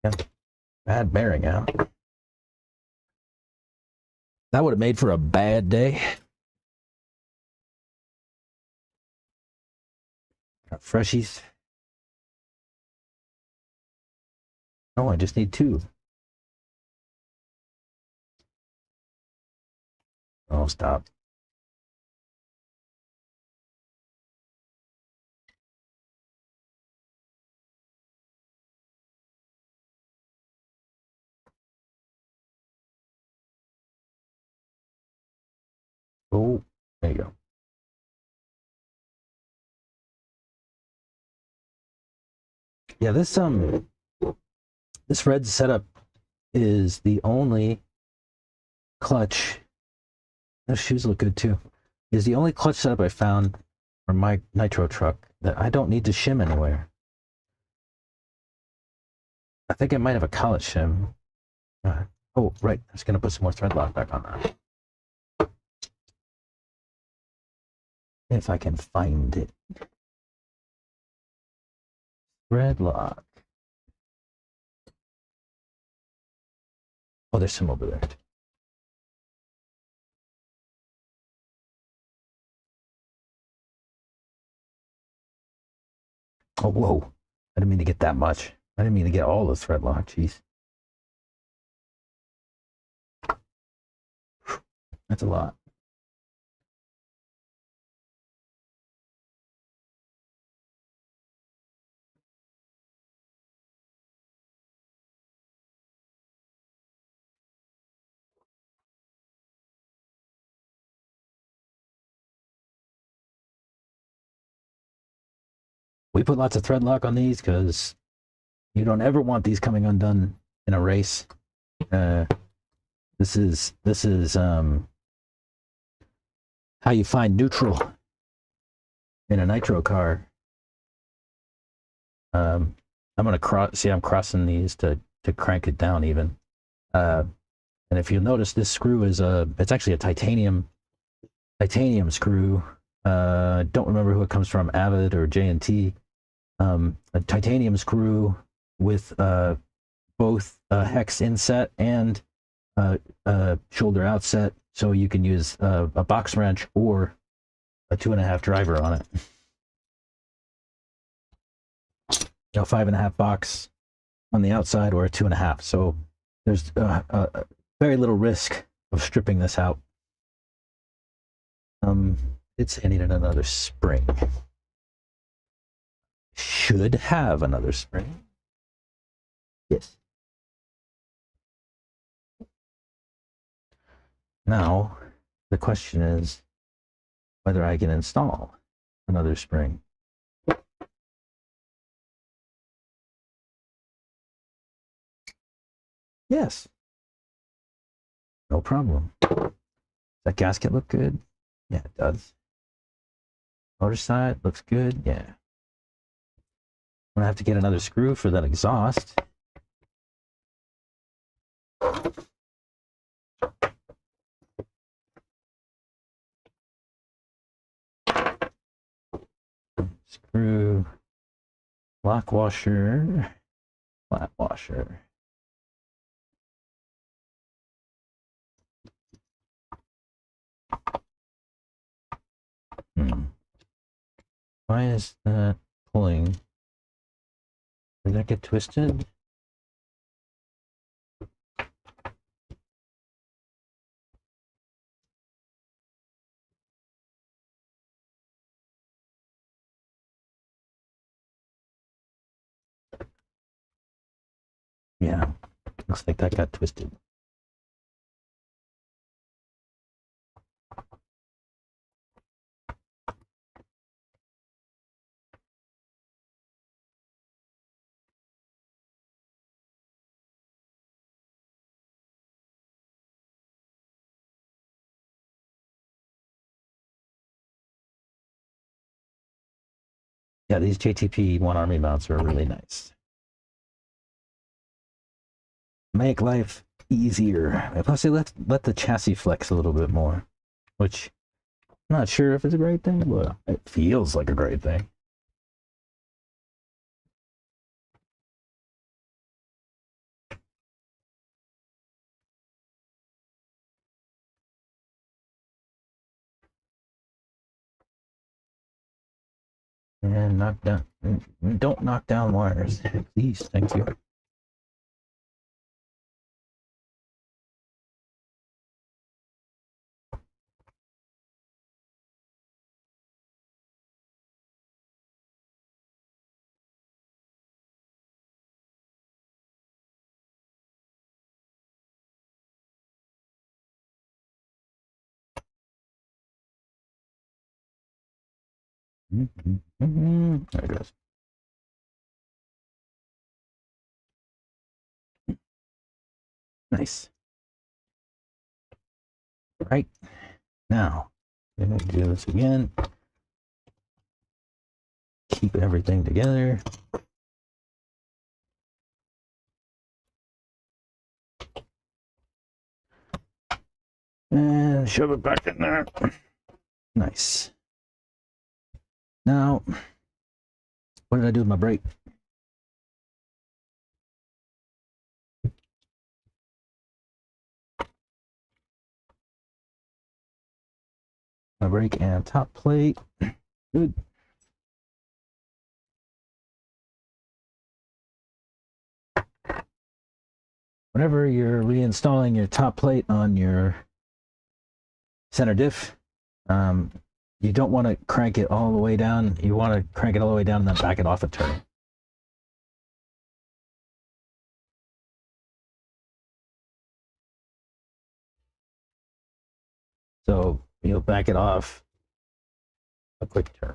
Yeah. Bad bearing out. That would have made for a bad day. Got freshies. Oh, I just need 2. Oh, stop. Oh, there you go. Yeah, this red setup is the only clutch. Those shoes look good too. Is the only clutch setup I found for my nitro truck that I don't need to shim anywhere. I think I might have a collet shim. Oh, right. I was going to put some more thread lock back on that. If I can find it. Thread lock. Oh, there's some over there. Oh, whoa. I didn't mean to get that much. I didn't mean to get all the thread lock. Jeez. That's a lot. We put lots of thread lock on these because you don't ever want these coming undone in a race. This is how you find neutral in a nitro car. I'm gonna I'm crossing these to crank it down even. And if you notice, this screw is it's actually a titanium screw. Don't remember who it comes from, Avid or J&T. A titanium screw with both hex inset and shoulder outset, so you can use a box wrench or a 2.5 driver on it. 5.5 box on the outside or a 2.5. So there's very little risk of stripping this out. It's hitting another spring. Should have another spring. Yes. Now, the question is whether I can install another spring. Yes. No problem. Does that gasket look good? Yeah, it does. Motor side looks good. Yeah. I'm gonna have to get another screw for that exhaust. Screw, lock washer, flat washer. Why is that pulling? Did that get twisted? Yeah, looks like that got twisted. Yeah, these JTP One Army mounts are really nice. Make life easier. Plus, they let the chassis flex a little bit more, which I'm not sure if it's a great thing, but it feels like a great thing. And don't knock down wires, please. Thank you. There it goes. Nice. Right. Now, I'm going to do this again. Keep everything together. And shove it back in there. Nice. Now, what did I do with my brake? My brake and top plate. Good. Whenever you're reinstalling your top plate on your center diff, you don't want to crank it all the way down. You want to crank it all the way down and then back it off a turn. So you'll back it off a quick turn.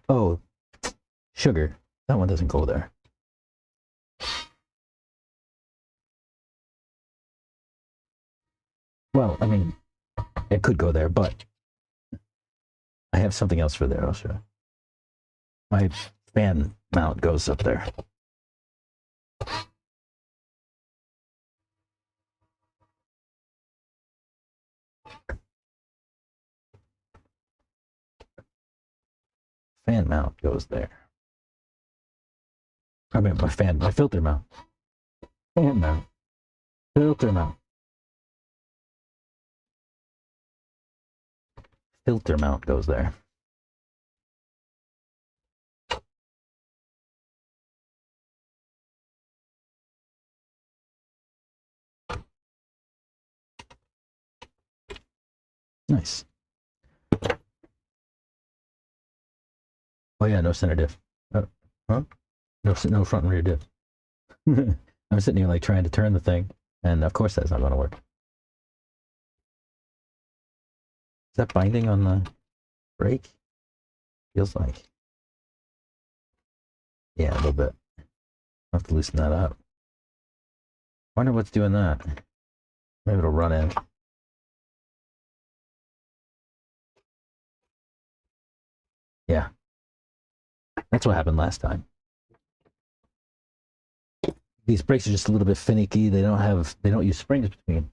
Oh, sugar. That one doesn't go there. Well, I mean, it could go there, but I have something else for there. I'll show you. My fan mount goes up there. Fan mount goes there. I mean, my filter mount. Fan mount. Filter mount. Filter mount goes there. Nice. Oh yeah, no center diff. Huh? No front and rear diff. I'm sitting here like trying to turn the thing, and of course that's not going to work. Is that binding on the brake? Feels like. Yeah, a little bit. I'll have to loosen that up. Wonder what's doing that. Maybe it'll run in. Yeah. That's what happened last time. These brakes are just a little bit finicky. They don't use springs between.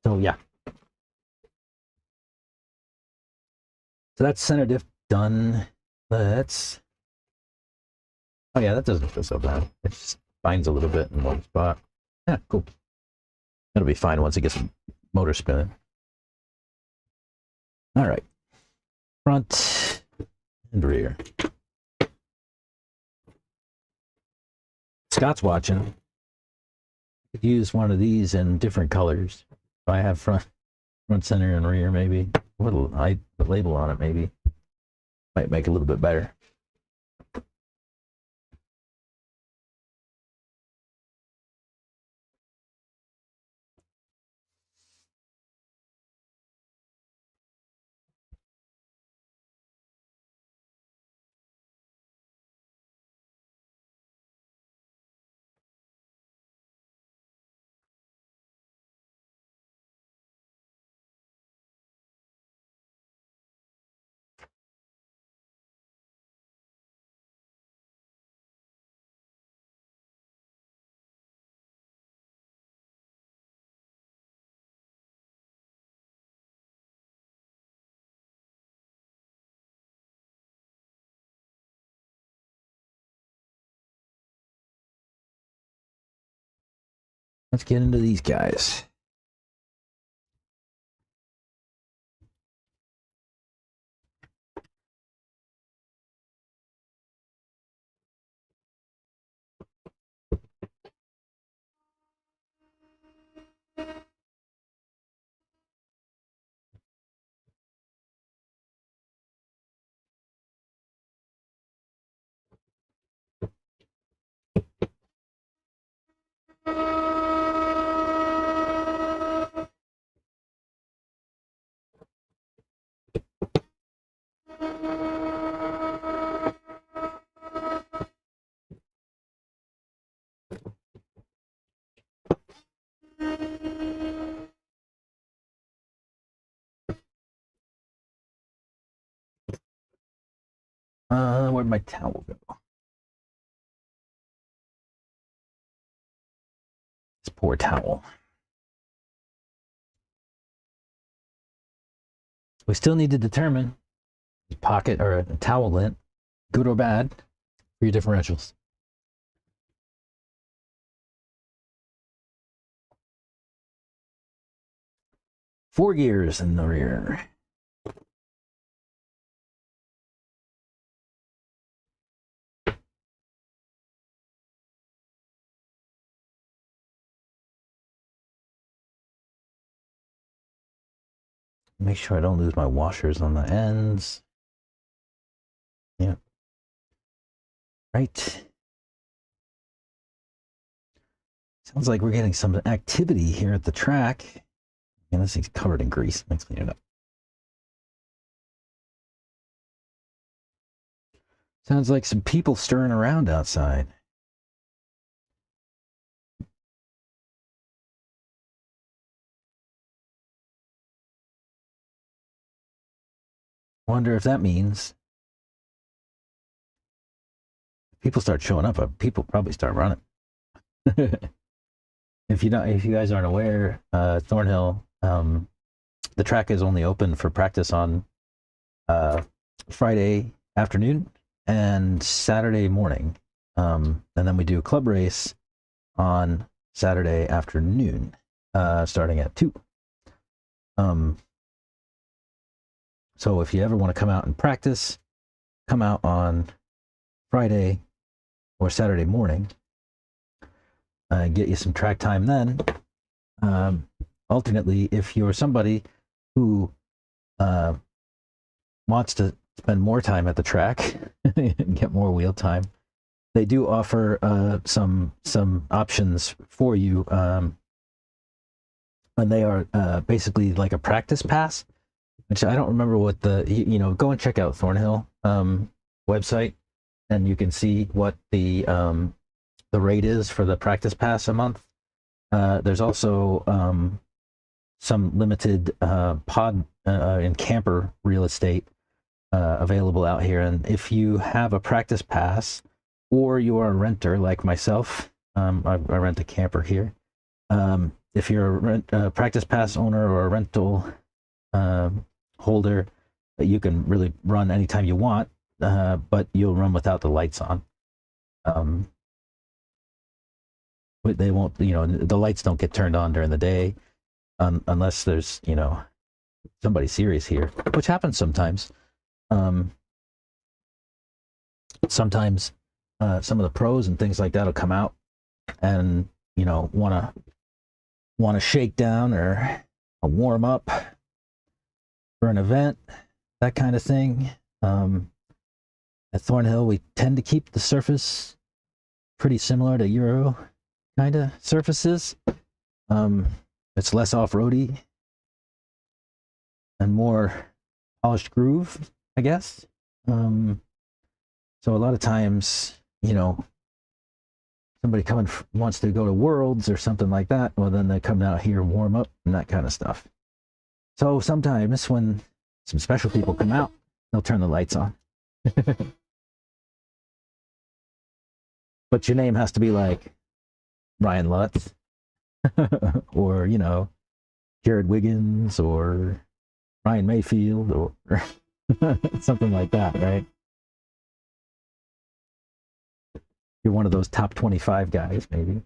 So yeah. So that's center diff done. Let's. Oh yeah, that doesn't feel so bad. It just binds a little bit in one spot. Yeah, cool. That'll be fine once it gets some motor spinning. All right. Front and rear. Scott's watching. I could use one of these in different colors. If I have front, center, and rear, maybe. With the label on it, maybe. Might make it a little bit better. Let's get into these guys. Where'd my towel go? This poor towel. We still need to determine pocket or a towel lint, good or bad, for your differentials. Four gears in the rear. Make sure I don't lose my washers on the ends. Yeah. Right. Sounds like we're getting some activity here at the track. Man, this thing's covered in grease. Let's clean it up. Sounds like some people stirring around outside. Wonder if that means people start showing up. People probably start running. If you guys aren't aware, Thornhill, the track is only open for practice on Friday afternoon and Saturday morning, and then we do a club race on Saturday afternoon, starting at 2. So if you ever want to come out and practice, come out on Friday or Saturday morning. Get you some track time then. Alternately, if you're somebody who wants to spend more time at the track and get more wheel time, they do offer some options for you, and they are basically like a practice pass, which I don't remember what go and check out Thornhill website, and you can see what the rate is for the practice pass a month. There's also some limited pod and camper real estate available out here, and if you have a practice pass or you are a renter like myself, I rent a camper here. If you're a practice pass owner or a rental holder, you can really run anytime you want, but you'll run without the lights on. They won't, the lights don't get turned on during the day unless there's, somebody serious here, which happens sometimes. Sometimes some of the pros and things like that will come out and, want to shake down or warm up for an event, that kind of thing. At Thornhill, we tend to keep the surface pretty similar to Euro kind of surfaces. It's less off-roady and more polished groove, I guess. So a lot of times, somebody wants to go to Worlds or something like that, well, then they come out here, warm up, and that kind of stuff. So sometimes when some special people come out, they'll turn the lights on. But your name has to be like Ryan Lutz or, Jared Wiggins or Ryan Mayfield or something like that, right? You're one of those top 25 guys, maybe.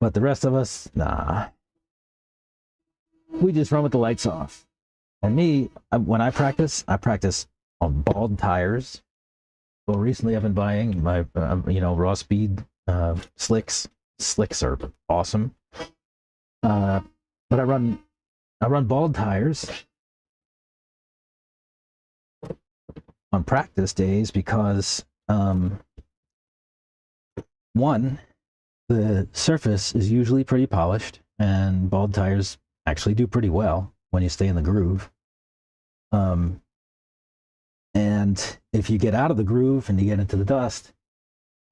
But the rest of us, nah. We just run with the lights off. And me, when I practice on bald tires. Well, recently I've been buying my, raw speed slicks. Slicks are awesome. But I run bald tires on practice days because, one, the surface is usually pretty polished, and bald tires actually do pretty well when you stay in the groove. And if you get out of the groove and you get into the dust,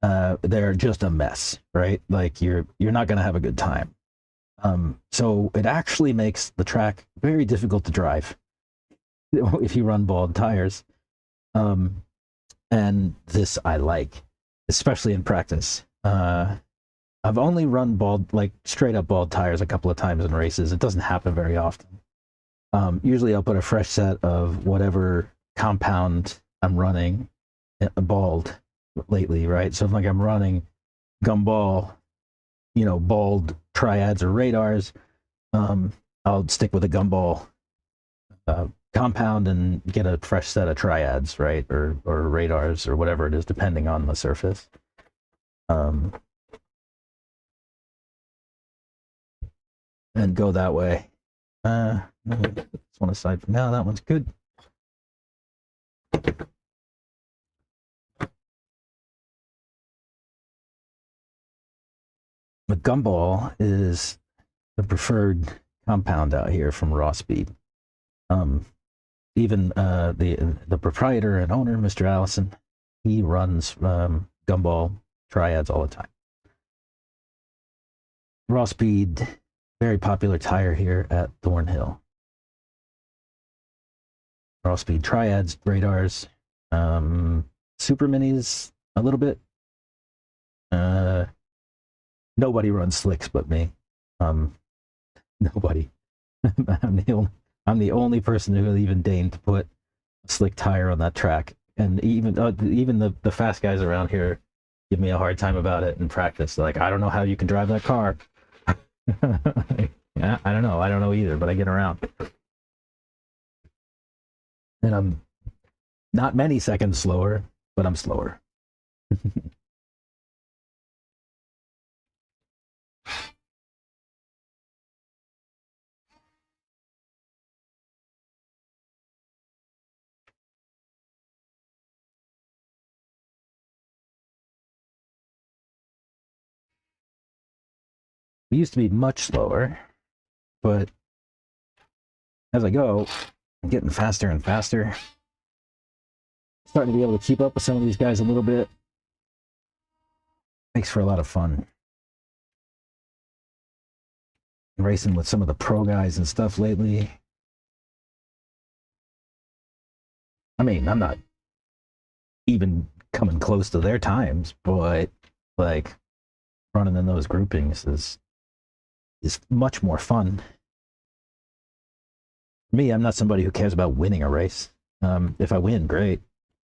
they're just a mess, right? Like you're not going to have a good time. So it actually makes the track very difficult to drive if you run bald tires. And this I like, especially in practice. I've only run straight up bald tires a couple of times in races. It doesn't happen very often. Usually I'll put a fresh set of whatever compound I'm running bald lately, right? So if I'm running gumball, bald triads or radars, I'll stick with a gumball compound and get a fresh set of triads, right? Or radars or whatever it is, depending on the surface. And go that way. This one aside for now, that one's good. The gumball is the preferred compound out here from Raw Speed. Even the proprietor and owner, Mr. Allison, he runs gumball triads all the time. Raw Speed, very popular tire here at Thornhill. Raw Speed triads, radars, super minis a little bit. Nobody runs slicks but me. Nobody. I'm the only person who will even deign to put a slick tire on that track. And even the fast guys around here give me a hard time about it in practice. They're like, I don't know how you can drive that car. Yeah, I don't know. I don't know either, but I get around. And I'm not many seconds slower, but I'm slower. We used to be much slower, but as I go, I'm getting faster and faster. Starting to be able to keep up with some of these guys a little bit. Makes for a lot of fun. Racing with some of the pro guys and stuff lately. I mean, I'm not even coming close to their times, but like running in those groupings is much more fun. For me, I'm not somebody who cares about winning a race. If I win, great.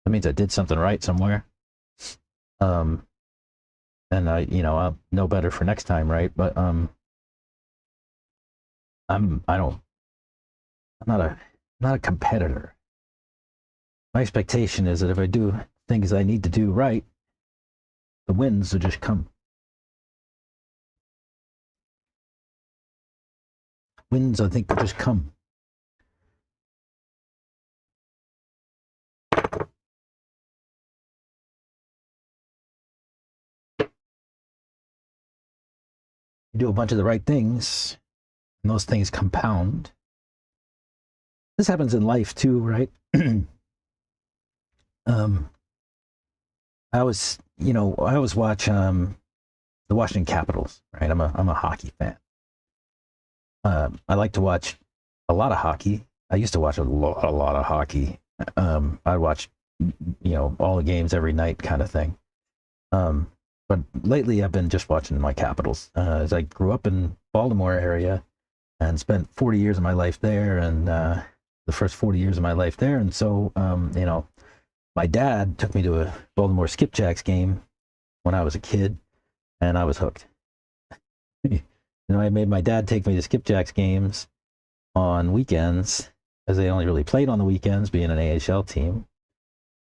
That means I did something right somewhere. And I'll know better for next time, right? But I'm not a competitor. My expectation is that if I do things I need to do right, the wins will just come. Wins, I think, will just come. You do a bunch of the right things, and those things compound. This happens in life too, right? I always watch the Washington Capitals, right? I'm a hockey fan. I like to watch a lot of hockey. I used to watch a lot of hockey. I'd watch, all the games every night kind of thing. But lately I've been just watching my Capitals. As I grew up in Baltimore area and spent 40 years of my life there, and the first 40 years of my life there. And so, my dad took me to a Baltimore Skipjacks game when I was a kid, and I was hooked. I made my dad take me to Skipjacks games on weekends, as they only really played on the weekends, being an AHL team.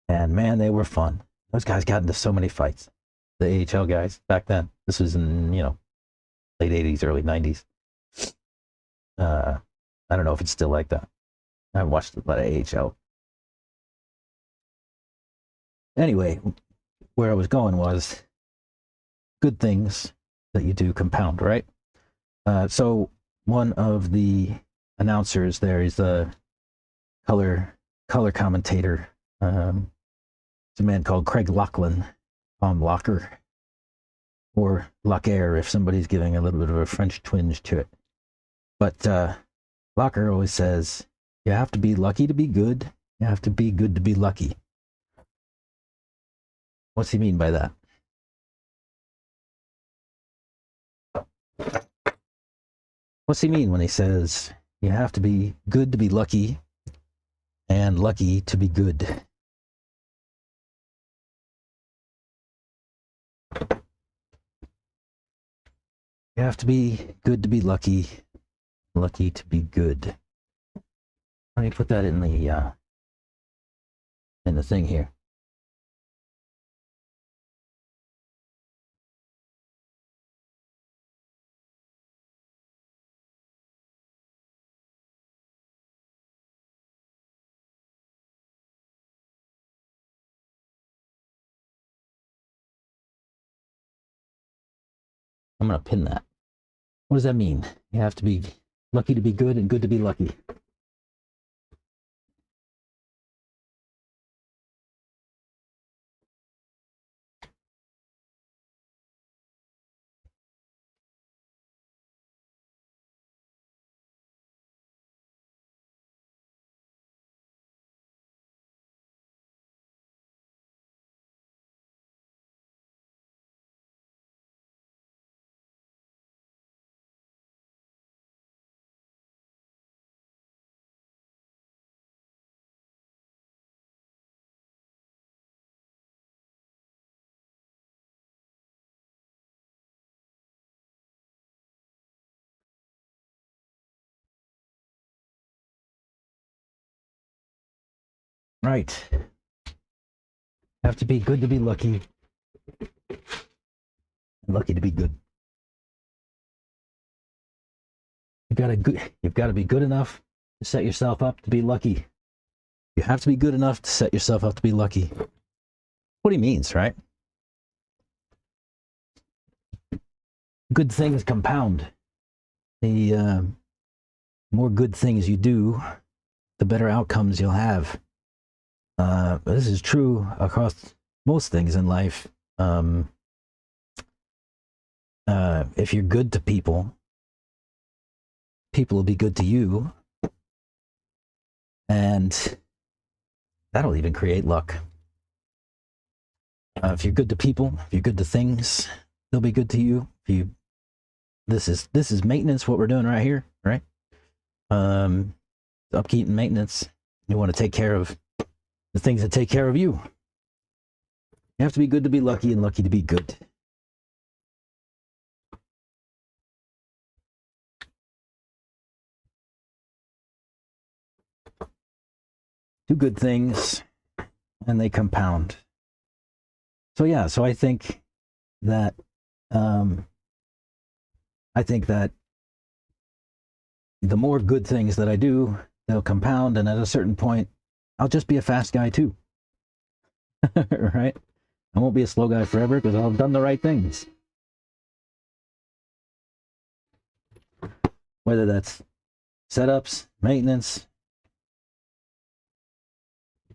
And man, they were fun. Those guys got into so many fights. The AHL guys back then. This was in, late 80s, early 90s. I don't know if it's still like that. I watched a lot of AHL. Anyway, where I was going was good things that you do compound, right? So one of the announcers there is the color commentator. It's a man called Craig Lachlan, Locker, or Locker if somebody's giving a little bit of a French twinge to it. But Locker always says, you have to be lucky to be good. You have to be good to be lucky. What's he mean by that? What's he mean when he says you have to be good to be lucky and lucky to be good? You have to be good to be lucky, lucky to be good. Let me put that in the thing here. I'm going to pin that. What does that mean? You have to be lucky to be good and good to be lucky. Right. Have to be good to be lucky. And lucky to be good. You've got to be good enough to set yourself up to be lucky. You have to be good enough to set yourself up to be lucky. What he means, right? Good things compound. The more good things you do, the better outcomes you'll have. This is true across most things in life. If you're good to people, people will be good to you, and that'll even create luck. If you're good to people, if you're good to things, they'll be good to you. This is maintenance. What we're doing right here, right? Upkeep and maintenance. You want to take care of the things that take care of you. You have to be good to be lucky, and lucky to be good. Do good things, and they compound. So yeah, so I think that the more good things that I do, they'll compound, and at a certain point, I'll just be a fast guy too. Right? I won't be a slow guy forever because I'll have done the right things. Whether that's setups, maintenance,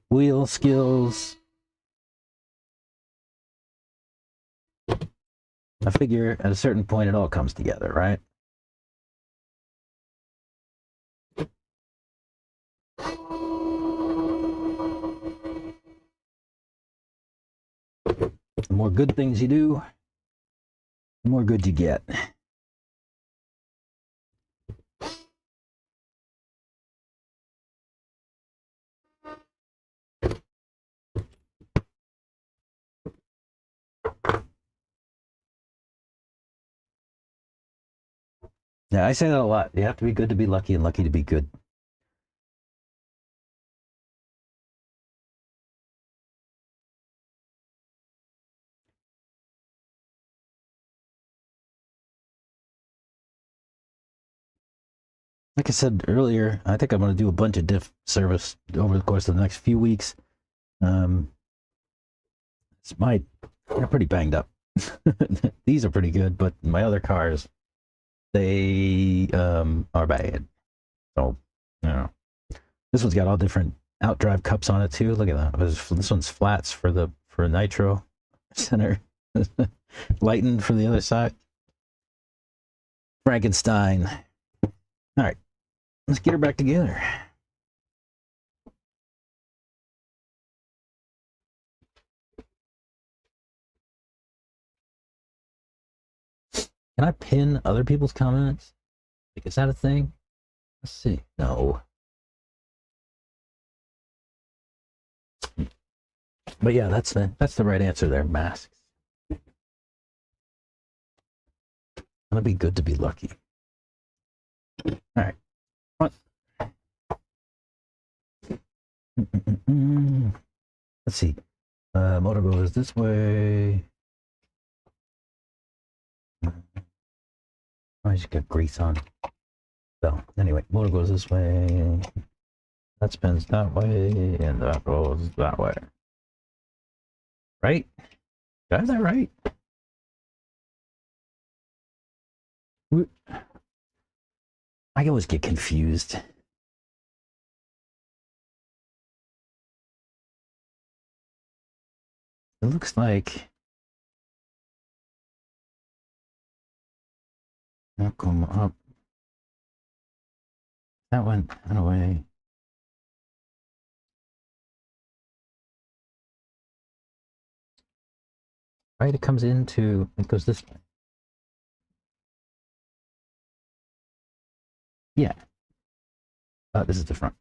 wheel skills. I figure at a certain point it all comes together, right? The more good things you do, the more good you get. Yeah, I say that a lot. You have to be good to be lucky, and lucky to be good. Like I said earlier, I think I'm going to do a bunch of diff service over the course of the next few weeks. They're pretty banged up. These are pretty good, but my other cars, they are bad. So, you know, this one's got all different outdrive cups on it too. Look at that. This one's flats for nitro center, lightened for the other side. Frankenstein. All right, let's get her back together. Can I pin other people's comments? Like, is that a thing? Let's see. No. But yeah, that's the right answer there. Masks. Gonna be good to be lucky. All right. Let's see. Motor goes this way. I just got grease on. So anyway, motor goes this way. That spins that way, and that goes that way. Right? Did I have that right? I always get confused. It looks like I'll come up. That went away. Right, it comes into, it goes this way. Yeah. This is the front.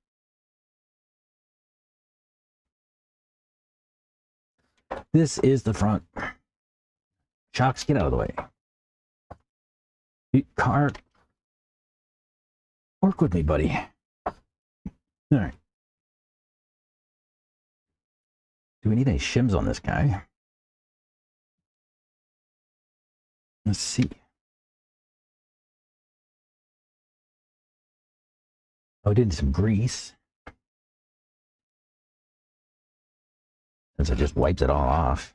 This is the front. Shocks, get out of the way. Car, work with me, buddy. All right. Do we need any shims on this guy? Let's see. Oh, we did some grease. Since it just wipes it all off.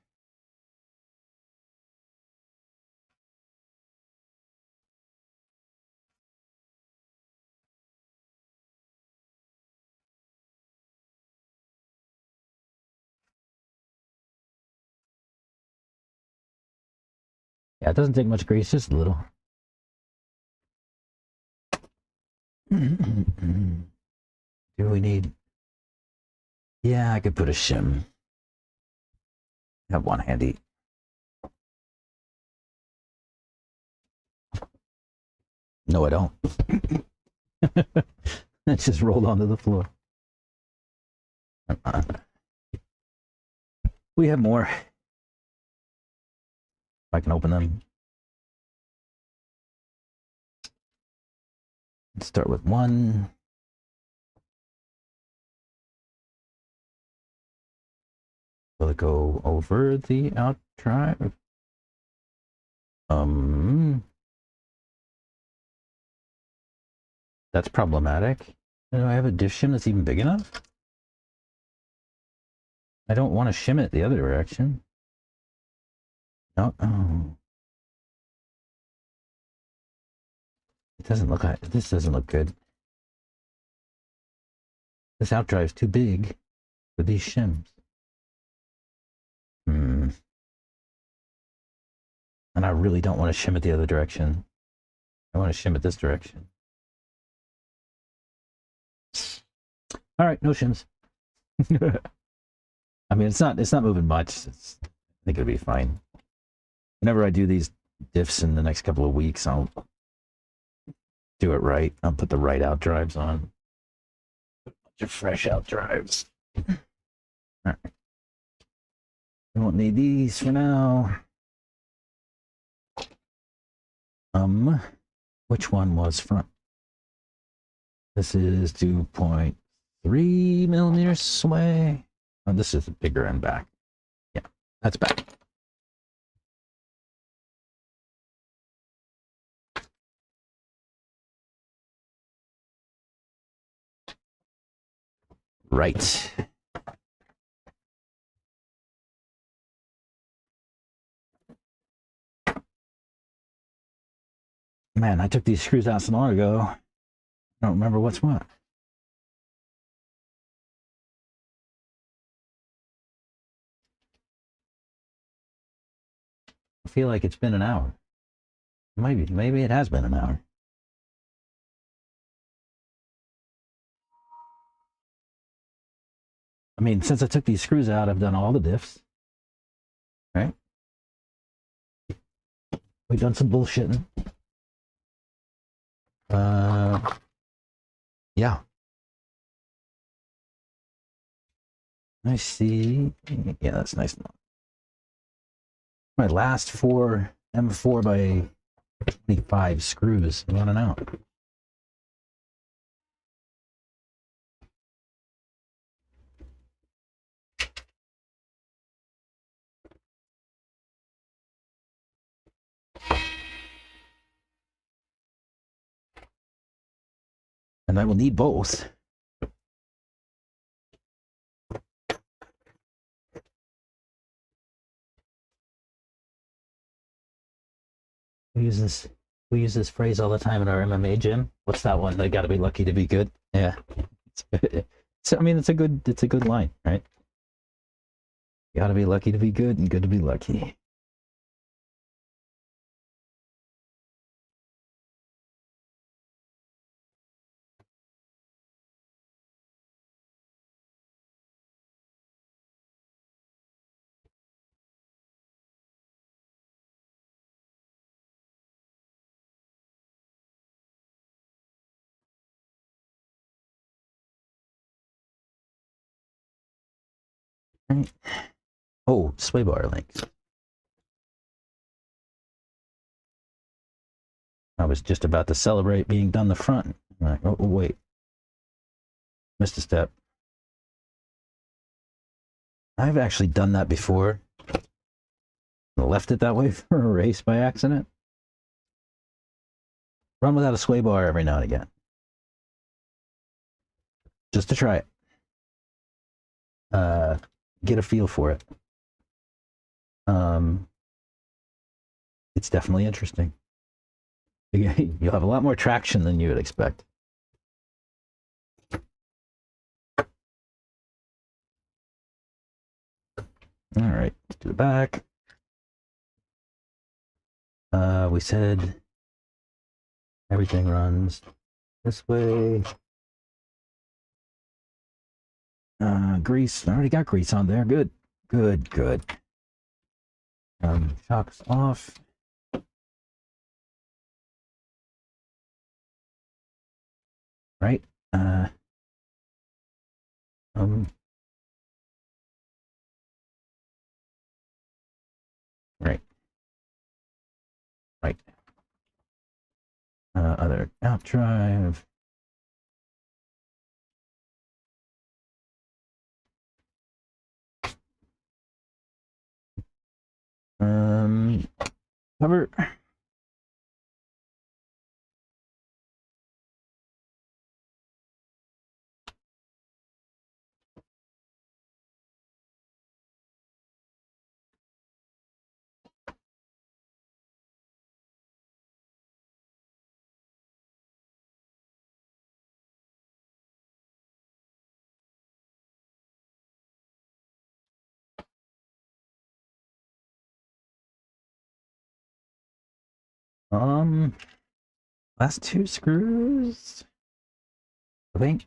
Yeah, it doesn't take much grease, just a little. Do we need... Yeah, I could put a shim. Have one handy. No, I don't. It just rolled onto the floor. We have more. If I can open them. Let's start with one. Will it go over the out drive? That's problematic. Do I have a diff shim that's even big enough? I don't want to shim it the other direction. No. Oh. It doesn't look like, this doesn't look good. This out drive's too big for these shims. And I really don't want to shim it the other direction. I want to shim it this direction. All right, no shims. I mean, it's not moving much. I think it'll be fine. Whenever I do these diffs in the next couple of weeks, I'll do it right. I'll put the right out drives on. A bunch of fresh out drives. All right. We won't need these for now. Which one was front? This is 2.3 millimeters sway. Oh, this is the bigger end back. Yeah, that's back. Right. Man, I took these screws out so long ago. I don't remember what's what. I feel like it's been an hour. Maybe it has been an hour. I mean, since I took these screws out, I've done all the diffs. Right? We've done some bullshitting. Yeah. I see. Yeah, that's nice. My last 4 M4 by 25 screws running out. And I will need both. We'll use this We use this phrase all the time in our MMA gym. What's that one? They got to be lucky to be good. Yeah. I mean, it's a good line, right? You got to be lucky to be good and good to be lucky. Right. Oh, sway bar links. I was just about to celebrate being done the front. I'm like, oh, wait. Missed a step. I've actually done that before. Left it that way for a race by accident. Run without a sway bar every now and again. Just to try it. Get a feel for it. It's definitely interesting. You'll have a lot more traction than you would expect. All right, let's do the back. We said everything runs this way. Grease. I already got grease on there. Good. Shocks off. Right. Right. Other out drive. Cover. Last two screws. I think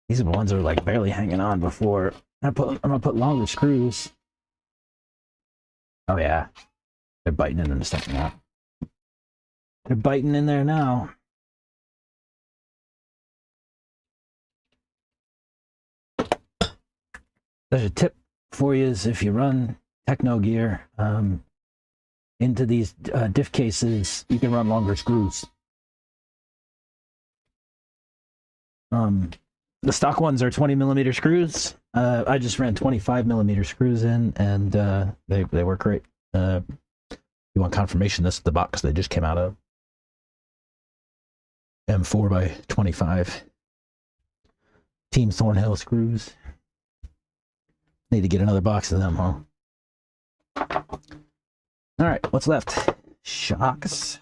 these are the ones that are like barely hanging on before. I'm gonna put longer screws. Oh yeah, they're biting in a second now. They're biting in there now. There's a tip for you: is if you run Tekno gear into these diff cases, you can run longer screws. The stock ones are 20mm screws. I just ran 25mm screws in, and they work great. You want confirmation? This is the box they just came out of. M4 by 25. Team Thornhill screws. Need to get another box of them, huh? All right, what's left? Shocks.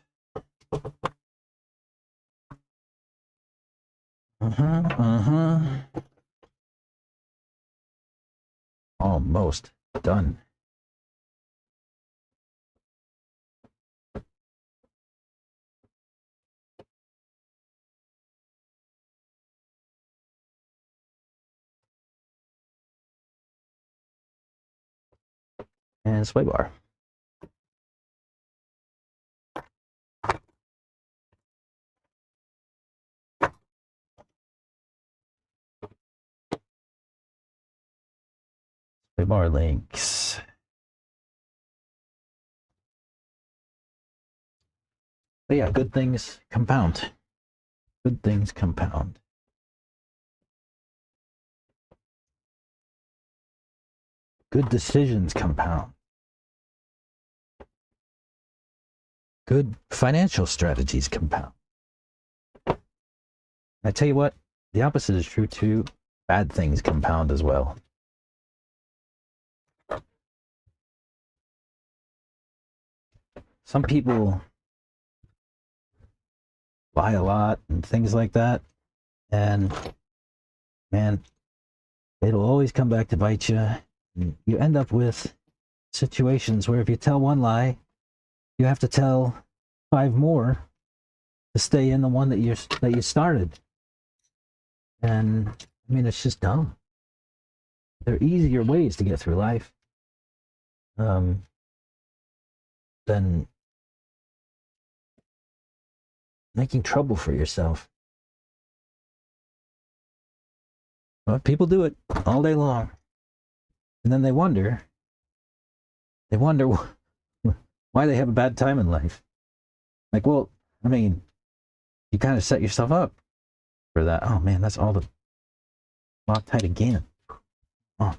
Almost done. And sway bar. Sway bar links. But yeah, good things compound. Good things compound. Good decisions compound. Good financial strategies compound. I tell you what, the opposite is true too. Bad things compound as well. some people lie a lot and things like that, and man, it'll always come back to bite you. You end up with situations where if you tell one lie, you have to tell 5 more to stay in the one that you started. And I mean, it's just dumb. There are easier ways to get through life than making trouble for yourself. Well, people do it all day long, and then they wonder why they have a bad time in life. Like, well, I mean, you kind of set yourself up for that. Oh man, that's all the Loctite again. Oh.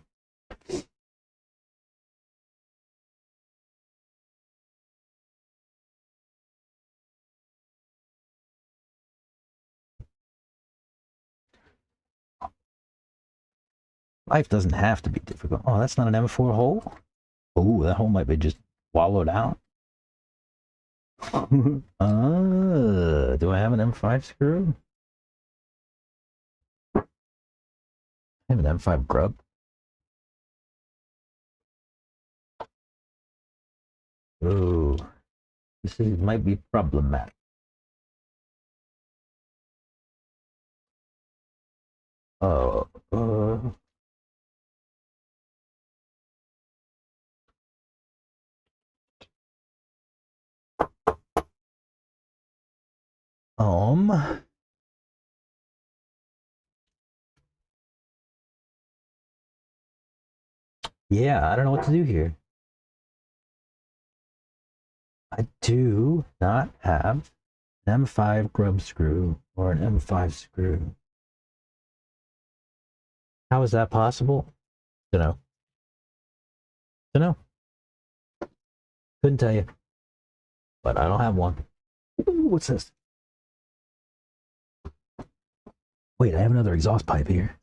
Life doesn't have to be difficult. Oh, that's not an M4 hole? Oh, that hole might be just wallowed out. Do I have an M5 screw? I have an M5 grub. Oh, might be problematic. Oh, yeah, I don't know what to do here. I do not have an M5 grub screw or an M5 screw. How is that possible? Don't know. Couldn't tell you. But I don't have one. Ooh, what's this? Wait, I have another exhaust pipe here.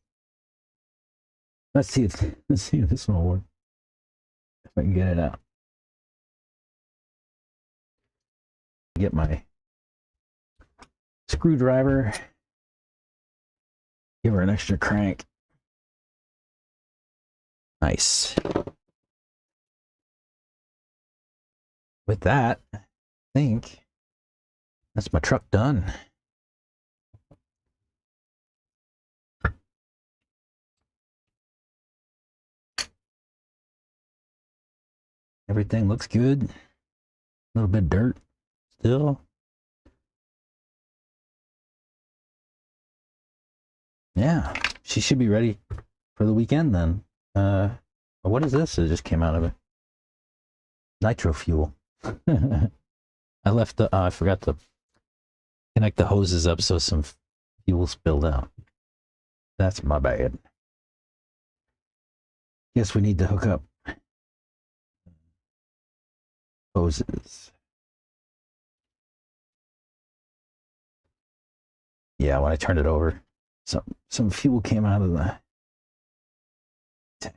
Let's see if this one will work. If I can get it out. Get my screwdriver. Give her an extra crank. Nice. With that, I think that's my truck done. Everything looks good. A little bit of dirt still. Yeah, she should be ready for the weekend then. What is this? It just came out of it. Nitro fuel. I left the, I forgot to connect the hoses up so some fuel spilled out. That's my bad. Guess we need to hook up hoses. Yeah, when I turned it over, some fuel came out of the tank.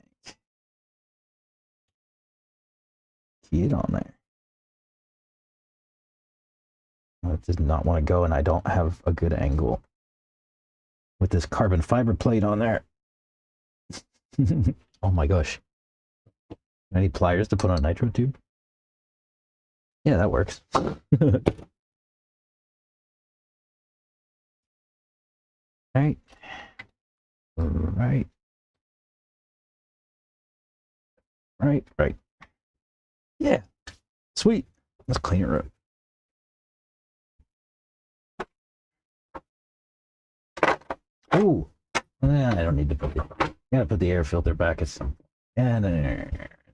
Key it on there. It does not want to go, and I don't have a good angle with this carbon fiber plate on there. Oh my gosh. I need pliers to put on a nitro tube. Yeah, that works. Right. Right. Yeah. Sweet. Let's clean it up. Oh, I don't need to gotta put the air filter back at some. And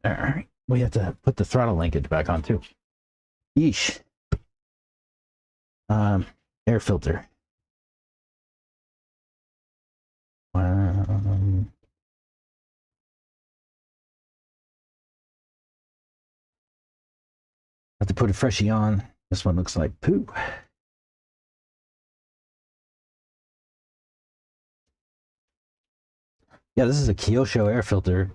all right, we have to put the throttle linkage back on too. Yeesh. Air filter. Have to put a freshie on. This one looks like poo. Yeah, this is a Kyosho air filter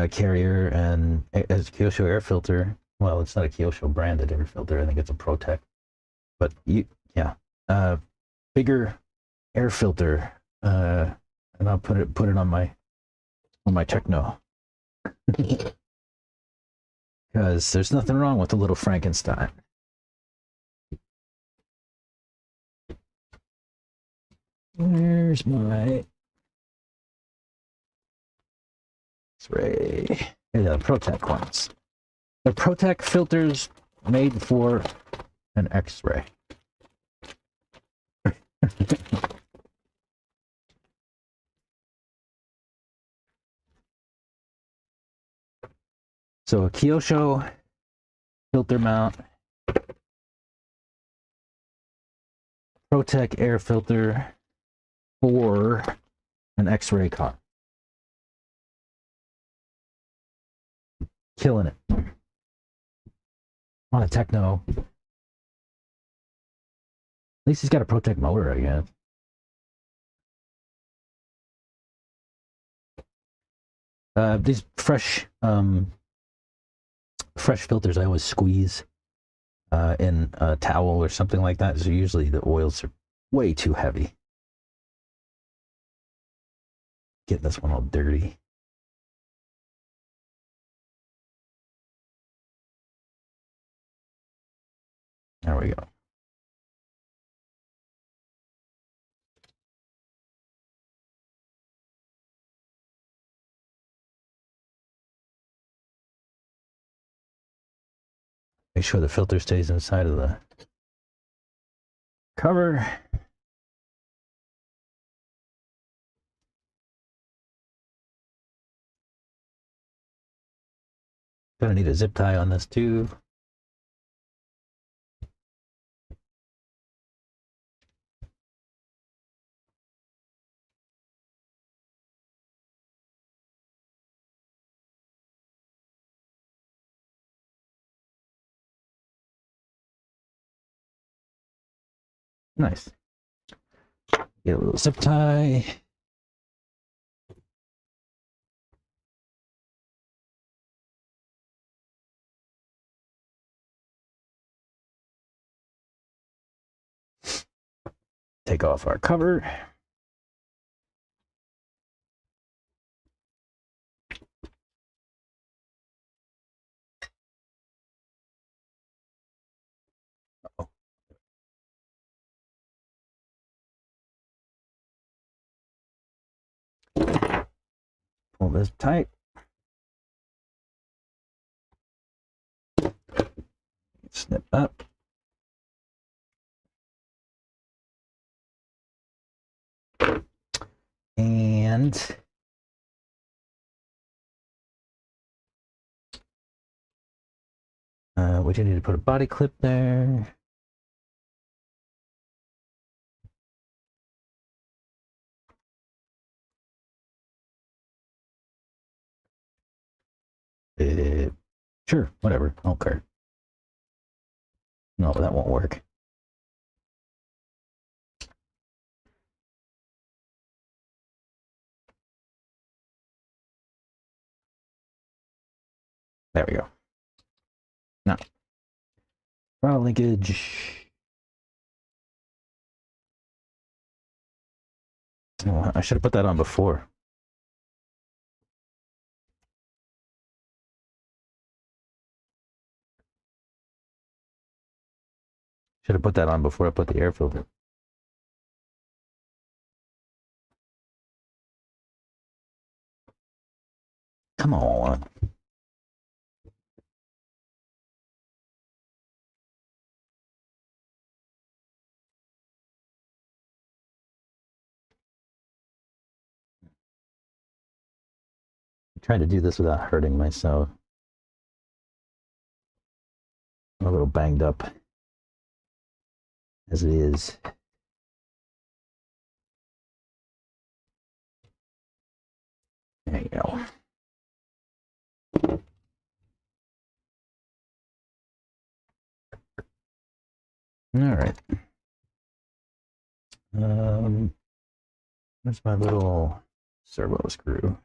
carrier, and as Kyosho air filter well, it's not a Kyosho branded air filter. I think it's a ProTech. But yeah, bigger air filter, and I'll put it on my tekno. Because there's nothing wrong with a little Frankenstein. Where's my X-ray? Yeah, the ProTech ones. The ProTech filters made for an X-ray. So a Kyosho filter mount, ProTech air filter for an X-ray car. Killing it. On a tekno. At least he's got a ProTech motor, I guess. These fresh filters I always squeeze in a towel or something like that. So usually the oils are way too heavy. Getting this one all dirty. There we go. Make sure the filter stays inside of the cover. Gonna need a zip tie on this too. Nice. Get a little zip tie. Take off our cover. Uh-oh. Pull this tight. Snip up. And we do need to put a body clip there. Sure, whatever. I don't care. No, that won't work. There we go. Now, throttle linkage. Oh, I should have put that on before. Should have put that on before I put the air filter. Come on. I'm trying to do this without hurting myself. I'm a little banged up as it is. There you go. All right. Where's my little servo screw?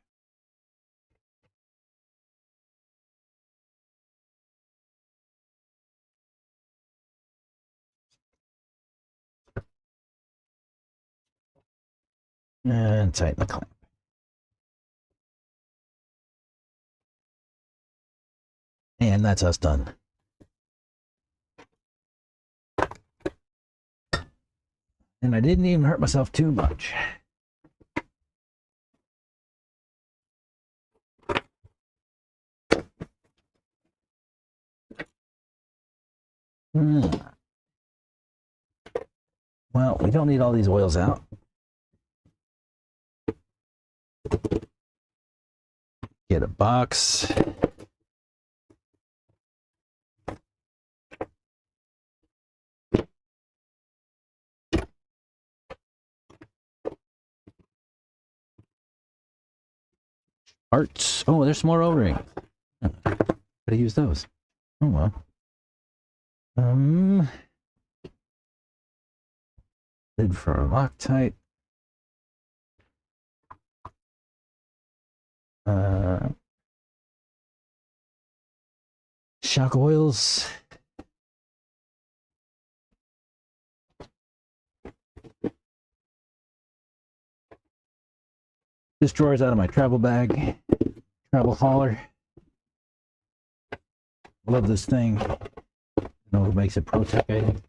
And tighten the clamp. And that's us done. And I didn't even hurt myself too much. Well, we don't need all these oils out. Get a box. Parts. Oh, there's some more O-rings. Gotta use those. Oh well. Lid for Loctite. Shock oils. This drawer is out of my travel bag, travel hauler. Love this thing. I don't know who makes it, ProTech, I think.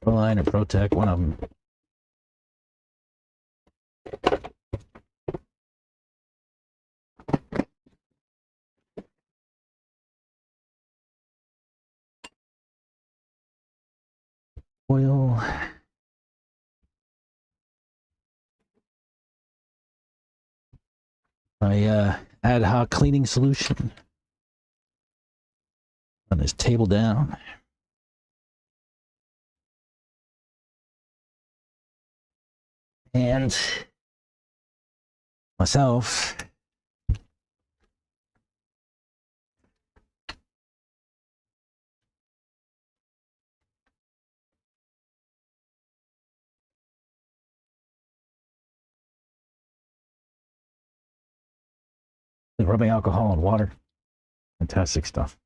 Proline or ProTech, one of them. Oil. My ad hoc cleaning solution. Run this table down. And myself. Rubbing alcohol and water. Fantastic stuff.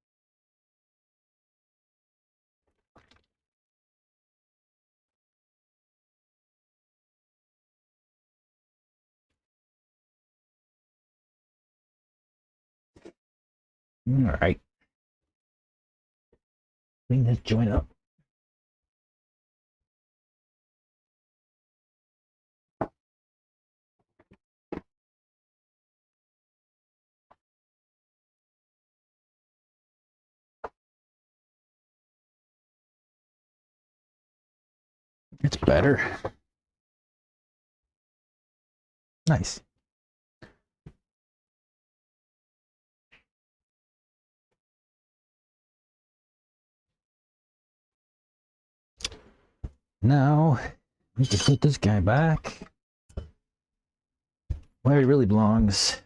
All right. Clean this joint up. It's better. Nice. Now, we can put this guy back where he really belongs,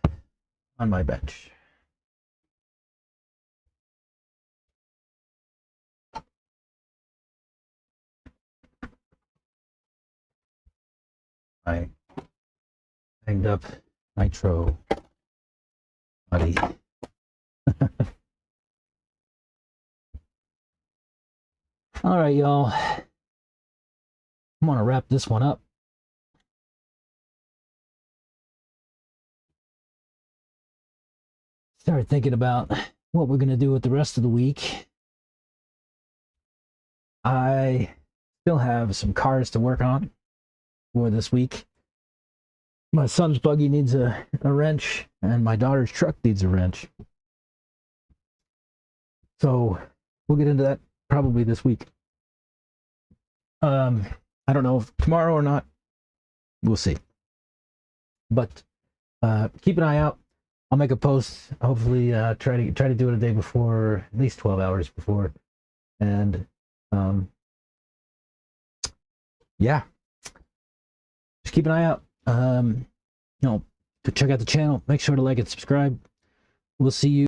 on my bench. I hanged up nitro buddy. All right, y'all. I'm gonna wrap this one up. Start thinking about what we're gonna do with the rest of the week. I still have some cars to work on for this week. My son's buggy needs a wrench, and my daughter's truck needs a wrench. So we'll get into that probably this week. I don't know if tomorrow or not. We'll see. But keep an eye out. I'll make a post. Hopefully, try to do it a day before, at least 12 hours before, and yeah. Just keep an eye out. Check out the channel. Make sure to like and subscribe. We'll see you.